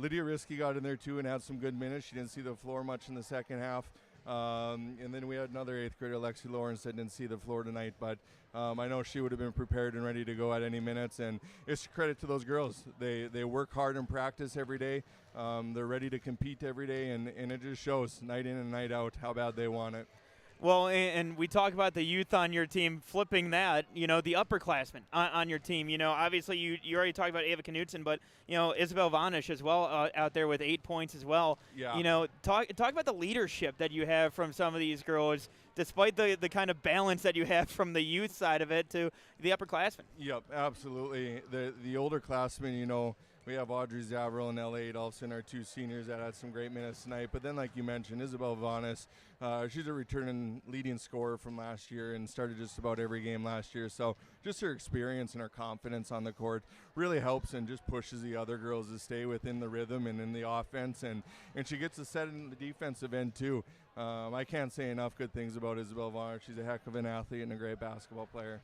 Lydia Risky got in there too and had some good minutes. She didn't see the floor much in the second half. And then we had another 8th grader, Lexi Lawrence, that didn't see the floor tonight, but I know she would have been prepared and ready to go at any minutes, and it's a credit to those girls. They work hard in practice every day. They're ready to compete every day, and it just shows night in and night out how bad they want it. Well, and we talk about the youth on your team, flipping that, you know, the upperclassmen on your team. You know, obviously you already talked about Ava Knudsen, but, you know, Isabel Vanish as well out there with 8 points as well. Yeah. You know, talk about the leadership that you have from some of these girls, despite the kind of balance that you have from the youth side of it to the upperclassmen. Yep, absolutely. The older classmen, you know, we have Audrey Zavril and L.A. Adolphson, our 2 seniors that had some great minutes tonight. But then, like you mentioned, Isabel Vanis, she's a returning leading scorer from last year and started just about every game last year. So just her experience and her confidence on the court really helps and just pushes the other girls to stay within the rhythm and in the offense. And she gets a set in the defensive end, too. I can't say enough good things about Isabel Vanis. She's a heck of an athlete and a great basketball player.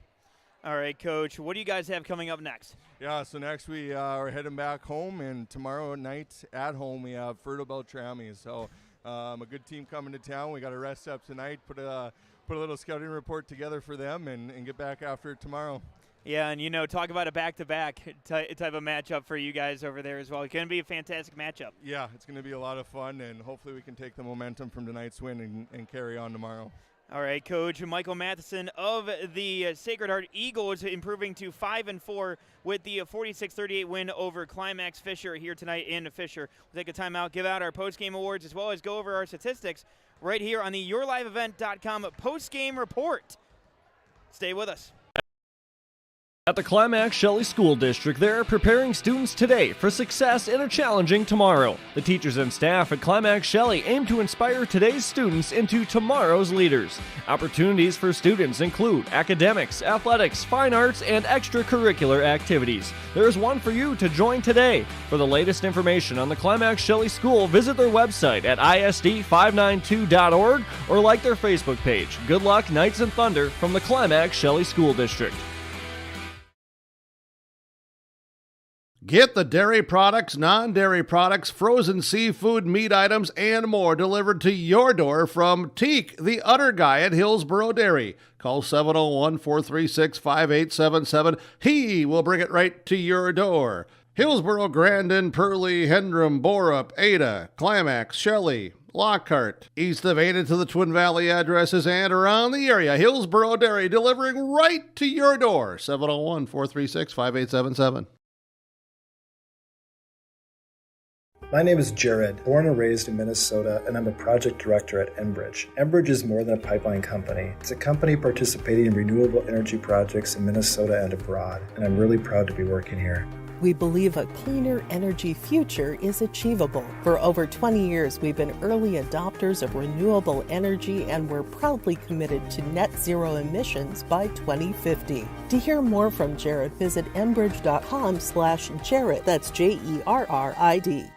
All right, Coach, what do you guys have coming up next? Yeah, so next we are heading back home, and tomorrow night at home we have Fertile Beltrami. So a good team coming to town. We got to rest up tonight, put a little scouting report together for them, and get back after it tomorrow. Yeah, and, you know, talk about a back-to-back type of matchup for you guys over there as well. It's going to be a fantastic matchup. Yeah, it's going to be a lot of fun, and hopefully we can take the momentum from tonight's win and carry on tomorrow. All right, Coach Michael Matheson of the Sacred Heart Eagles improving to 5-4 with the 46-38 win over Climax Fisher here tonight in Fisher. We'll take a timeout, give out our post-game awards, as well as go over our statistics right here on the YourLiveEvent.com post-game report. Stay with us. At the Climax Shelley School District, they're preparing students today for success in a challenging tomorrow. The teachers and staff at Climax Shelley aim to inspire today's students into tomorrow's leaders. Opportunities for students include academics, athletics, fine arts, and extracurricular activities. There is one for you to join today. For the latest information on the Climax Shelley School, visit their website at isd592.org or like their Facebook page. Good luck, Knights and Thunder, from the Climax Shelley School District. Get the dairy products, non-dairy products, frozen seafood, meat items, and more delivered to your door from Teak, the Udder Guy at Hillsboro Dairy. Call 701-436-5877. He will bring it right to your door. Hillsboro, Grandin, Purley, Hendrum, Borup, Ada, Climax, Shelley, Lockhart, east of Ada to the Twin Valley addresses and around the area. Hillsboro Dairy delivering right to your door. 701-436-5877. My name is Jared, born and raised in Minnesota, and I'm a project director at Enbridge. Enbridge is more than a pipeline company. It's a company participating in renewable energy projects in Minnesota and abroad, and I'm really proud to be working here. We believe a cleaner energy future is achievable. For over 20 years, we've been early adopters of renewable energy, and we're proudly committed to net zero emissions by 2050. To hear more from Jared, visit enbridge.com/Jared. That's Jerrid.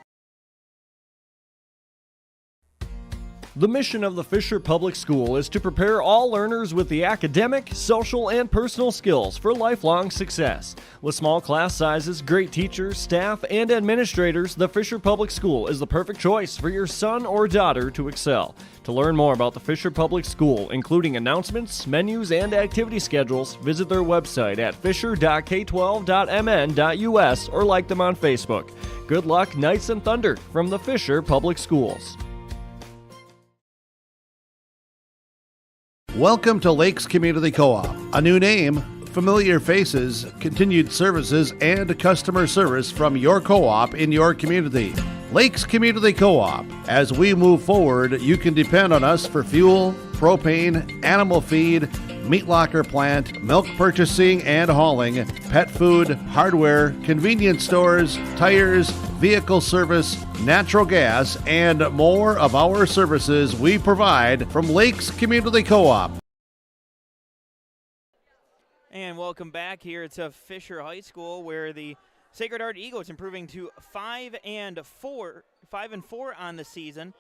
The mission of the Fisher Public School is to prepare all learners with the academic, social, and personal skills for lifelong success. With small class sizes, great teachers, staff, and administrators, the Fisher Public School is the perfect choice for your son or daughter to excel. To learn more about the Fisher Public School, including announcements, menus, and activity schedules, visit their website at fisher.k12.mn.us or like them on Facebook. Good luck, Knights and Thunder, from the Fisher Public Schools. Welcome to Lakes Community Co-op. A new name, familiar faces, continued services, and customer service from your co-op in your community. Lakes Community Co-op. As we move forward, you can depend on us for fuel, propane, animal feed, meat locker plant, milk purchasing and hauling, pet food, hardware, convenience stores, tires, vehicle service, natural gas, and more of our services we provide from Lakes Community Co-op. And welcome back here to Fisher High School, where the Sacred Heart Eagles improving to 5-4 on the season,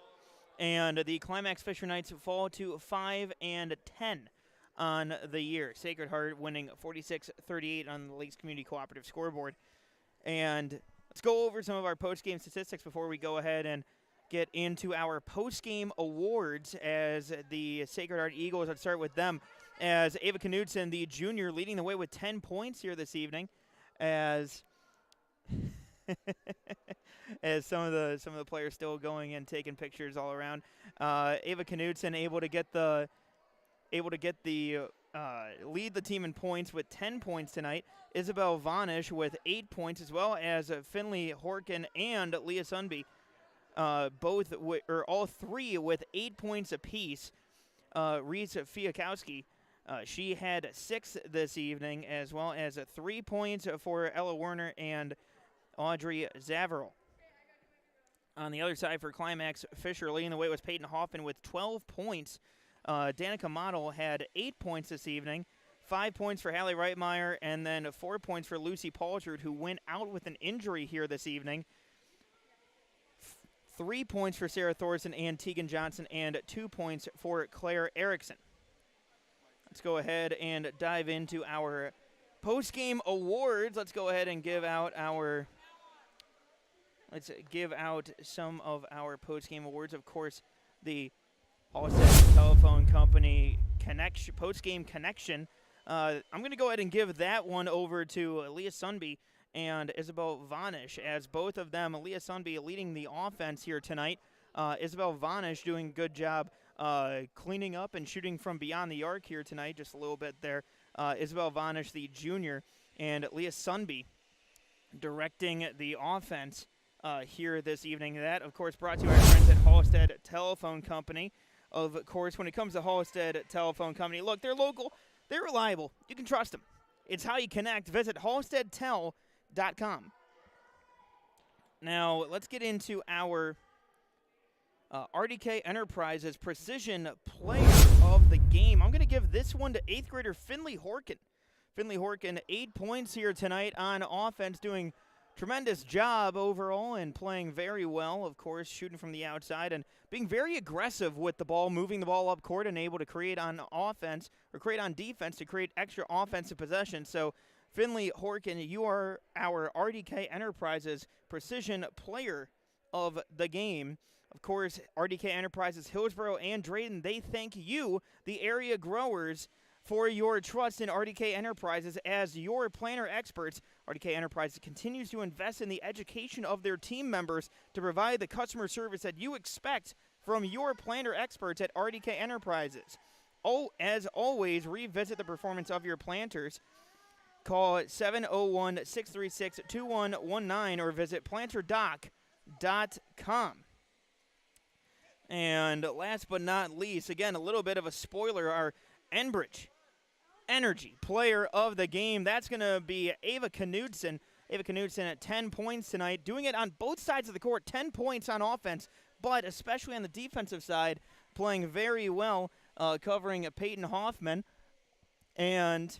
and the Climax Fisher Knights fall to 5-10 on the year. Sacred Heart winning 46-38 on the Lakes Community Cooperative scoreboard. And let's go over some of our post-game statistics before we go ahead and get into our post-game awards as the Sacred Heart Eagles. Let's start with them, as Ava Knudsen, the junior, leading the way with 10 points here this evening, as as some of the players still going and taking pictures all around. Ava Knudsen able to lead the team in points with 10 points tonight. Isabel Vanish with 8 points, as well as Finley Horkin and Leah Sunby, all three with 8 points apiece. Reese Fiakowski, she had 6 this evening, as well as 3 points for Ella Werner and Audrey Zaverl. On the other side for Climax Fisher, leading the way was Peyton Hoffman with 12 points. Danica Model had 8 points this evening, 5 points for Hallie Reitmeyer, and then 4 points for Lucy Paltrud, who went out with an injury here this evening. 3 points for Sarah Thorson and Tegan Johnson, and 2 points for Claire Erickson. Let's go ahead and dive into our post-game awards. Let's go ahead and give out some of our post-game awards. Of course, the Halstead Telephone Company post-game connection. I'm going to go ahead and give that one over to Leah Sunby and Isabel Vanish, as both of them, Leah Sunby leading the offense here tonight. Isabel Vanish doing a good job cleaning up and shooting from beyond the arc here tonight, just a little bit there. Isabel Vanish, the junior, and Leah Sunby directing the offense here this evening. That, of course, brought to our friends at Halstead Telephone Company. Of course, when it comes to Halstead Telephone Company, look, they're local, they're reliable, you can trust them. It's how you connect. Visit halsteadtel.com. Now, let's get into our RDK Enterprises Precision Player of the Game. I'm going to give this one to 8th grader Finley Horkin. Finley Horkin, 8 points here tonight on offense, doing tremendous job overall and playing very well, of course, shooting from the outside and being very aggressive with the ball, moving the ball up court and able to create on offense or create on defense to create extra offensive possession. So Finley Horkin, you are our RDK Enterprises Precision Player of the Game. Of course, RDK Enterprises, Hillsborough and Drayton, they thank you, the area growers, for your trust in RDK Enterprises as your planter experts. RDK Enterprises continues to invest in the education of their team members to provide the customer service that you expect from your planter experts at RDK Enterprises. As always, revisit the performance of your planters. Call 701-636-2119 or visit planterdoc.com. And last but not least, again, a little bit of a spoiler, our Enbridge Energy Player of the Game. That's going to be Ava Knudsen. Ava Knudsen at 10 points tonight, doing it on both sides of the court, 10 points on offense, but especially on the defensive side, playing very well, covering Peyton Hoffman. And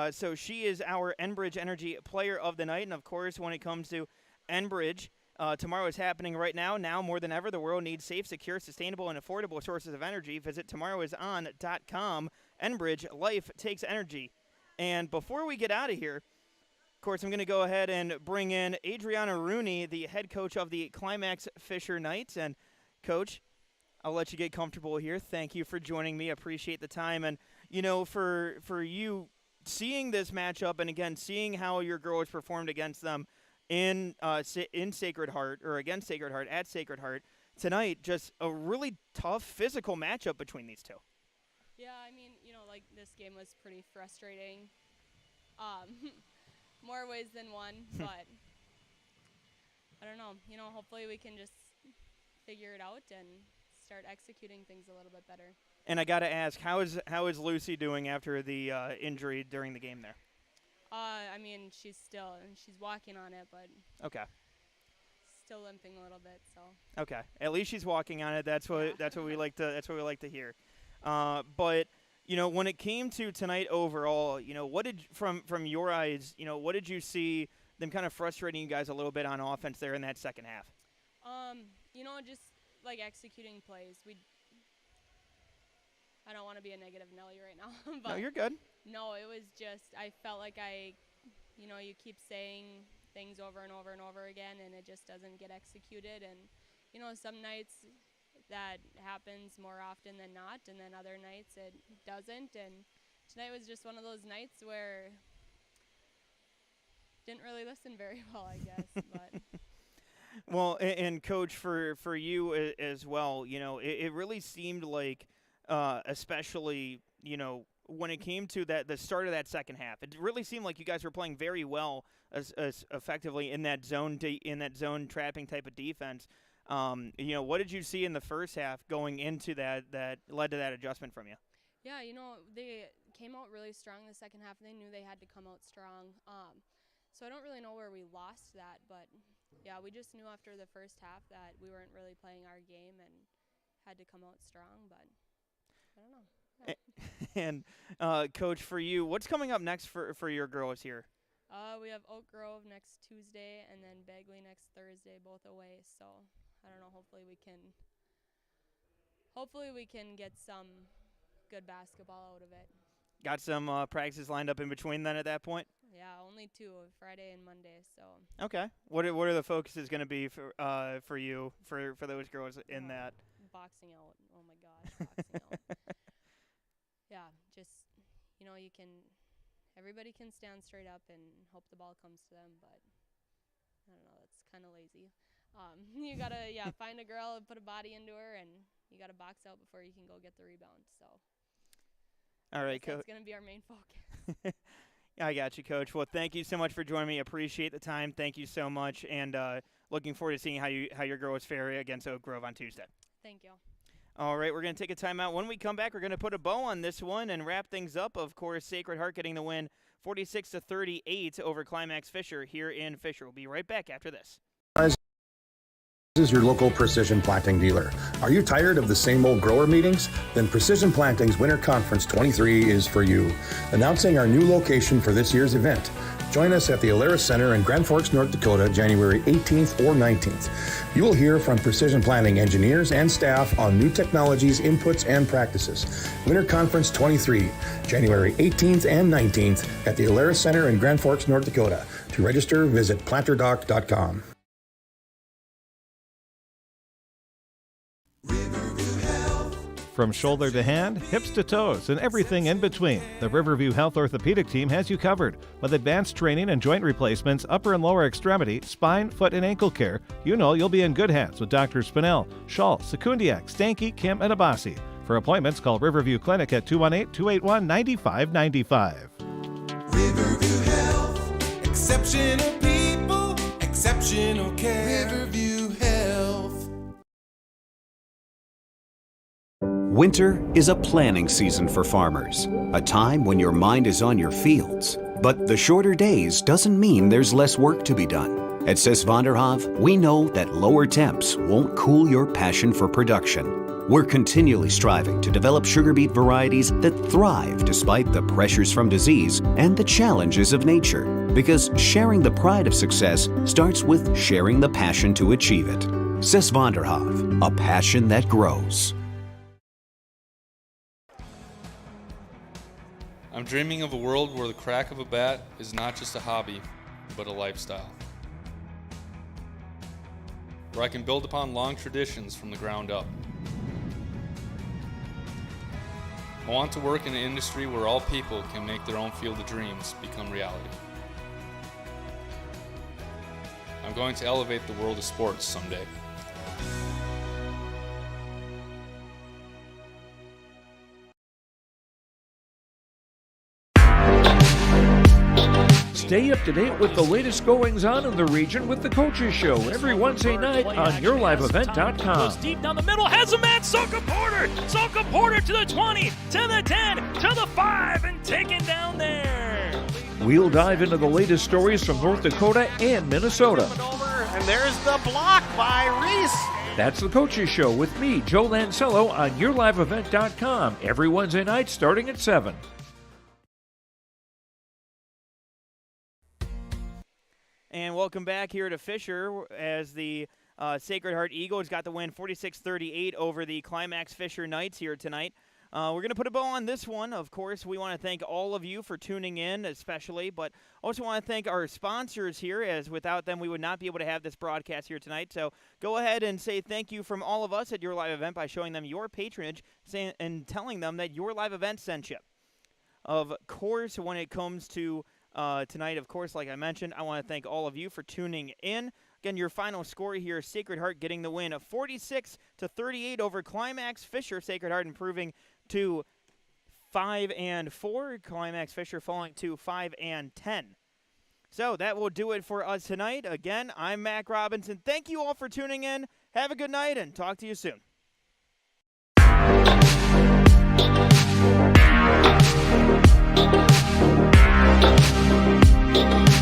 so she is our Enbridge Energy Player of the Night. And, of course, when it comes to Enbridge, tomorrow is happening right now. Now more than ever, the world needs safe, secure, sustainable, and affordable sources of energy. Visit tomorrowison.com. Enbridge, life takes energy. And before we get out of here, of course, I'm going to go ahead and bring in Adriana Rooney, the head coach of the Climax Fisher Knights. And, Coach, I'll let you get comfortable here. Thank you for joining me. Appreciate the time. And, you know, for you seeing this matchup and, again, seeing how your girls performed against them in Sacred Heart, or against Sacred Heart, at Sacred Heart, tonight, just a really tough physical matchup between these two. Yeah, I mean, you know, like, this game was pretty frustrating. More ways than one, but I don't know. You know, hopefully we can just figure it out and start executing things a little bit better. And I got to ask, how is Lucy doing after the injury during the game there? I mean, she's walking on it, but okay, still limping a little bit. So okay, at least she's walking on it. That's what we like to hear. But you know, when it came to tonight overall, you know, what did from your eyes, you know, what did you see them kind of frustrating you guys a little bit on offense there in that second half? You know, just like executing plays. I don't want to be a negative Nelly right now. But no, you're good. No, it was just, I felt like you know, you keep saying things over and over and over again, and it just doesn't get executed. And, you know, some nights that happens more often than not, and then other nights it doesn't. And tonight was just one of those nights where didn't really listen very well, I guess. But well, and Coach, for you as well, you know, it really seemed like, especially, you know, when it came to the start of that second half, it really seemed like you guys were playing very well as effectively in that zone trapping type of defense. You know, what did you see in the first half going into that led to that adjustment from you? Yeah, you know, they came out really strong in the second half, and they knew they had to come out strong. So I don't really know where we lost that, but yeah, we just knew after the first half that we weren't really playing our game and had to come out strong, but I don't know. Yeah. And Coach, for you, what's coming up next for your girls here? We have Oak Grove next Tuesday and then Bagley next Thursday, both away. So I don't know. Hopefully we can get some good basketball out of it. Got some practices lined up in between then at that point? Yeah, only 2, Friday and Monday. So okay. What are the focuses going to be for you for those girls in that? Boxing out. Oh my gosh, boxing out. Yeah, just, you know, everybody can stand straight up and hope the ball comes to them, but I don't know, that's kind of lazy. You got to, find a girl and put a body into her, and you got to box out before you can go get the rebound. So all right, Coach. That's going to be our main focus. I got you, Coach. Well, thank you so much for joining me. Appreciate the time. Thank you so much, and looking forward to seeing how your girls fare against Oak Grove on Tuesday. Thank you. All right, we're going to take a timeout. When we come back, we're going to put a bow on this one and wrap things up. Of course, Sacred Heart getting the win 46-38 over Climax Fisher here in Fisher. We'll be right back after this. This is your local Precision Planting dealer. Are you tired of the same old grower meetings? Then Precision Planting's Winter Conference 23 is for you. Announcing our new location for this year's event, Join us at the Alaris Center in Grand Forks, North Dakota, January 18th or 19th. You will hear from precision planting engineers and staff on new technologies, inputs, and practices. Winter Conference 23, January 18th and 19th at the Alaris Center in Grand Forks, North Dakota. To register, visit planterdoc.com. From shoulder to hand, hips to toes, and everything in between, the Riverview Health Orthopedic Team has you covered. With advanced training and joint replacements, upper and lower extremity, spine, foot, and ankle care, you know you'll be in good hands with Drs. Spinell, Schall, Sekundiak, Stanky, Kim, and Abasi. For appointments, call Riverview Clinic at 218-281-9595. Riverview Health, exceptional people, exceptional care. Riverview Health. Winter is a planning season for farmers, a time when your mind is on your fields. But the shorter days doesn't mean there's less work to be done. At Sis van der Haaf, we know that lower temps won't cool your passion for production. We're continually striving to develop sugar beet varieties that thrive despite the pressures from disease and the challenges of nature. Because sharing the pride of success starts with sharing the passion to achieve it. Sis van der Haaf, a passion that grows. I'm dreaming of a world where the crack of a bat is not just a hobby, but a lifestyle. Where I can build upon long traditions from the ground up. I want to work in an industry where all people can make their own field of dreams become reality. I'm going to elevate the world of sports someday. Stay up to date with the latest goings-on in the region with the Coaches Show every Wednesday night on YourLiveEvent.com. Goes deep down the middle, has a man, Soka Porter! Soka Porter to the 20, to the 10, to the 5, and taken down there. We'll dive into the latest stories from North Dakota and Minnesota. And there's the block by Reese. That's the Coaches Show with me, Joe Lancello, on YourLiveEvent.com every Wednesday night starting at 7. And welcome back here to Fisher as the Sacred Heart Eagles got the win 46-38 over the Climax Fisher Knights here tonight. We're going to put a bow on this one. Of course, we want to thank all of you for tuning in especially, but also want to thank our sponsors here, as without them we would not be able to have this broadcast here tonight. So go ahead and say thank you from all of us at Your Live Event by showing them your patronage and telling them that Your Live Event sent you. Of course, when it comes to tonight, of course, like I mentioned, I want to thank all of you for tuning in. Again, your final score here, Sacred Heart getting the win of 46-38 over Climax Fisher. Sacred Heart improving to 5-4. Climax Fisher falling to 5-10. So that will do it for us tonight. Again, I'm Mac Robinson. Thank you all for tuning in. Have a good night and talk to you soon. Thank you.